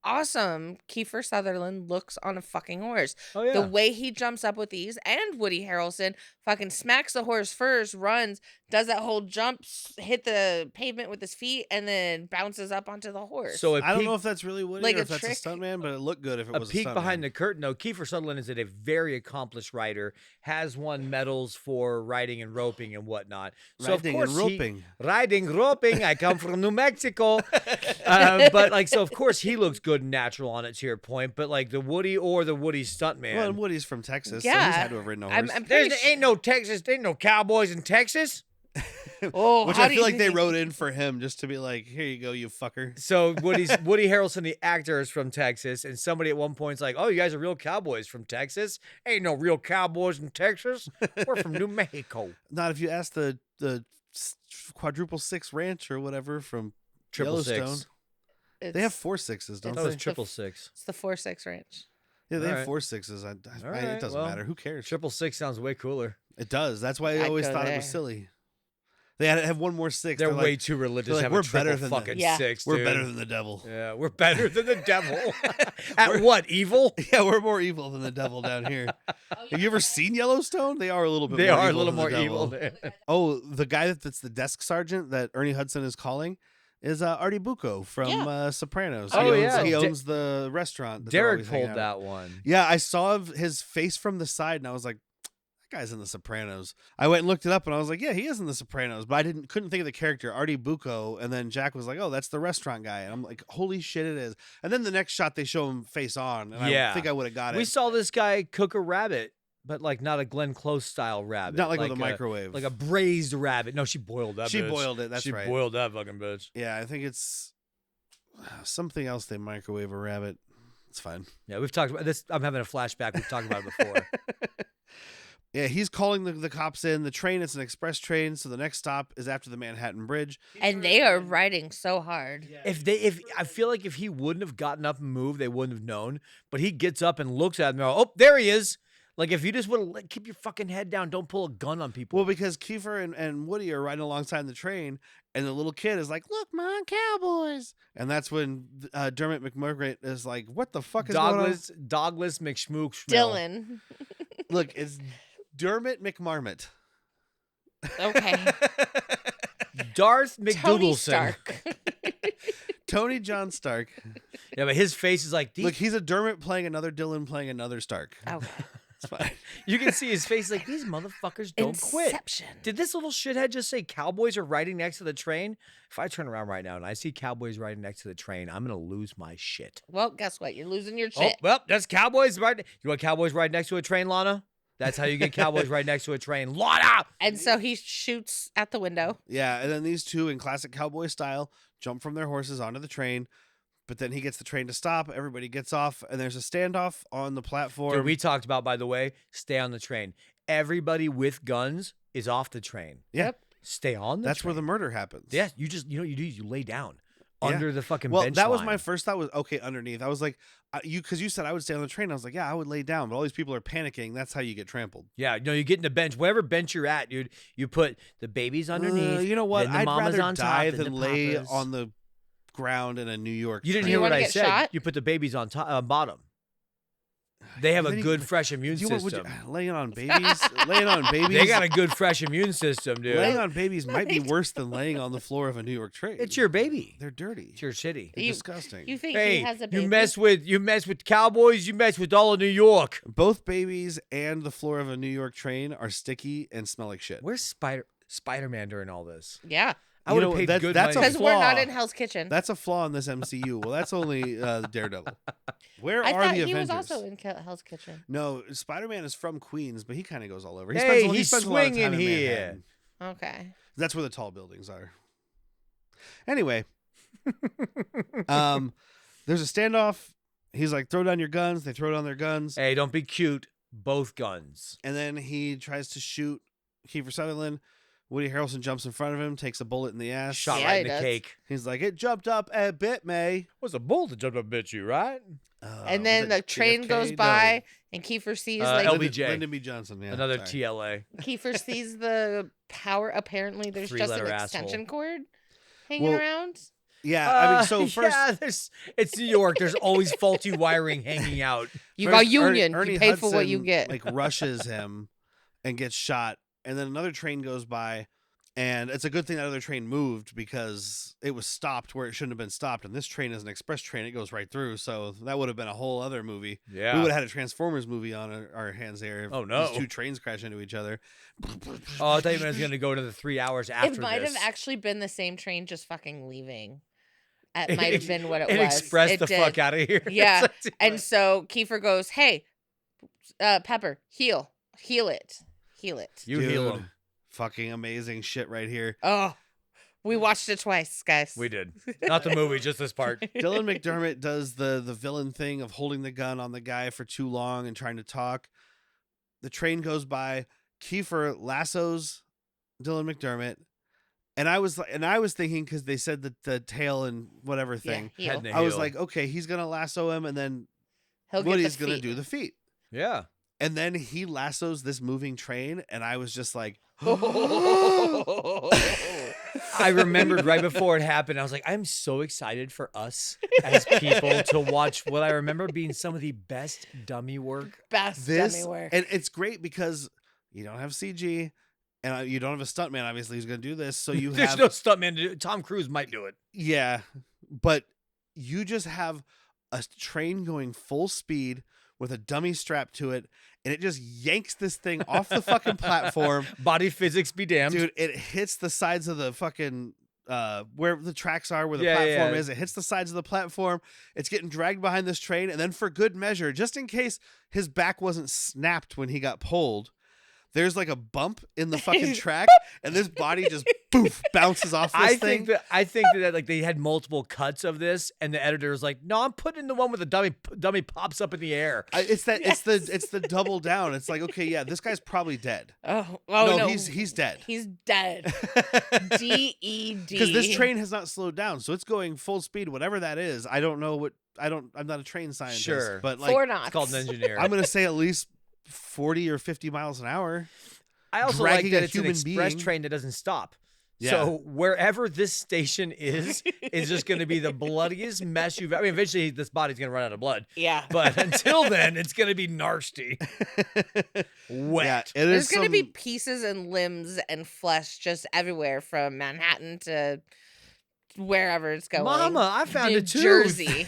awesome Kiefer Sutherland looks on a fucking horse. Oh, yeah. The way he jumps up with these, and Woody Harrelson fucking smacks the horse first, runs, does that whole jump, hit the pavement with his feet, and then bounces up onto the horse. So I don't know if that's really Woody like or a if that's trick. a stuntman, but it looked good if it a was a peek stuntman. behind the curtain, though. Kiefer Sutherland is a very accomplished writer, has won medals for riding and roping and whatnot. So Riding of and course roping. riding, roping. I come from New Mexico, but like, so of course he looks good and natural on it. To your point, but like the Woody or the Woody stuntman. Well, and Woody's from Texas, so Yeah. he's had to have ridden a horse. I'm pretty There ain't no Texas, there ain't no cowboys in Texas. Oh, Which how I do feel you like they think- wrote in for him just to be like, here you go, you fucker. So Woody Harrelson, the actor, is from Texas, and somebody at one point's like, "Oh, you guys are real cowboys from Texas? Ain't no real cowboys in Texas. We're from New Mexico." Not if you ask the quadruple six ranch or whatever from Triple Yellowstone. six. They have 4 6s, don't That they? was triple six. It's the 4-6 range. Yeah, they All have right. 4 6s. right, It doesn't well, matter. Who cares? Triple six sounds way cooler. It does. That's why I I'd always go thought it was there. silly. They had to have one more 6. They're way like, too religious. they're to have like, a "We're triple better than the-" fucking Yeah. six. we're dude. better than the devil. Yeah, we're better than the devil. At what, evil? Yeah, we're more evil than the devil down here. Have you ever seen Yellowstone? They are a little bit. They more are a evil little than the more devil. evil. There. Oh, the guy that's the desk sergeant that Ernie Hudson is calling is Artie Bucco from Sopranos. Oh, he owns, yeah. He owns the restaurant. that they're Derrick always hanging pulled out at. that one. Yeah, I saw his face from the side, and I was like, "That guy's in The Sopranos." I went and looked it up, and I was like, "Yeah, he is in The Sopranos," but I couldn't think of the character Artie Bucco. And then Jack was like, "Oh, that's the restaurant guy," and I'm like, "Holy shit, it is!" And then the next shot, they show him face on, and Yeah. I think I would have got We it. saw this guy cook a rabbit, but like not a Glenn Close style rabbit. Not like with a microwave. Like a braised rabbit. No, she boiled that. She bitch. boiled it. That's she right. boiled that fucking bitch. Yeah, I think it's something else. They microwave a rabbit. It's fine. Yeah, we've talked about this. I'm having a flashback. We've talked about it before. Yeah, he's calling the cops in. The train, it's an express train, so the next stop is after the Manhattan Bridge. And they are riding so hard. If I feel like if he wouldn't have gotten up and moved, they wouldn't have known. But he gets up and looks at them. They're all, oh, there he is. Like if you just would have keep your fucking head down, don't pull a gun on people. Well, because Kiefer and Woody are riding alongside the train, and the little kid is like, "Look, Mom, cowboys!" And that's when Dermot McMurray is like, "What the fuck is going on?" Dogless McSmook. Dylan. Look, it's Dermot McMarmot. Okay. Darth Tony McDoodleson. Stark. Tony John Stark. Yeah, but his face is like, Look, he's a Dermot playing another Dylan playing another Stark. Okay. It's fine. you can see his face like, these motherfuckers don't quit. Inception. Did this little shithead just say cowboys are riding next to the train? If I turn around right now and I see cowboys riding next to the train, I'm going to lose my shit. Well, guess what? You're losing your Oh, shit. well, that's cowboys riding. You want cowboys riding next to a train, Lana? That's how you get cowboys right next to a train. Lana! And so he shoots at the window. Yeah, and then these two, in classic cowboy style, jump from their horses onto the train. But then he gets the train to stop. Everybody gets off, and there's a standoff on the platform. Dude, we talked about, by the way, stay on the train. Everybody with guns is off the train. Yeah. Yep. Stay on the That's train. where the murder happens. Yeah, you just, you know what you do? You lay down Yeah. under the fucking Well, bench that was line. my first thought was, okay, underneath. I was like, because you said I would stay on the train. I was like, yeah, I would lay down. But all these people are panicking. That's how you get trampled. Yeah, no, you get in the bench. Whatever bench you're at, dude, you put the babies underneath. You know what? then the I'd mamas rather on die top, than then the lay papas. on the ground in a New York You didn't Do train. hear you what wanna I get said. shot? You put the babies on top, bottom. They have a Then you- good, fresh immune Do you want- would system. laying on babies? Laying on babies? They got a good, fresh immune system, dude. Laying on babies might be worse than laying on the floor of a New York train. It's your baby. They're dirty. It's your city. They're You- disgusting. You think Hey, he has a baby? you mess with cowboys. You mess with all of New York. Both babies and the floor of a New York train are sticky and smell like shit. Where's Spider-Man during all this? Yeah. I You would know, have paid that's- good that's a money. Because we're not flaw. in Hell's Kitchen. That's a flaw in this MCU. Well, that's only Daredevil. Where I are thought the he Avengers? was also in Hell's Kitchen. No, Spider-Man is from Queens, but he kind of goes all over. Hey, he he's spends a lot of time swinging in here. Manhattan. Okay. That's where the tall buildings are. Anyway, there's a standoff. He's like, throw down your guns. They throw down their guns. Hey, don't be cute. Both guns. And then he tries to shoot Kiefer Sutherland. Woody Harrelson jumps in front of him, takes a bullet in the ass. Shot Yeah, right he in the does. cake. He's like, it jumped up a bit, May. What's a bull that jumped up and bit you, right? And then the train goes by, and Kiefer sees LBJ. Lyndon B. Johnson. Yeah, Another sorry. TLA. Kiefer sees the power. Apparently, there's just an Three-letter extension asshole. cord hanging around. Yeah, I mean, so first, it's New York. There's always faulty wiring hanging out. You first got union. Ernie You pay for what you Hudson, get. Like rushes him and gets shot, and then another train goes by, and it's a good thing that other train moved because it was stopped where it shouldn't have been stopped. And this train is an express train; it goes right through. So that would have been a whole other movie. Yeah, we would have had a Transformers movie on our hands there. If Oh, no. these two trains crash into each other. Oh, I thought you were going to go to the 3 hours after It might this. have actually been the same train just fucking leaving. It might have been what it It was. expressed It the did. fuck out of here. Yeah. It's like, And so Kiefer goes, "Hey, Pepper, heal it. you heal Dude, him. Fucking amazing shit right here. Oh, we watched it twice, guys. We did. Not the movie, just this part. Dylan McDermott does the villain thing of holding the gun on the guy for too long and trying to talk. The train goes by. Kiefer lassos Dylan McDermott, and I was thinking because they said that the tail and whatever thing. Yeah, Head heal. and I was heel. like, okay, he's gonna lasso him, and then He'll get Woody's the gonna feet. do the feet, Yeah. and then he lassos this moving train, and I was just like, I remembered right before it happened. I was like, I'm so excited for us as people to watch what I remember being some of the best dummy work. Best this, dummy work. and it's great because you don't have CG, and you don't have a stuntman, obviously, who's gonna do this. So you There's have no stuntman to do it. Tom Cruise might do it. Yeah, but you just have a train going full speed with a dummy strapped to it, and it just yanks this thing off the fucking platform. Body physics be damned. Dude, it hits the sides of the fucking where the tracks are, where the Yeah, platform yeah. is. It hits the sides of the platform. It's getting dragged behind this train, and then for good measure, just in case his back wasn't snapped when he got pulled, there's like a bump in the fucking track, and this body just poof bounces off this thing. I think that like they had multiple cuts of this, and the editor was like, "No, I'm putting in the one where the dummy pops up in the air." It's the double down. It's like, okay, yeah, this guy's probably dead. oh no, no, he's dead. He's dead. DED. Because this train has not slowed down, so it's going full speed, whatever that is. I don't know what. I'm not a train scientist, Sure. but 4 like, knots. It's called an engineer. I'm gonna say at least 40 or 50 miles an hour. I also dragging like that a it's an human express being. train that doesn't stop. Yeah. So wherever this station is just going to be the bloodiest mess you've. I mean, eventually this body's going to run out of blood, Yeah. but until then, it's going to be nasty, wet. Yeah, it There's is going to be some- pieces and limbs and flesh just everywhere from Manhattan to wherever it's going. Mama, I found New a tooth. Jersey.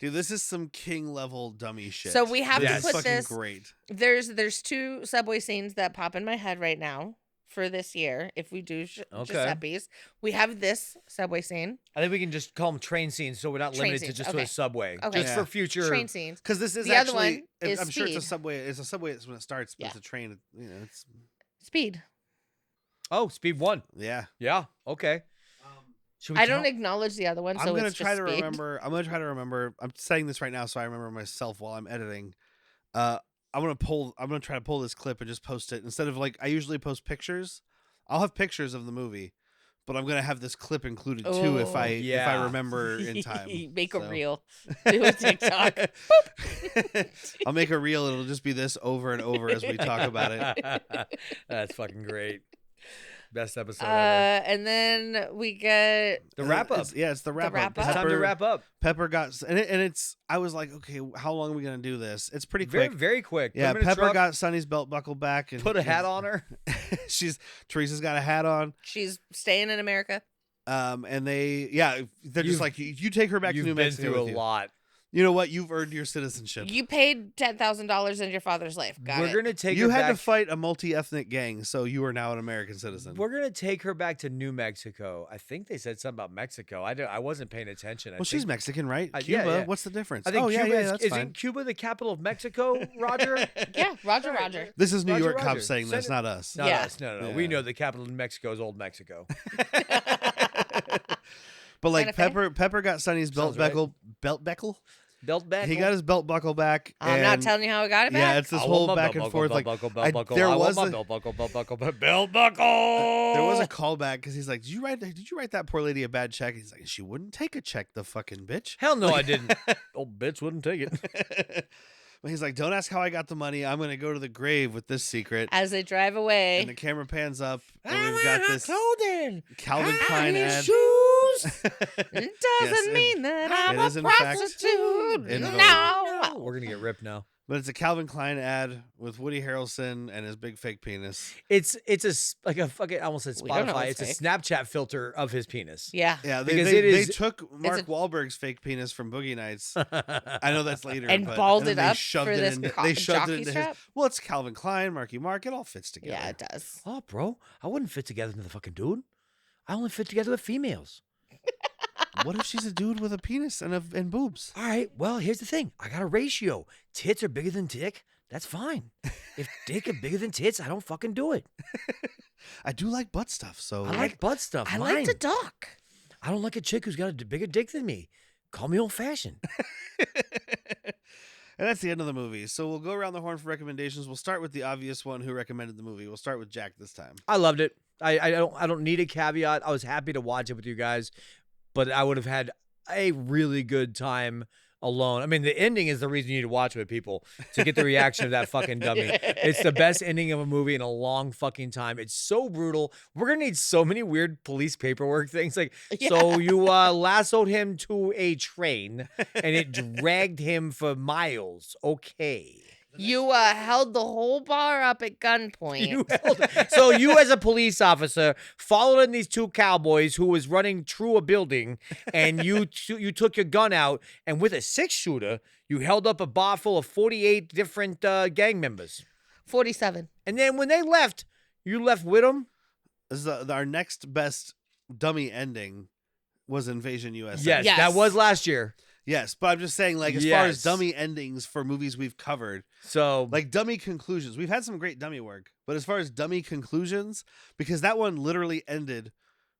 Dude, this is some king level dummy shit. So we have to This is put fucking this- great. There's 2 subway scenes that pop in my head right now for this year. If we do Okay. Giuseppe's, we have this subway scene, I think we can just call them train scenes, so we're not Train limited to scenes, just okay. to a subway. Okay. Just Yeah. for future. train scenes. Because this is The other actually, one is I'm sure it's a Speed. subway. It's a subway when it starts, but Yeah. it's a train. You know, it's Speed. Oh, speed 1. yeah. Yeah. Okay. Should we I don't tell- acknowledge the other one, so I'm gonna it's try just to Speed. remember. I'm gonna try to remember. I'm saying this right now, so I remember myself while I'm editing. I'm gonna try to pull this clip and just post it instead of like I usually post pictures. I'll have pictures of the movie, but I'm gonna have this clip included too if Oh. I Yeah. remember in time. Make a So. reel. Do a TikTok. I'll make a reel. It'll just be this over and over as we talk about it. That's fucking great. Best episode ever. And then we get The wrap up. It's the wrap wrap up. up. It's time to wrap up. Pepper got and it's. I was like, okay, how long are we gonna do this? It's pretty Very, quick. very quick. Put Yeah, him in a Pepper truck, got Sonny's belt buckle back and put a hat on her. Teresa's got a hat on. she's staying in America. And they're just You've- like you take her back to You've New been Mexico through with a you. lot. You know what? You've earned your citizenship. You paid $10,000 in your father's life. Got We're it. gonna take You her had back. to fight a multi-ethnic gang, so you are now an American citizen. We're gonna take her back to New Mexico. I think they said something about Mexico. I wasn't paying attention. Well, she's Mexican, right? Yeah, Cuba. yeah. What's the difference? I think yeah, Cuba that's fine. isn't Cuba the capital of Mexico, Roger? Yeah, Roger, All right. Roger. This is New Roger, York Roger. cops saying this, Send it- not us. Not Yeah. us. No. We Yeah. know the capital of Mexico is Old Mexico. But like Santa Fe? Pepper got Sonny's belt Sounds right. buckle. Belt buckle. He got his belt buckle back. I'm not and- telling you how I got it back. Yeah, it's this whole back and forth. Like, there was a belt buckle. there was a callback because he's like, "Did you write that poor lady a bad check?" He's like, "She wouldn't take a check, the fucking bitch." Hell no, I didn't. Old bitch wouldn't take it. But he's like, "Don't ask how I got the money. I'm gonna go to the grave with this secret." As they drive away. And the camera pans up, and we've got this clothing. Calvin Klein ad. Shoes. It Yes, doesn't mean that I'm it a is in fact prostitute. in vogue. No. We're gonna get ripped now. But it's a Calvin Klein ad with Woody Harrelson and his big fake penis. It's like a fucking, I almost said We don't know Spotify. it's It's a fake. Snapchat filter of his penis. Yeah. Yeah, Because they, it they is- took Mark a- Wahlberg's fake penis from Boogie Nights. I know that's later. And but, balled then it they up shoved for it this into, co- they shoved it jockey into strap? his. Well, it's Calvin Klein, Marky Mark. It all fits together. Yeah, it does. Oh, bro, I wouldn't fit together with a fucking dude. I only fit together with females. What if she's a dude with a penis and boobs? All right, well, here's the thing. I got a ratio. Tits are bigger than dick. That's fine. If dick are bigger than tits, I don't fucking do it. I do like butt stuff, so I like butt stuff. I like to Mine. duck. I don't like a chick who's got a bigger dick than me. Call me old-fashioned. And that's the end of the movie. So we'll go around the horn for recommendations. We'll start with the obvious one who recommended the movie. We'll start with Jack this time. I loved it. I don't need a caveat. I was happy to watch it with you guys, but I would have had a really good time alone. I mean, the ending is the reason you need to watch it with people, to get the reaction of that fucking dummy. It's the best ending of a movie in a long fucking time. It's so brutal. We're gonna need so many weird police paperwork things. Like, so you lassoed him to a train and it dragged him for miles. Okay. You held the whole bar up at gunpoint. So you, as a police officer, followed in these two cowboys who was running through a building, and you took your gun out, and with a 6-shooter, you held up a bar full of 48 different gang members. 47. And then when they left, you left with them? This is our next best dummy ending was Invasion USA. Yes, Yes. that was last year. Yes, but I'm just saying, like, as far as Yes. dummy endings for movies we've covered, So, like dummy conclusions, we've had some great dummy work. But as far as dummy conclusions, because that one literally ended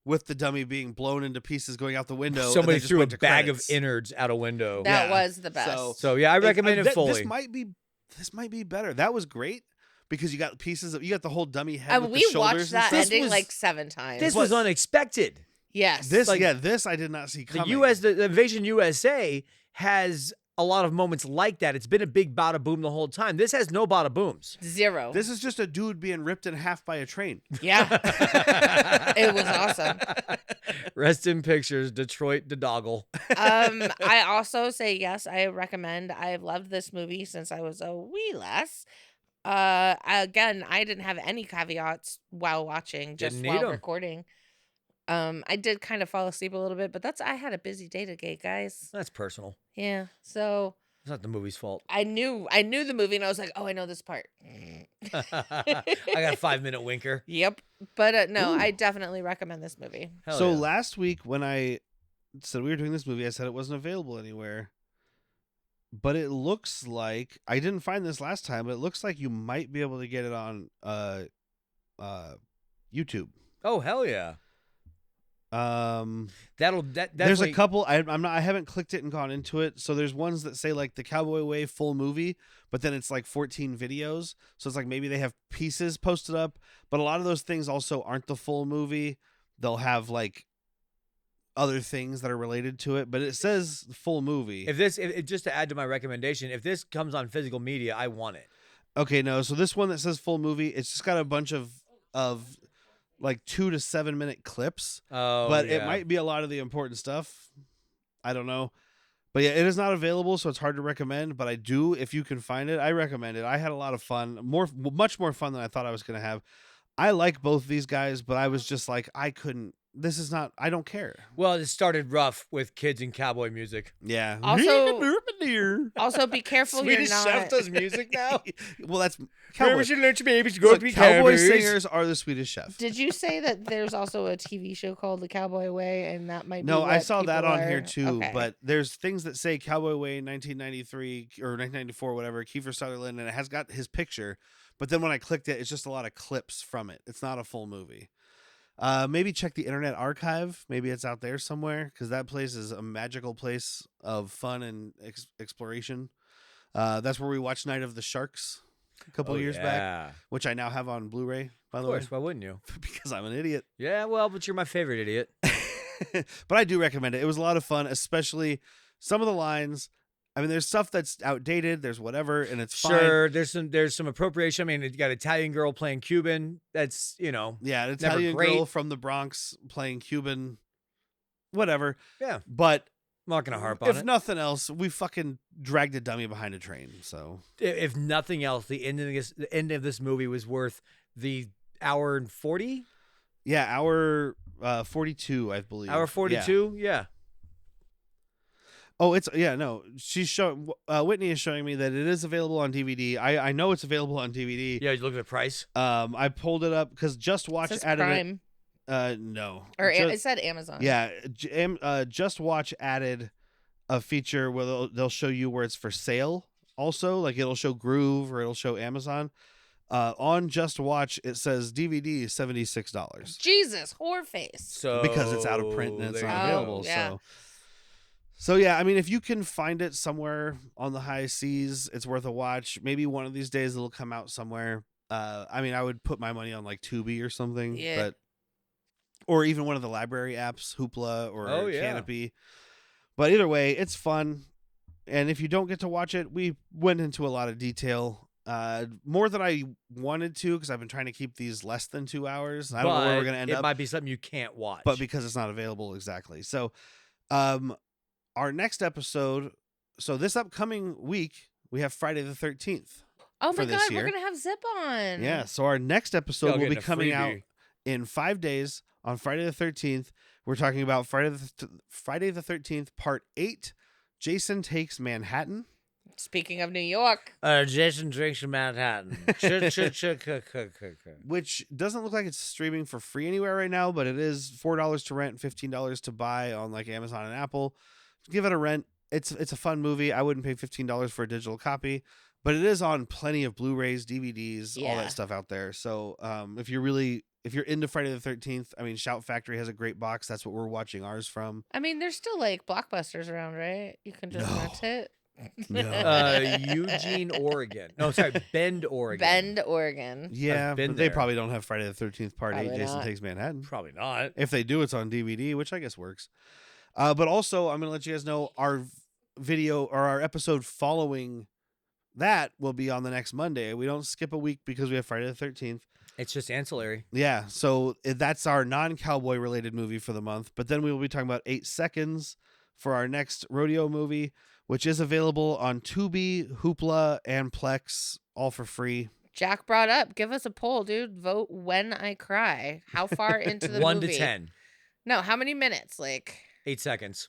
with the dummy being blown into pieces going out the window. and somebody then just threw a went to bag credits. of innards out a window. That Yeah. was the best. So yeah, I recommend it fully. This might be better. That was great because you got pieces of you got the whole dummy head with we the shoulders watched that and This stuff. ending was- like 7 times. This was unexpected. yes. This like- this I did not see The coming. the Invasion USA has a lot of moments like that. It's been a big bada boom the whole time. This has no bada booms. 0. This is just a dude being ripped in half by a train. Yeah. It was awesome. Rest in pictures, Detroit the doggle. I also say yes, I recommend. I've loved this movie since I was a wee lass. Again, I didn't have any caveats while watching, just Didn't need while 'em. recording. I did kind of fall asleep a little bit, but I had a busy day today, guys. That's personal. Yeah. So It's not the movie's fault. I knew the movie and I was like, oh, I know this part. I got a 5-minute winker. Yep. But no, I definitely recommend this movie. Hell so yeah. last week when I said we were doing this movie, I said it wasn't available anywhere. But it looks like I didn't find this last time, but it looks like you might be able to get it on YouTube. Oh hell yeah. That There's a couple. I haven't clicked it and gone into it. So there's ones that say like the Cowboy Way full movie, but then it's like 14 videos. So it's like maybe they have pieces posted up, but a lot of those things also aren't the full movie. They'll have like other things that are related to it, but it says full movie. if just to add to my recommendation, if this comes on physical media, I want it. Okay, no. So this one that says full movie, it's just got a bunch of like 2 to 7 minute clips. Oh, But yeah. it might be a lot of the important stuff. I don't know. But yeah, it is not available, so it's hard to recommend. But I do, if you can find it, I recommend it. I had a lot of fun, much more fun than I thought I was going to have. I like both these guys, but I was just like, I don't care. Well, it started rough with kids and cowboy music. Yeah. Also, be careful you're not. music now. Well, that's Cowboy. should let your babies Look, Cowboy singers are the Swedish Chef. Did you say that there's also a TV show called The Cowboy Way, and that might be No, I what saw that people on here are- too, Okay. but there's things that say Cowboy Way 1993 or 1994, whatever, Kiefer Sutherland, and it has got his picture. But then when I clicked it, it's just a lot of clips from it. It's not a full movie. Maybe check the Internet Archive. Maybe it's out there somewhere because that place is a magical place of fun and exploration. That's where we watched Night of the Sharks a couple years back, which I now have on Blu-ray, by the way. Of course, why wouldn't you? Because I'm an idiot. Yeah, well, but you're my favorite idiot. But I do recommend it. It was a lot of fun, especially some of the lines. I mean, there's stuff that's outdated. There's whatever, and it's Sure, fine. there's some appropriation. I mean, you got an Italian girl playing Cuban. That's, Yeah, an never Italian great. girl from the Bronx playing Cuban, whatever. Yeah. But I'm not going to harp on if it. nothing else, we fucking dragged a dummy behind a train. So If nothing else, the end of this movie was worth the hour and 40? yeah, hour 42, I believe. Hour 42? Yeah. Oh, it's no. She's showing. Whitney is showing me that it is available on DVD. I know it's available on DVD. Yeah, you look at the price. I pulled it up because Just Watch It says added Prime. it. No. Or Ju- it said Amazon. Yeah, Just Watch added a feature where they'll show you where it's for sale. Also, like it'll show Groove or it'll show Amazon. On Just Watch, it says DVD $76 Jesus, whore face. So because it's out of print and it's there not you go. available. yeah. So yeah, I mean, if you can find it somewhere on the high seas, it's worth a watch. Maybe one of these days it'll come out somewhere. I mean, I would put my money on like Tubi or something, Yeah. or even one of the library apps, Hoopla or Oh, yeah. Canopy. But either way, it's fun. And if you don't get to watch it, we went into a lot of detail, more than I wanted to, because I've been trying to keep these less than 2 hours. I don't know where we're gonna end it up, might be something you can't watch. but because it's not available exactly. So, our next episode. So this upcoming week, we have Friday the 13th. Oh for my this God, year. we're gonna have Zip on. Yeah. So our next episode Y'all will be getting a coming out freebie. in 5 days on Friday the 13th. We're talking about Friday the 13th, Part 8. Jason Takes Manhattan. Speaking of New York, Jason drinks in Manhattan. Which doesn't look like it's streaming for free anywhere right now, but it is $4 to rent, $15 to buy on like Amazon and Apple. Give it a rent. It's a fun movie. I wouldn't pay $15 for a digital copy, but it is on plenty of Blu-rays, DVDs, all Yeah. that stuff out there. So if you're into Friday the 13th, I mean, Shout Factory has a great box. That's what we're watching ours from. I mean, there's still like Blockbusters around, right? You can just No. rent it. No. Eugene, Oregon. No, sorry, Bend, Oregon. Bend, Oregon. Yeah, been but they there. probably don't have Friday the 13th Part 8 Probably Jason not. Takes Manhattan. Probably not. If they do, it's on DVD, which I guess works. But also, I'm going to let you guys know our video or our episode following that will be on the next Monday. We don't skip a week because we have Friday the 13th. It's just ancillary. Yeah, so that's our non-cowboy related movie for the month. But then we will be talking about 8 Seconds for our next rodeo movie, which is available on Tubi, Hoopla, and Plex, all for free. Jack brought up. Give us a poll, dude. Vote When I Cry. How far into the 1 movie? to 10. No, how many minutes? Like, 8 seconds.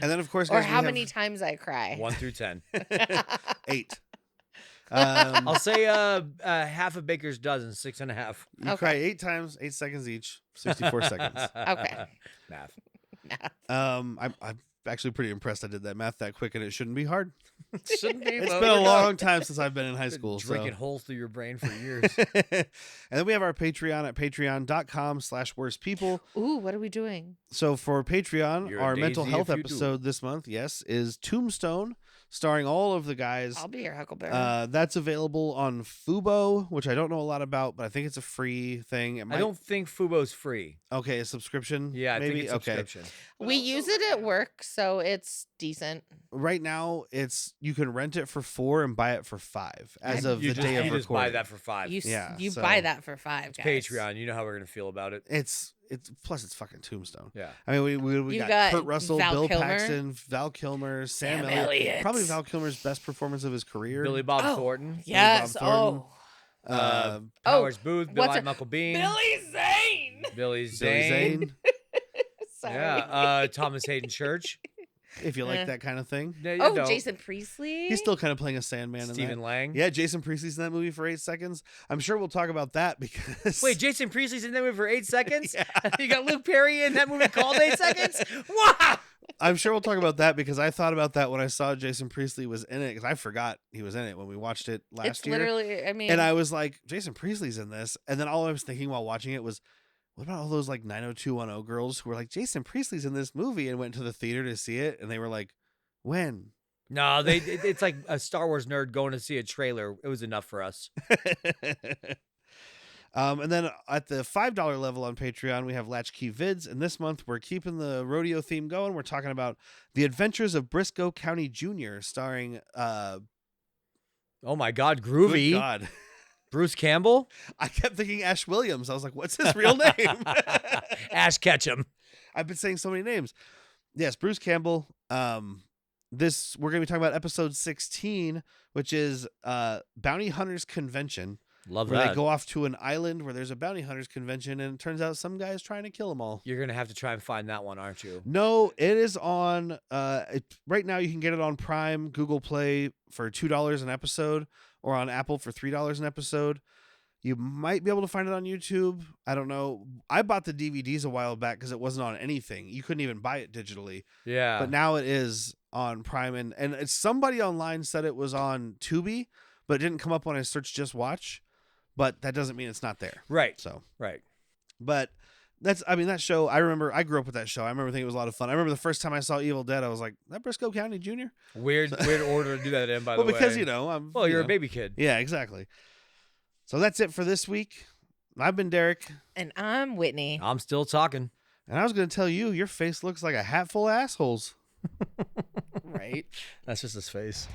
And then, of course, or guys, we how have many times I cry? 1 through 10. 8. I'll say half a baker's dozen, 6.5. You cry 8 times, 8 seconds each, 64 seconds. Okay. Math. I'm actually pretty impressed I did that math that quick, and it shouldn't be hard. Shouldn't be. It's well, been a we're long time since I've been in high not school. drinking So. holes through your brain for years. And then we have our Patreon at patreon.com/worstpeople. Ooh, what are we doing? So for Patreon, You're a our mental daisy health if you do. episode this month, yes, is Tombstone, starring all of the guys. I'll be your Huckleberry. That's available on Fubo, which I don't know a lot about, but I think it's a free thing. It I might, don't think Fubo's free. Okay, a subscription. Yeah, I maybe. think it's Okay. subscription. we use it at work, so it's decent. Right now, you can rent it for $4 and buy it for $5 as of You the just, day of you recording. just buy that for $5. You Yeah, you so- buy that for $5. Guys. Patreon. You know how we're gonna feel about it. It's plus it's fucking Tombstone. Yeah. I mean, we You got got Kurt Russell, Val Bill Kilmer. Paxton, Val Kilmer, Sam Sam Elliott. Elliott. Probably Val Kilmer's best performance of his career. Billy Bob Oh, Thornton. Yes. Bob Thornton. Oh. Powers Booth. what's Billy her- Uncle Bean. Billy Zane. Billy Billy Zane. Zane, Sorry. Yeah. Thomas Hayden Church. if you like Eh. that kind of thing. Yeah, you Oh, know. Jason Priestley. He's still kind of playing a Sandman in Stephen that. Lang. Yeah, Jason Priestley's in that movie for 8 seconds. I'm sure we'll talk about that because Wait, Jason Priestley's in that movie for 8 seconds? Yeah. You got Luke Perry in that movie called 8 seconds? Wow! I'm sure we'll talk about that because I thought about that when I saw Jason Priestley was in it because I forgot he was in it when we watched it last It's year. literally, I mean, And I was like, Jason Priestley's in this. And then all I was thinking while watching it was, what about all those like 90210 girls who were like, Jason Priestley's in this movie and went to the theater to see it? And they were like, when? No, it's like a Star Wars nerd going to see a trailer. It was enough for us. And then at the $5 level on Patreon, we have Latchkey Vids. And this month, we're keeping the rodeo theme going. We're talking about The Adventures of Briscoe County Jr., starring, Oh my God, groovy. good God. Bruce Campbell? I kept thinking Ash Williams. I was like, what's his real name? Ash Ketchum. I've been saying so many names. Yes, Bruce Campbell. We're going to be talking about episode 16, which is Bounty Hunters Convention. Love where that. they go off to an island where there's a bounty hunters convention, and it turns out some guy's trying to kill them all. You're going to have to try and find that one, aren't you? No, it is on right now you can get it on Prime, Google Play for $2 an episode, or on Apple for $3 an episode. You might be able to find it on YouTube. I don't know. I bought the DVDs a while back because it wasn't on anything. You couldn't even buy it digitally. Yeah. But now it is on Prime, and it's somebody online said it was on Tubi, but it didn't come up when I searched Just Watch. But that doesn't mean it's not there. Right. So, right. But that show, I remember, I grew up with that show. I remember thinking it was a lot of fun. I remember the first time I saw Evil Dead, I was like, that Briscoe County Jr.? Weird order to do that in, by the way. Well, because, I'm... Well, you're a baby kid. Yeah, exactly. So that's it for this week. I've been Derrick. and I'm Whitney. I'm still talking. And I was going to tell you, your face looks like a hat full of assholes. Right. That's just his face.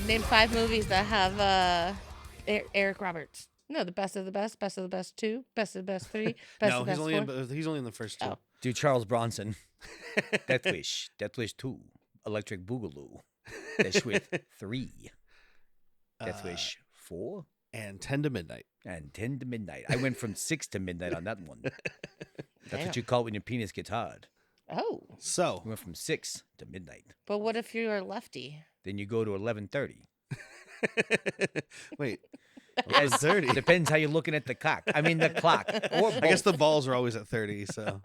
Name 5 movies that have Eric Roberts. No, the best of the best, best of the best 2, best of the best 3, best No, of the best 4. he's only in the first two. Oh. Do Charles Bronson. Death Wish 2, Electric Boogaloo. Death Wish 3, Death Wish 4, And 10 to Midnight. and 10 to midnight. I went from 6 to midnight on that one. That's Damn. what you call it when your penis gets hard. Oh, So, I went from 6 to midnight. but what if you're a lefty? Then you go to 11:30. wait, Yes, 30. Depends how you're looking at the cock. I mean the clock. Or I guess both. the balls are always at 30, so.